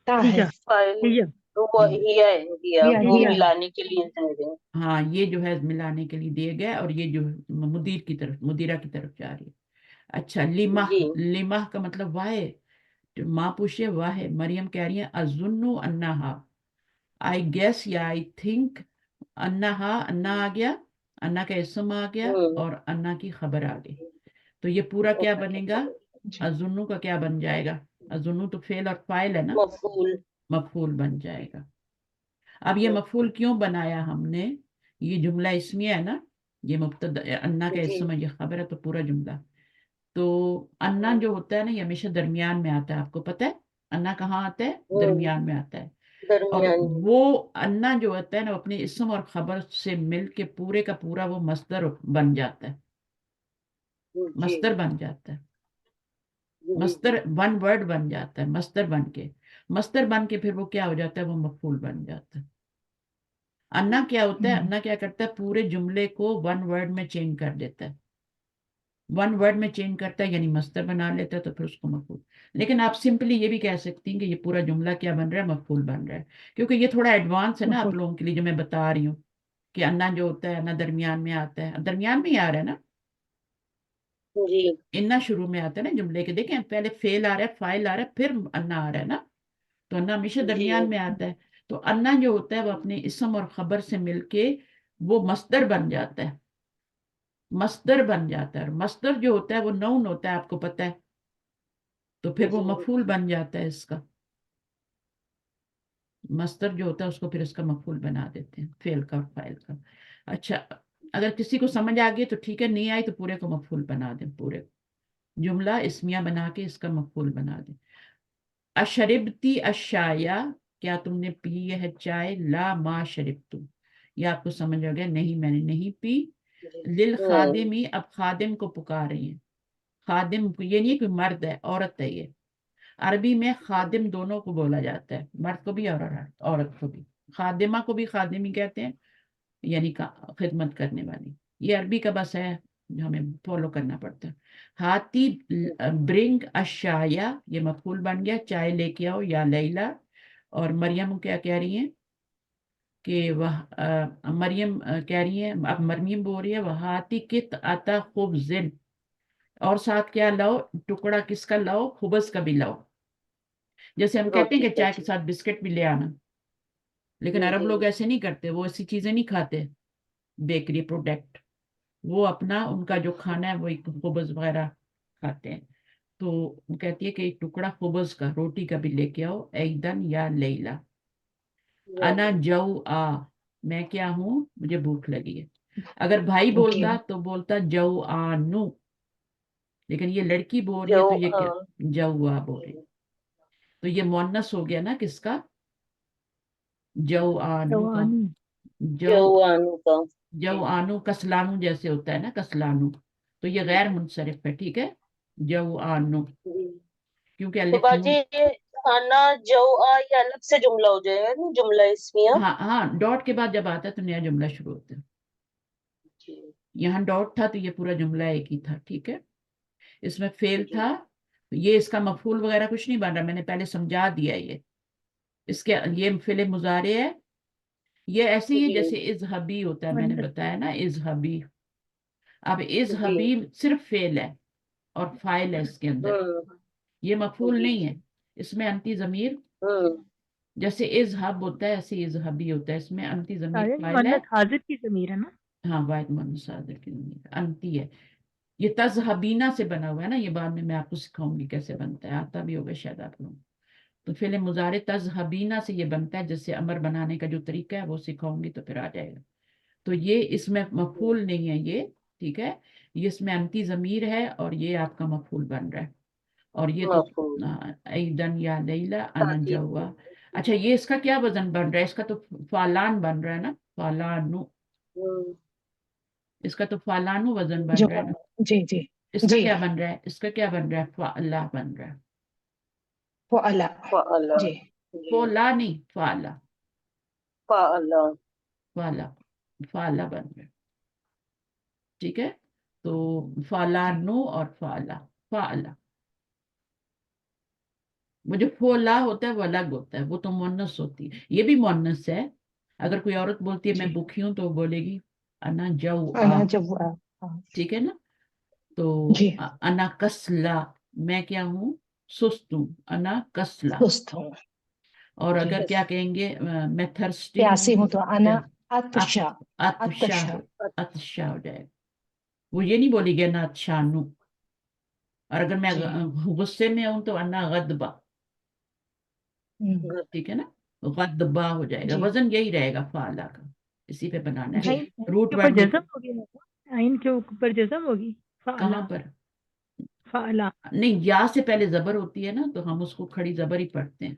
ता है। हिया फाइल। हिया तो वो हिया है, हिया हिया वो हिया है। मिलाने के लिए दे रहे हैं। हाँ, ये जो है मिलाने के लिए दिए गए, और ये जो मुदीर की तरफ, मुदीरा की तरफ जा रही है। अच्छा, लिमा, जी लिमा का मतलब वाह है। तो माँ पूछे वाह है, मरियम कह रही है अजुन्नु अन्नाहा, आई गेस या आई थिंक, अन्नाहा, अन्ना आ गया, अन्ना का इसम आ गया हम्म और अन्ना की खबर आ गई। तो ये पूरा क्या बनेगा, जी अजुन्नु का क्या बन जाएगा, अजुन्नु तो फेल और फाइल है ना, मफूल मफूल बन जाएगा। अब ये मफूल क्यों बनाया हमने, ये जुमला इसमिया है ना, ये मुब्तदा, अन्ना का जी इसम है, ये खबर है, तो पूरा जुमला। तो अन्ना जो होता है ना, ये हमेशा दरमियान में आता है, आपको पता है अन्ना कहाँ आता है, हम्म दरमियान में आता है। और दरमियान वो अन्ना जो होता है ना, वो अपने इसम और खबर से मिल के पूरे का पूरा वो मस्दर बन जाता है, में जी मस्दर बन जाता है, जी मस्दर वन वर्ड बन जाता है, मस्दर बन के, मस्दर बन के फिर वो क्या हो जाता है, वो मफूल बन जाता है। अन्ना क्या होता है, अन्ना क्या करता है, पूरे जुमले को वन वर्ड में चेंज कर देता है, वन वर्ड में चेंज करता है, यानी मस्दर बना लेता है, तो फिर उसको मफूल। लेकिन आप सिंपली ये भी कह सकती हैं कि ये पूरा जुमला क्या बन रहा है, मफूल बन रहा है, क्योंकि ये थोड़ा एडवांस है ना आप मफूल। लोगों के लिए जो मैं बता रही हूँ, कि अन्ना जो होता है अन्ना दरमियान में आता है, दरमियान में ही आ रहा है ना, जी इन्ना शुरू में आता है ना जुमले के, देखें पहले फेल आ रहा है, फाइल आ रहा है, फिर अन्ना आ रहा है ना, तो अन्ना हमेशा जी दरमियान में आता है। तो अन्ना जो होता है वो अपने इसम और खबर से मिलके वो मस्दर बन जाता है, मस्दर बन जाता है, और मस्दर जो होता है वो नाउन होता है, आपको पता है, तो फिर वो जी मफूल बन जाता है इसका, मस्दर जो होता है उसको फिर इसका मफूल बना देते हैं, फेल का और फाइल का। अच्छा, अगर किसी को समझ आ गई तो ठीक है, नहीं आई तो पूरे को मफूल बना दें, पूरे जुमला इसमिया बना के इसका मफूल बना दें। अशरिबती अशाया, क्या तुमने पी है चाय, ला मा शरिबतु, ये आपको समझ आ गया, नहीं मैंने नहीं पी। जी लिल खादिमी, अब खादिम को पुकार रही है, खादिम ये नहीं कि मर्द है, औरत है ये, अरबी में खादिम दोनों को बोला जाता है, मर्द को भी और औरत को भी, खादिमा को भी खादिमी कहते हैं, यानी खिदमत करने वाली, ये अरबी का बस है जो हमें फॉलो करना पड़ता है। हाथी, ब्रिंग अशाया, ये मफूल बन गया, चाय लेके आओ, या लैला। और मरियम क्या कह रही है कि वह मरियम कह रही है, अब मरियम बोल रही है, वह हाथी कित आता खूब जिन, और साथ क्या लाओ, टुकड़ा किसका लाओ, खुबस का भी लाओ। जैसे हम कहते हैं रोटी कि का चाय के जी साथ बिस्किट भी ले आना, लेकिन अरब जी लोग ऐसे नहीं करते, वो ऐसी चीजें नहीं खाते, बेकरी प्रोडक्ट, वो अपना उनका जो खाना है वो एक खुबज वगैरह खाते हैं। तो वो कहती है कि एक टुकड़ा खुबज का, रोटी का भी लेके आओ, ऐदन या लैला। अना जऊ आ, मैं क्या हूँ, मुझे भूख लगी है। अगर भाई ओके बोलता तो बोलता जऊ आनू, लेकिन ये लड़की बोल रही है जो तो ये क्या, जऊ आ बोल रही है, तो ये मुअन्नस हो गया ना किसका, जऊ आनू का, जवानी। जऊ, जवानों का जऊ जी आनू कसलानू जैसे होता है ना, कसलानू, तो ये गैर मुनसरिफ है, ठीक है, जऊ आनू, जी क्योंकि तो अलिफ बाजी नून। ये खाना जो ये अलग से जुमला हो जाएगा ना जुमला इसमिया हाँ हाँ, डॉट के बाद जब आता है तो नया जुमला शुरू होता है, जी यहाँ डॉट था तो ये पूरा जुमला एक ही था, ठीक है। इसमें फेल जी था, ये इसका मफूल वगैरह कुछ नहीं बन रहा, मैंने पहले समझा दिया ये, इसके ये फेले मुजारे है, ये ऐसे ही है जी जैसे इजहबी होता है, मैंने वंडर। बताया ना इजहबी। अब जी इजहबी सिर्फ फेल है और फाइल है इसके अंदर, हम्म ये मफूल जी नहीं है, इसमें अंती जमीर, हम्म जैसे इजहब होता है ऐसे इजहबी होता है, इसमें अंती जमीर साहिल फाइल है। मुअन्नस हाजिर की ज़मीर है ना। हाँ, वाहिद मोहम्मद सादिर की जमीर अंती है। ये तजहबीना से बना हुआ है ना, ये बाद में मैं आपको सिखाऊंगी कैसे बनता है, आता भी होगा शायद आप लोग। तो फिर मुजारे तजहबीना से ये बनता है, जैसे अमर बनाने का जो तरीका है वो सिखाऊंगी तो फिर आ जाएगा। तो ये इसमें मफूल नहीं है ये, ठीक है, ये इसमें अंती जमीर है और ये आपका मफूल बन रहा है। और ये तो मफहूम ईदन या लैला अनन ताकीद जवा। अच्छा, ये इसका क्या वजन बन रहा है, इसका तो फालान बन रहा है ना, फालानु, हम्म इसका तो फालानु वजन बन जो रहा है ना। जी जी इसका जी क्या बन रहा है, इसका क्या बन रहा है, फाला बन रहा है, फ़अला फ़अला जी जी फोला नहीं, फाला, फ़अला फाला, फाला बन रहा है, ठीक है। तो जी फालानु और फाला, फाला, वो जो फोला होता है वो अलग होता है, वो तो मुअन्नस होती है, ये भी मुअन्नस है। अगर कोई औरत बोलती है मैं जी भूखी हूं तो वो बोलेगी अना जऊ आ, अना जब हाँ ठीक है ना। تو جی انا کسلا، میں کیا ہوں؟ سست ہوں، انا کسلا. سست ہوں. اور جی اگر کیا کہیں گے میں تھرسٹی پیاسی ہوں تو انا عطشا، عطشا. عطشا عطشا. عطشا ہو جائے گا. وہ یہ نہیں بولی گے نا اچھانو. اور اگر میں جی. غصے میں ہوں تو انا غدبا، ٹھیک ہے نا، غدبا ہو جائے گا. جی وزن یہی رہے گا فعلا کا، اسی پہ بنانا ہے. جی. عین روٹ کے اوپر ورڈ جزم ہوگی نا؟ عین کے اوپر جزم ہوگی. کہاں فعلا، پر؟ فعلا. نہیں، یا سے پہلے زبر ہوتی ہے نا، تو ہم اس کو کھڑی زبر ہی پڑھتے ہیں.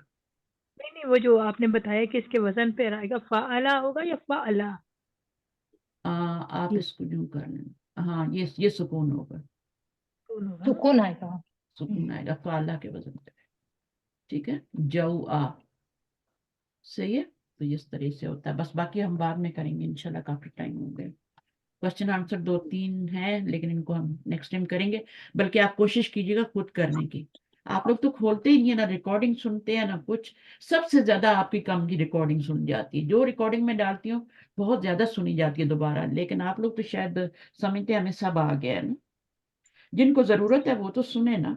نہیں نہیں، وہ جو آپ نے بتایا کہ اس کے وزن پہ آئے گا، فعلا ہوگا یا فعلا؟ آپ اس کو یوں کر لیں. ہاں، یہ سکون ہوگا، کون ہوگا؟ سکون آئے گا. سکون آئے گا فعلا کے وزن پہ. ٹھیک ہے، جو صحیح ہے. تو اس طرح سے ہوتا ہے. بس باقی ہم بعد میں کریں گے انشاءاللہ، کافی ٹائم ہو گئے. کوشچن آنسر 2-3 ہیں، لیکن ان کو ہم نیکسٹ ٹائم کریں گے. بلکہ آپ کوشش کیجیے گا خود کرنے کی. آپ لوگ تو کھولتے ہی نہیں ہے، نہ ریکارڈنگ سنتے ہیں نہ کچھ. سب سے زیادہ آپ کی کم کی ریکارڈنگ سن جاتی ہے. جو ریکارڈنگ میں ڈالتی ہوں بہت زیادہ سنی جاتی ہے دوبارہ. لیکن آپ لوگ تو شاید سمجھتے ہیں ہمیں سب آ گیا ہے نا. جن کو ضرورت ہے وہ تو سنے نا.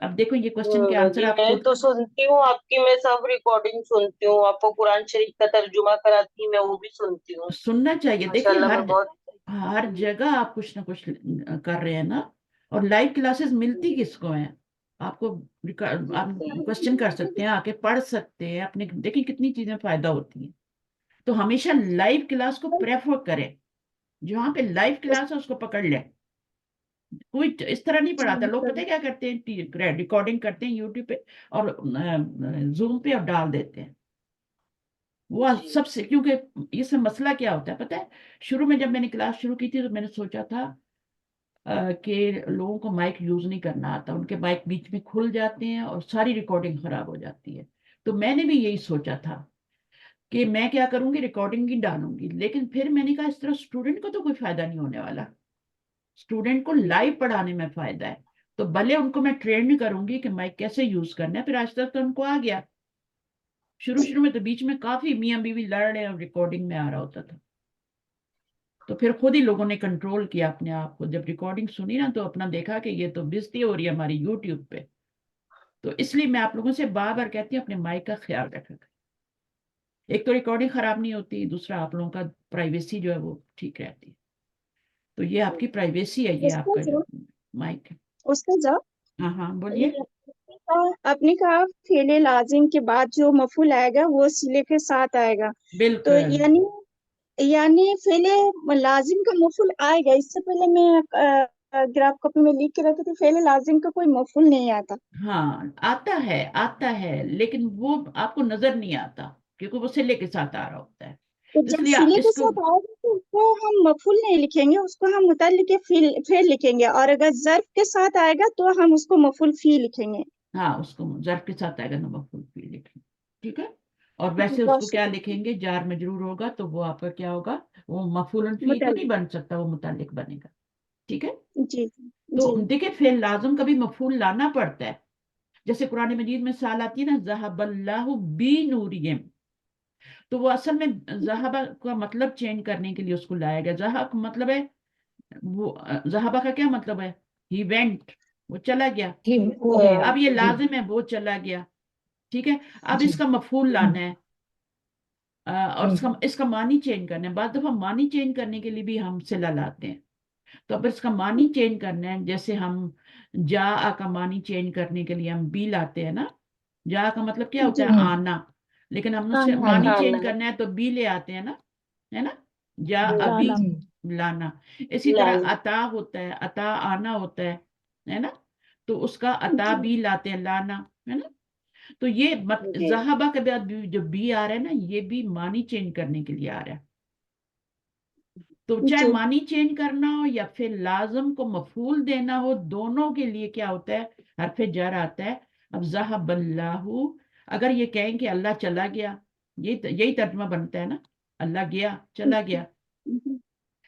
اب دیکھو یہ کوشچن کے آنسر جی آپ میں خود تو سنتی ہوں آپ کی، میں سب ریکارڈنگ سنتی ہوں. آپ کو قرآن شریف کا ترجمہ کراتی میں وہ بھی سنتی ہوں. سننا چاہیے. دیکھیے ماشاءاللہ میں بہت ہر جگہ آپ کچھ نہ کچھ کر رہے ہیں نا. اور لائیو کلاسز ملتی کس کو ہیں؟ آپ کو آپ کوشچن کر سکتے ہیں، آ کے پڑھ سکتے ہیں اپنے. دیکھیں کتنی چیزیں فائدہ ہوتی ہیں. تو ہمیشہ لائیو کلاس کو پریفر کریں. جہاں پہ لائیو کلاس ہے اس کو پکڑ لیں. کوئی اس طرح نہیں پڑھاتا. لوگ پتہ ہے کیا کرتے ہیں؟ ریکارڈنگ کرتے ہیں یوٹیوب پہ اور زوم پہ اور ڈال دیتے ہیں. وہ سب سے، کیونکہ اس میں مسئلہ کیا ہوتا ہے پتہ ہے؟ شروع میں جب میں نے کلاس شروع کی تھی تو میں نے سوچا تھا کہ لوگوں کو مائک یوز نہیں کرنا آتا. ان کے مائک بیچ میں کھل جاتے ہیں اور ساری ریکارڈنگ خراب ہو جاتی ہے. تو میں نے بھی یہی سوچا تھا کہ میں کیا کروں گی، ریکارڈنگ ہی ڈالوں گی. لیکن پھر میں نے کہا اس طرح اسٹوڈنٹ کو تو کوئی فائدہ نہیں ہونے والا. اسٹوڈنٹ کو لائیو پڑھانے میں فائدہ ہے. تو بھلے ان کو میں ٹرین کروں گی کہ مائک کیسے یوز کرنا ہے. پھر آج تک تو ان کو آ گیا. شروع میں تو بیچ میں کافی میاں بیوی لڑ رہے اور ریکارڈنگ میں آ رہا ہوتا تھا. تو پھر خود ہی لوگوں نے کنٹرول کیا اپنے آپ کو. جب ریکارڈنگ سنی نا تو اپنا دیکھا کہ یہ تو بےزتی ہو رہی ہے ہماری یوٹیوب پہ. تو اس لیے میں آپ لوگوں سے بار بار کہتی ہوں اپنے مائک کا خیال رکھا کریں. ایک تو ریکارڈنگ خراب نہیں ہوتی، دوسرا آپ لوگوں کا پرائیویسی جو ہے وہ ٹھیک رہتی ہے. تو یہ آپ کی پرائیویسی ہے، یہ آپ کا جو مائک ہے. اس کا جا ہاں ہاں بولیے. آپ نے کہا فعل لازم کے بعد جو مفعول آئے گا وہ صلے کے ساتھ آئے گا. تو بالکل. یعنی فعل لازم کا مفعول آئے گا. اس سے پہلے میں گراف کاپی میں لکھ کے رکھی تھی فعل لازم کا کوئی مفعول نہیں آتا. ہاں آتا ہے لیکن وہ آپ کو نظر نہیں آتا کیونکہ وہ صلے کے ساتھ آ رہا ہوتا ہے. تو اس جب لیے صلے اس کے کو ساتھ آئے گا تو اس کو ہم مفعول نہیں لکھیں گے، اس کو ہم متعلق فعل لکھیں گے. اور اگر ظرف کے ساتھ آئے گا تو ہم اس کو مفعول فی لکھیں گے. ہاں اس کو ظرف کے ساتھ آئے گا تو مفعول فی لکھیں. ٹھیک ہے. اور ویسے اس بہت کو کیا شکریہ. لکھیں گے؟ جار مجرور ہوگا تو وہ آپ کا کیا ہوگا؟ وہ مفعول فی تو نہیں متعلق. بن سکتا، وہ متعلق بنے گا. ٹھیک ہے. جی تو جی دیکھیں فعل لازم کبھی مفعول لانا پڑتا ہے. جیسے قرآن مجید میں سال آتی ہے نا ذہب اللہ بنورہم، تو وہ اصل میں ذہبہ کا مطلب چینج کرنے کے لیے اس کو لایا گیا. ذہب کا مطلب ہے وہ، ذہبہ کا کیا مطلب ہے؟ ہی وینٹ، وہ چلا گیا. وہ گیا. اب یہ جی لازم ہے وہ چلا گیا. ٹھیک ہے. اب جی. اس کا مفعول لانا ہے اور ہم. اس کا معنی چینج کرنا ہے. بعض دفعہ معنی چینج کرنے کے لیے بھی ہم صلہ لاتے ہیں. تو اب اس کا معنی چینج کرنا ہے. جیسے ہم جا کا معنی چینج کرنے کے لیے ہم بی لاتے ہیں نا. جا کا مطلب کیا ہوتا جی. ہے؟ آنا. لیکن ہم اس سے آنا. معنی آنا چینج ہے. کرنا ہے تو بی لے آتے ہیں نا، ہے نا. جا ابھی لانا. لانا. اسی طرح لانا. عطا ہوتا ہے، عطا آنا ہوتا ہے نا. تو اس کا عطا جی بھی لاتے ہیں، لانا، ہے نا. تو یہ جی ذہبہ کے بعد جو بی آ رہا ہے نا، یہ بھی معنی چینج کرنے کے لیے آ رہا ہے. تو چاہے جی معنی چینج کرنا ہو یا پھر لازم کو مفعول دینا ہو، دونوں کے لیے کیا ہوتا ہے؟ حرف جر آتا ہے. اب ذہب اللہ، اگر یہ کہیں کہ اللہ چلا گیا، یہی ترجمہ بنتا ہے نا، اللہ گیا، چلا گیا.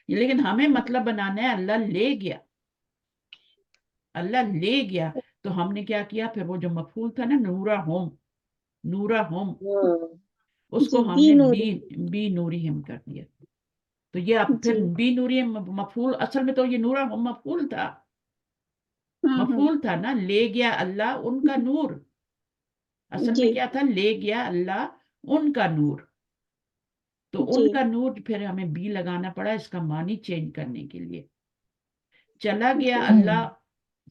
لیکن ہمیں مطلب بنانا ہے اللہ لے گیا، اللہ لے گیا. تو ہم نے کیا کیا پھر؟ وہ جو مفعول تھا نا نورا ہوم، نورا ہوم، اس کو جی ہم بی نے نور. بی نوری ہم کر دیا. تو یہ اب پھر جی بی نوری مفعول، اصل میں تو یہ نورا ہوم مفعول تھا. मफूल था ना, ले गया अल्लाह उनका नूर, असल में जी क्या था, ले गया अल्लाह उनका नूर। तो जी उनका नूर फिर हमें बी लगाना पड़ा इसका मानी चेंज करने के लिए। चला गया जी अल्लाह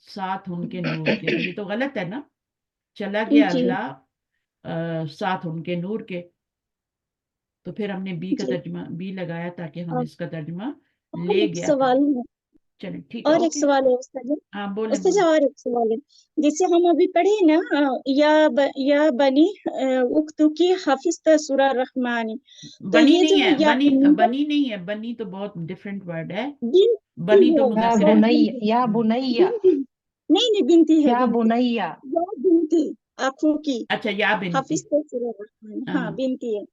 साथ उनके नूर के, तो ये तो गलत है ना, चला गया जी अल्लाह साथ उनके नूर के। तो फिर हमने बी का जी। तर्जुमा बी लगाया ताकि हम और इसका तर्जुमा और ले एक गया कर। सवाल है, चलो ठीक है, और एक ओके। सवाल है उस्ताद। हाँ बोले उस्ताद बोले। और एक सवाल है, जैसे हम अभी पढ़े ना, या बनी उख्तुकी हाफिज सूरा रहमानी, तो बनी ये नहीं जो है, या बनी बनी बनी नहीं है, बनी तो बहुत डिफरेंट वर्ड है। बिनती बनी तो है, या मुज़क्कर है। बुनैया, या बुनैया, बिनती, नहीं नहीं बिनती है, या बिनती, बुनैया। या बिनती आंखों की अच्छा, या बिनती। हाफिज सूरा रहमानी, हाँ हाँ बिनती है।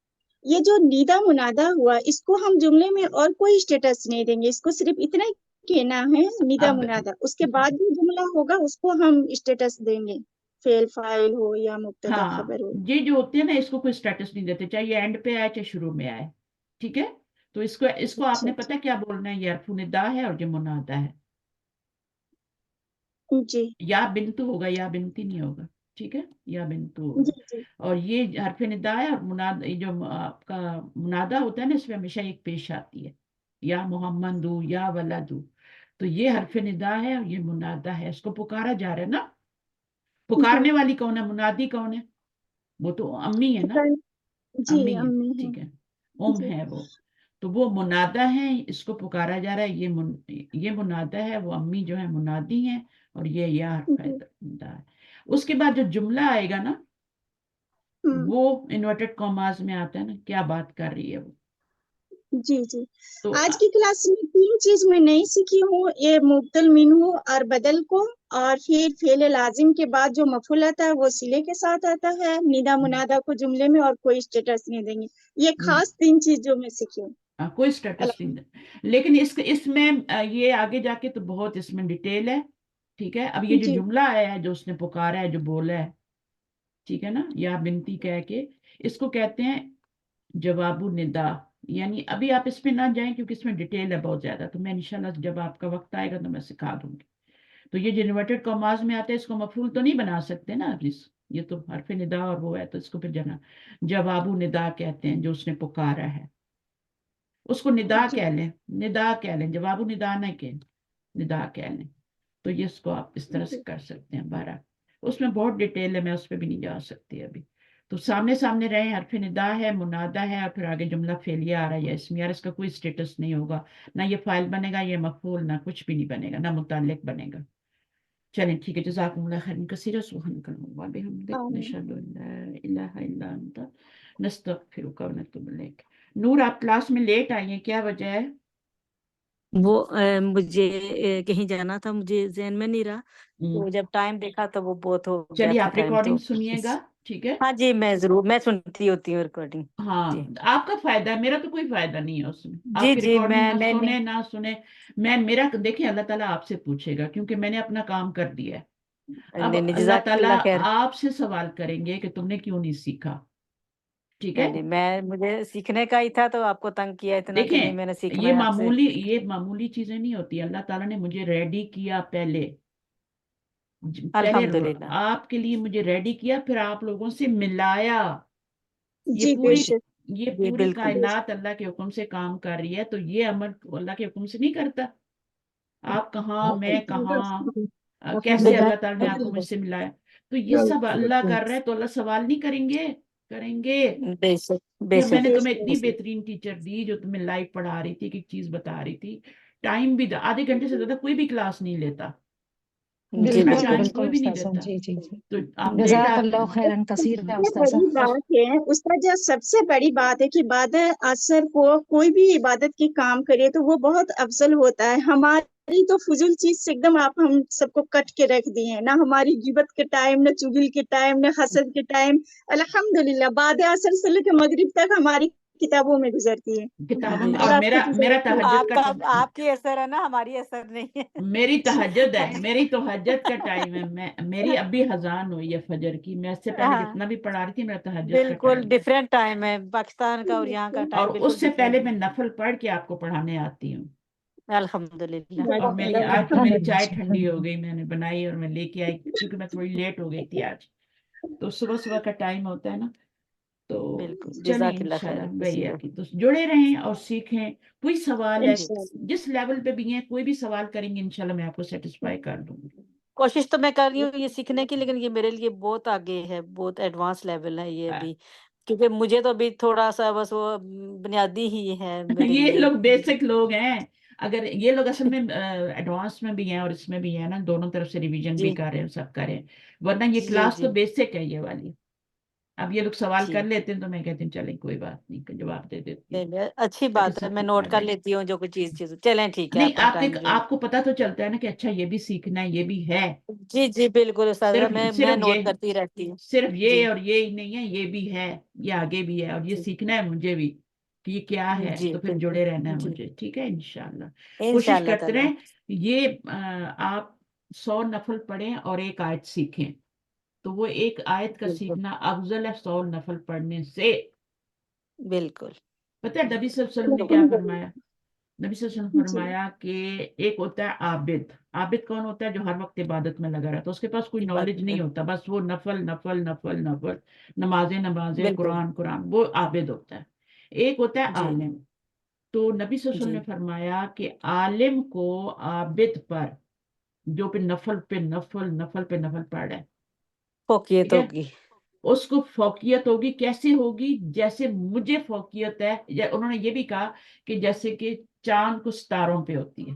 ये जो निदा मुनादा हुआ, इसको हम जुमले में और कोई स्टेटस नहीं देंगे, इसको सिर्फ इतना ही कहना है निदा अब मुनादा, उसके बाद जो जुमला होगा उसको हम स्टेटस देंगे, फेल फाइल हो या मुब्तदा हाँ, खबर हो। ये जो होते हैं ना इसको कोई स्टेटस नहीं देते, चाहे ये एंड पे आए चाहे शुरू में आए, ठीक है। तो इसको इसको अच्छा आपने पता है क्या बोलना है, ये हरफुन निदा है और ये मुनादा है। जी या बिंतु होगा, या बिनती नहीं होगा, ठीक है, या बिंतु जी होगा। जी और ये हरफ निदा है, और मुनादा, ये जो आपका मुनादा होता है ना, इसमें हमेशा एक पेश आती है, या मोहम्मदू या वलदू। तो ये हरफ निदा है और ये मुनादा है, इसको पुकारा जा रहा है ना। जी। पुकारने वाली कौन है, मुनादी कौन है, वो तो अम्मी है ना, जी अम्मी है, अम्मी है। ठीक है, ओम जी है वो। तो वो मुनादा है, इसको पुकारा जा रहा है, ये मुनादा है, वो अम्मी जो है मुनादी है, और ये या हर्फ जी निदा है। उसके बाद जो जुमला आएगा ना, हम्म, वो इन्वर्टेड कॉमास में आता है ना, क्या बात कर रही है वो। जी जी। तो आज की क्लास में तीन चीज मैं नहीं सीखी हूँ, ये मुब्दल मिन्हु और बदल को, और फिर फेल लाजिम के बाद जो मफूल आता है वो सिले के साथ आता है, निदा मुनादा को जुमले में और कोई स्टेटस नहीं देंगे। ये खास तीन चीज जो मैं सीखी हूँ। कोई स्टेटस नहीं है। लेकिन इसमें ये आगे जाके तो बहुत इसमें डिटेल है, ठीक है। अब ये जो जी जुमला आया है, जो उसने पुकारा है, जो बोला है, ठीक है ना, या बिनती कह के, इसको कहते हैं जवाबु निदा। यानी अभी आप इसमें ना जाएं क्योंकि इसमें डिटेल है बहुत ज्यादा, तो मैं इंशाल्लाह जब आपका वक्त आएगा तो मैं सिखा दूंगी। तो ये जो इन्वर्टेड कॉमास में आता है, इसको मफूल तो नहीं बना सकते ना आप ये तो हरफ निदा और वो है, तो इसको फिर जवाबु निदा कहते हैं, जो उसने पुकारा है उसको निदा जी कह लें, निदा कह लें, जवाबु निदा न कहें, निदा कह लें। तो ये इसको आप इस तरह से जी कर सकते हैं। 12 उसमें बहुत डिटेल है, मैं उस पर भी नहीं जा सकती अभी। तो सामने सामने रहे, हरफ निदा है, मुनादा है, और फिर आगे जुमला फेलिया आ रहा है या इसमें, यार इसका कोई स्टेटस नहीं होगा, ना ये फाइल बनेगा, ये मफूल, ना कुछ भी नहीं बनेगा, ना मुताल्लिक बनेगा। चलें ठीक है, जज़ाकुमुल्लाह खैरन कसीरा, सुब्हानकल्लाहुम्मा व बिहम्दिक, आमीन। नशहदु अन ला इलाहा इल्ला अंता, नस्तगफिरुका व नतूबु इलैक। नूर, आप क्लास में लेट आई हैं, क्या वजह है? वो मुझे कहीं जाना था, मुझे ज़हन में नहीं रहा, हम्म, तो जब टाइम देखा तो वो बहुत हो गया चलिए था आप टाइम, रिकॉर्डिंग तो सुनिएगा, ठीक है। हाँ जी, मैं जरूर, मैं सुनती होती हूँ रिकॉर्डिंग। जी हाँ, आपका फायदा है, मेरा तो कोई फायदा नहीं है उसमें, जी आपकी जी, रिकॉर्डिंग मैंने सुने ना सुने, मैं मेरा देखिए, अल्लाह ताला आपसे पूछेगा, क्योंकि मैंने अपना काम कर दिया है। अब नहीं नहीं, अल्लाह ताला जज़ाकल्लाह खैर। आपसे सवाल करेंगे कि तुमने क्यों नहीं सीखा, ठीक है। नहीं नहीं, मुझे सीखने का ही था, तो आपको तंग किया इतना कि नहीं, मैंने देखें, सीखना है आपसे। ये मामूली चीजें नहीं होती, अल्लाह ताला ने मुझे रेडी किया पहले, अल्हम्दुलिल्लाह। आपके लिए मुझे रेडी किया, फिर आप लोगों से मिलाया। ये जी पूरी जी बेशक ये जी, पूरी बिल्कुल। कायनात अल्लाह के हुक्म से काम कर रही है, तो ये अमल अल्लाह के हुक्म से नहीं करता। आप कहाँ, मैं कहाँ, कैसे बिल्कुल अल्लाह ताला ने आपको मुझसे मिलाया, तो ये सब अल्लाह कर रहा है, तो अल्लाह सवाल नहीं करेंगे, करेंगे बेशक कि मैंने बेशक। तुम्हें इतनी बेशक। बेहतरीन टीचर दी जो तुम्हें लाइव पढ़ा रही थी, एक चीज बता रही थी, टाइम भी आधे घंटे से ज्यादा कोई भी क्लास नहीं लेता, जी इतना बिल्कुल टाइम बिल्कुल। कोई बिल्कुल भी नहीं उस्ताद, देता। जी जी जी। तो आप लेट आते जज़ाकल्लाह हैं। खैरन कसीरा सबसे उस्ताद बड़ी साहब। बात है उस्ताद, सबसे बड़ी बात है कि बाद असर को कोई भी इबादत की काम करे तो वो बहुत अफजल होता है। हमारी तो फजूल चीज से एकदम आप हम सबको कट के रख दिए हैं, ना हमारी गिबत के टाइम, ना चुगल के टाइम, ना हसद के टाइम। अल्हम्दुलिल्लाह बाद असर से लेकर मगरिब तक हमारी किताबों में गुजरती है। किताबों में, और अल्लाह आपको मेरा मेरा जज़ाक तहज्जुद का आपका, आपकी असर है ना, हमारी असर नहीं है। मेरी तहज्जुद है, मेरी तहज्जुद का टाइम है, मेरी अभी हजान हुई है फजर की, मैं इससे पहले हाँ, जितना भी पढ़ा रही थी, मेरा तहज्जुद का बिल्कुल टाइम है। डिफरेंट टाइम है, पाकिस्तान का और यहाँ का और टाइम बिल्कुल उससे पहले डिफरेंट है। मैं नफल पढ़ के आपको पढ़ाने आती हूँ, अल्हम्दुलिल्लाह। और मेरी आज तो मेरी चाय ठंडी हो गई, मैंने बनाई और मैं लेके आई क्योंकि मैं थोड़ी लेट हो गई थी आज। तो सुबह सुबह का टाइम होता है ना, तो बिल्कुल, चलिए जज़ाकिल्लाह इंशाल्लाह खैर वही है किसी कि तो जुड़े रहें और सीखें। कोई सवाल है, इंशाल्लाह। जिस लेवल पे भी है, कोई भी सवाल करेंगे इंशाल्लाह मैं आपको सेटिस्फाई कर दूंगी। कोशिश तो मैं कर रही हूँ ये सीखने की, लेकिन ये मेरे लिए बहुत आगे है, बहुत एडवांस लेवल है ये अभी, क्योंकि मुझे तो अभी थोड़ा सा बस वो बुनियादी ही है मेरे ये लिए। लोग बेसिक लोग हैं। अगर ये लोग असल में एडवांस में भी हैं और इसमें भी है ना, दोनों तरफ से रिवीजन भी जी कर रहे हैं, सब कर रहे हैं। वरना ये जी क्लास तो जी बेसिक है ये वाली। अब ये लोग सवाल कर जी, लेते हैं तो मैं कहती हूँ चलें कोई बात नहीं, जवाब दे देती हूँ चलिए अच्छी ताकि बात है, सब मैं कुछ नोट आ कर जाए। लेती हूँ जो कुछ चीज चलें ठीक है, नहीं, आपका टाइम जो। आपको पता तो चलता है ना कि अच्छा ये भी सीखना है, ये भी है। जी जी बिल्कुल उस्ताद, सिर्फ मैं नोट करती रहती हूँ। सिर्फ ये जी और ये ही नहीं है, ये भी है, ये आगे भी है और ये जी सीखना है मुझे भी कि ये क्या है। जी तो फिर बिल्कुल जुड़े रहना है जी, मुझे, ठीक है इंशाल्लाह। कोशिश इंशाल्लाह करते ताला। रहें। ये आप 100 नफल पढ़ें और एक आयत सीखें, तो वो एक आयत का बिल्कुल सीखना अफजल है 100 नफल पढ़ने से। बिल्कुल पता है नबी सल्लल्लाहु अलैहि वसल्लम ने तो क्या फरमाया? नबी सल्लल्लाहु अलैहि वसल्लम जी फरमाया कि एक होता है आबिद। आबिद कौन होता है? जो हर वक्त इबादत में लगा रहता है, उसके पास कोई नॉलेज इबादत नहीं है, होता, बस वो नफल नफल नफल नफल, नमाजें नमाजें, बिल्कुल कुरान कुरान, वो आबिद होता है। एक होता है जी आलिम। तो नबी सल्लल्लाहु अलैहि वसल्लम जी, ने फरमाया कि आलिम को आबिद पर, जो पे नफल नफल पे नफल पढ़ रहा है, ठीक फोकियत है, होगी। उसको फौकियत होगी। कैसे होगी? जैसे मुझे फौकियत है, उन्होंने ये भी कहा कि जैसे कि चांद को सितारों पे होती है,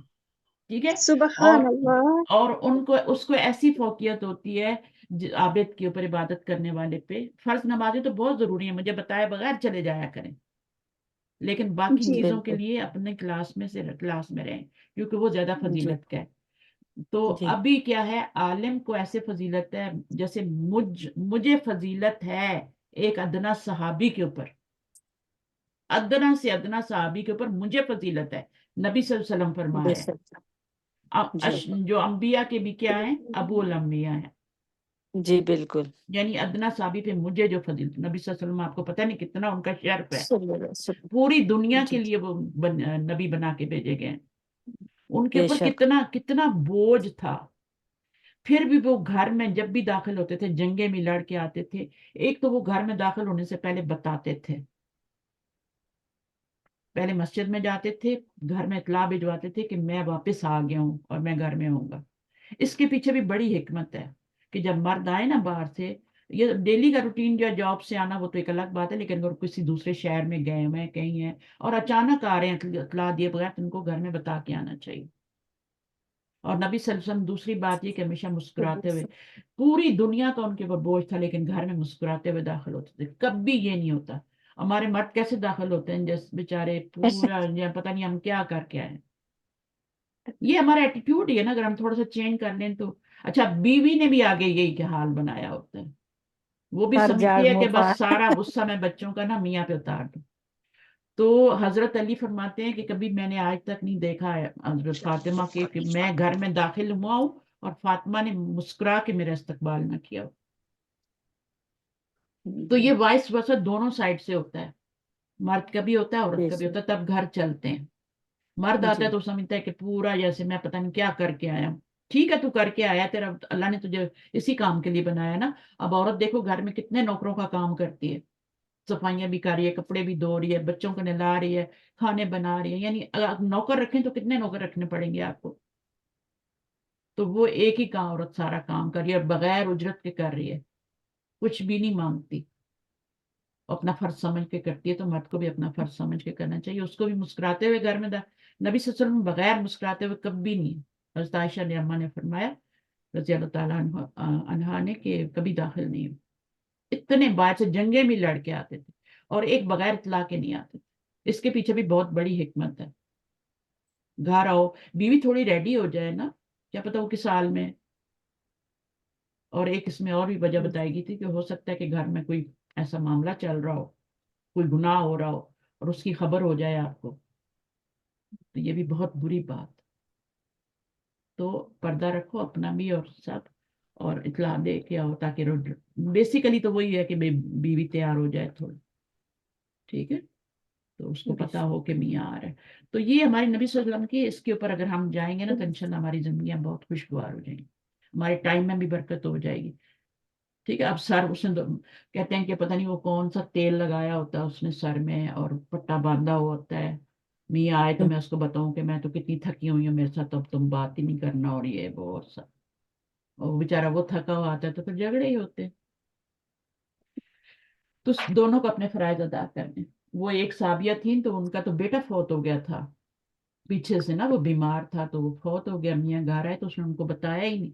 ठीक है। सुबहान और अल्लाह। उनको उसको ऐसी फौकियत होती है आबिद के ऊपर, इबादत करने वाले पे। फर्ज नमाजें तो बहुत जरूरी है, मुझे बताए बगैर चले जाया करें, लेकिन बाकी जी चीजों के बिल्कुल लिए अपने क्लास में रहें क्योंकि वो ज्यादा जी फजीलत का है। तो जी, अभी क्या है, आलिम को ऐसे फजीलत है जैसे मुझे फजीलत है एक अदना सहाबी के ऊपर। अदना से अदना सहाबी के ऊपर मुझे फजीलत है, नबी सल्लल्लाहु अलैहि वसल्लम फरमा रहे हैं। बेशक जी जो अंबिया के भी क्या हैं, अबू उल अंबिया हैं। जी बिल्कुल। यानी अदना साहबी पे मुझे जो फजीलत, नबी सल्लल्लाहु अलैहि वसल्लम, आपको पता नहीं कितना उनका शर्फ है। पूरी दुनिया के जी लिए वो नबी बना के भेजे गए हैं। उनके ऊपर बेशक कितना कितना बोझ था, फिर भी वो घर में जब भी दाखिल होते थे, जंगे में लड़ के आते थे। एक तो वो घर में दाखिल होने से पहले बताते थे, पहले मस्जिद में जाते थे, घर में इतला भिजवाते थे कि मैं वापस आ गया हूँ और मैं घर में होऊंगा। इसके पीछे भी बड़ी हिकमत है कि जब मर्द आए ना बाहर से, ये डेली का रूटीन जो जॉब से आना वो तो एक अलग बात है, लेकिन अगर किसी दूसरे शहर में गए हुए हैं, कहीं हैं और अचानक आ रहे हैं इतला दिए बगैर, तो उनको घर में बता के आना चाहिए। और नबी सल्लल्लाहु अलैहि वसल्लम, दूसरी बात ये कि हमेशा मुस्कुराते हुए, पूरी दुनिया का उनके ऊपर बोझ था लेकिन घर में मुस्कुराते हुए दाखिल होते थे। कभी ये नहीं होता। हमारे मर्द कैसे दाखिल होते हैं जैसे बेचारे पूरा या पता नहीं हम क्या करके आए। ये हमारा एटीट्यूड ही है ना, अगर हम थोड़ा सा चेंज कर लें तो। अच्छा, बीवी ने भी आगे यही के हाल बनाया होता है। वो भी हर समझती जाड़ है कि मुंह बस फाड़। सारा गुस्सा मैं बच्चों का ना मियाँ पे उतार दूं। तो हजरत अली फरमाते हैं कि कभी मैंने आज तक नहीं देखा है हजरत फातिमा के कि मैं घर में दाखिल हुआ हूं और फातिमा ने मुस्कुरा के मेरा इस्तकबाल ना किया हो। तो जी ये वाइस वर्सा दोनों साइड से होता है, मर्द का भी होता है औरत का भी बेशक होता है, तब घर चलते हैं। मर्द आता जी है तो समझता है कि पूरा जैसे मैं पता नहीं क्या करके आया हूँ। ठीक है, तू करके आया, तेरा अल्लाह ने तुझे इसी काम के लिए बनाया ना। अब औरत देखो घर में कितने नौकरों का काम करती है, सफाइयां भी कर रही है, कपड़े भी धो रही है, बच्चों को नहला रही है, खाने बना रही है। यानी अगर आप नौकर रखें तो कितने नौकर रखने पड़ेंगे आपको? तो वो एक ही काम, औरत सारा काम कर रही है और बगैर उजरत के कर रही है, कुछ भी नहीं मांगती, अपना फर्ज समझ के करती है। तो मर्द को भी अपना फर्ज समझ के करना चाहिए, उसको भी मुस्कुराते हुए घर में नबी सल्लल्लाहु अलैहि वसल्लम बगैर मुस्कुराते हुए कभी नहीं। हज़रत आयशा ने अम्मा ने फरमाया रजी अल्लाह ताला अन्हा ने कि कभी दाखिल नहीं हुई। इतने बाहर से जंगे में लड़के आते थे और एक बगैर इतला के नहीं आते थे। इसके पीछे भी बहुत बड़ी हिकमत है। घर आओ, बीवी थोड़ी रेडी हो जाए ना, क्या पता वो किस साल में। और एक इसमें और भी वजह बताई थी कि हो सकता है कि घर में कोई ऐसा मामला चल रहा हो, कोई गुनाह हो रहा हो और उसकी खबर हो जाए आपको, तो ये भी बहुत बुरी बात। तो पर्दा रखो अपना भी और सब, और इत्ला दे के आओ ताकि बेसिकली तो वही है कि बीवी तैयार हो जाए थोड़ी, ठीक है। تو उसको पता हो कि मियाँ आ रहा है. तो ये हमारे नबी सल्लल्लाहु अलैहि वसल्लम की, इसके ऊपर अगर हम जाएंगे ना तो इंशाल्लाह हमारी जिंदगियां बहुत खुशगवार हो जाएंगी, हमारे टाइम में भी बरकत हो जाएगी. ठीक है. अब सर उसने कहते हैं कि पता नहीं वो कौन सा तेल लगाया होता है उसने सर में और पट्टा बांधा हुआ होता है. मियाँ आए तो मैं उसको बताऊं कि मैं तो कितनी थकी हुई हूँ, मेरे साथ तो अब तुम बात ही नहीं करना, और ये बहुत सा, और बेचारा वो थका हुआ आता है तो फिर झगड़े ही होते. तो दोनों को अपने फराइज अदा करने. वो एक साबिया थी तो उनका तो बेटा फौत हो गया था पीछे से ना, वो बीमार था तो वो फौत हो गया. मियाँ घर आए तो उसने उनको बताया ही नहीं.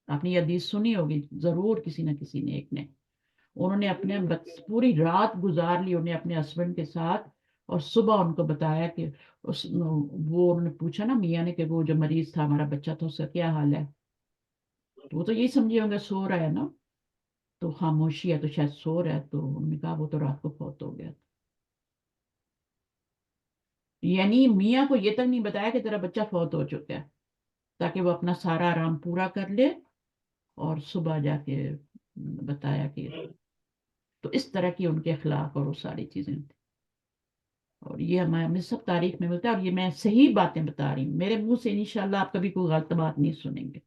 आपने ये हदीस सुनी होगी जरूर, किसी न किसी ने एक ने. उन्होंने अपने पूरी रात गुजार ली उन्हें अपने हस्बैंड के साथ, और सुबह उनको बताया कि वो उन्होंने पूछा ना मियाँ ने कि वो जो मरीज था हमारा बच्चा था उसका क्या हाल है, तो वो तो यही समझे होंगे सो रहा है ना, तो खामोशी है तो शायद सो रहा है. तो उन्होंने कहा वो तो रात को फौत हो गया. यानी मियाँ को ये तक नहीं बताया कि तेरा बच्चा फौत हो चुका है, ताकि वो अपना सारा आराम पूरा कर ले और सुबह जाके बताया कि. तो इस तरह की उनके अखलाक और वो सारी चीजें थी. और ये हमें सब तारीख में मिलता है, और ये मैं सही बातें बता रही हूँ, मेरे मुंह से इंशाल्लाह आप कभी कोई गलत बात नहीं सुनेंगे.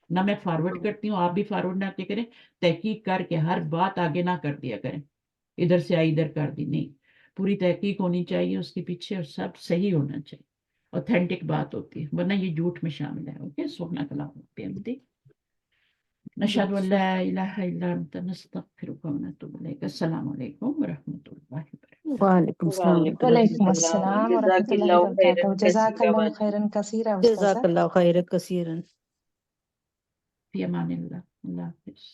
ना मैं फॉरवर्ड करती हूँ, आप भी फॉरवर्ड ना किया करें. तहकीक करके हर बात आगे ना कर दिया करें, इधर से आई इधर कर दी नहीं. पूरी तहकीक होनी चाहिए उसके पीछे, और सब सही होना चाहिए, ऑथेंटिक बात होती है, वरना ये झूठ में शामिल है. ओके. सुबहानक अल्लाहुम्मा नशहदु अल्ला इलाहा इल्ला अंता नस्तगफिरुका व नतूबु इलैक. अस्सलामु अलैकुम व रहमतुल्लाहि व बरकातुहू. वालेकुम सलाम वालेकुम वरहमतुल्लाहि अस्सलाम व रहमतुल्लाहि व जज़ाकिल्लाहु खैरन बरकातहू. जज़ाकल्लाहु कसीरन. खैरन कसीरा उस्ताज़ा. जज़ाकल्लाहु खैरन कसीरन. फी अमानिल्लाह. अल्लाह हाफिज़.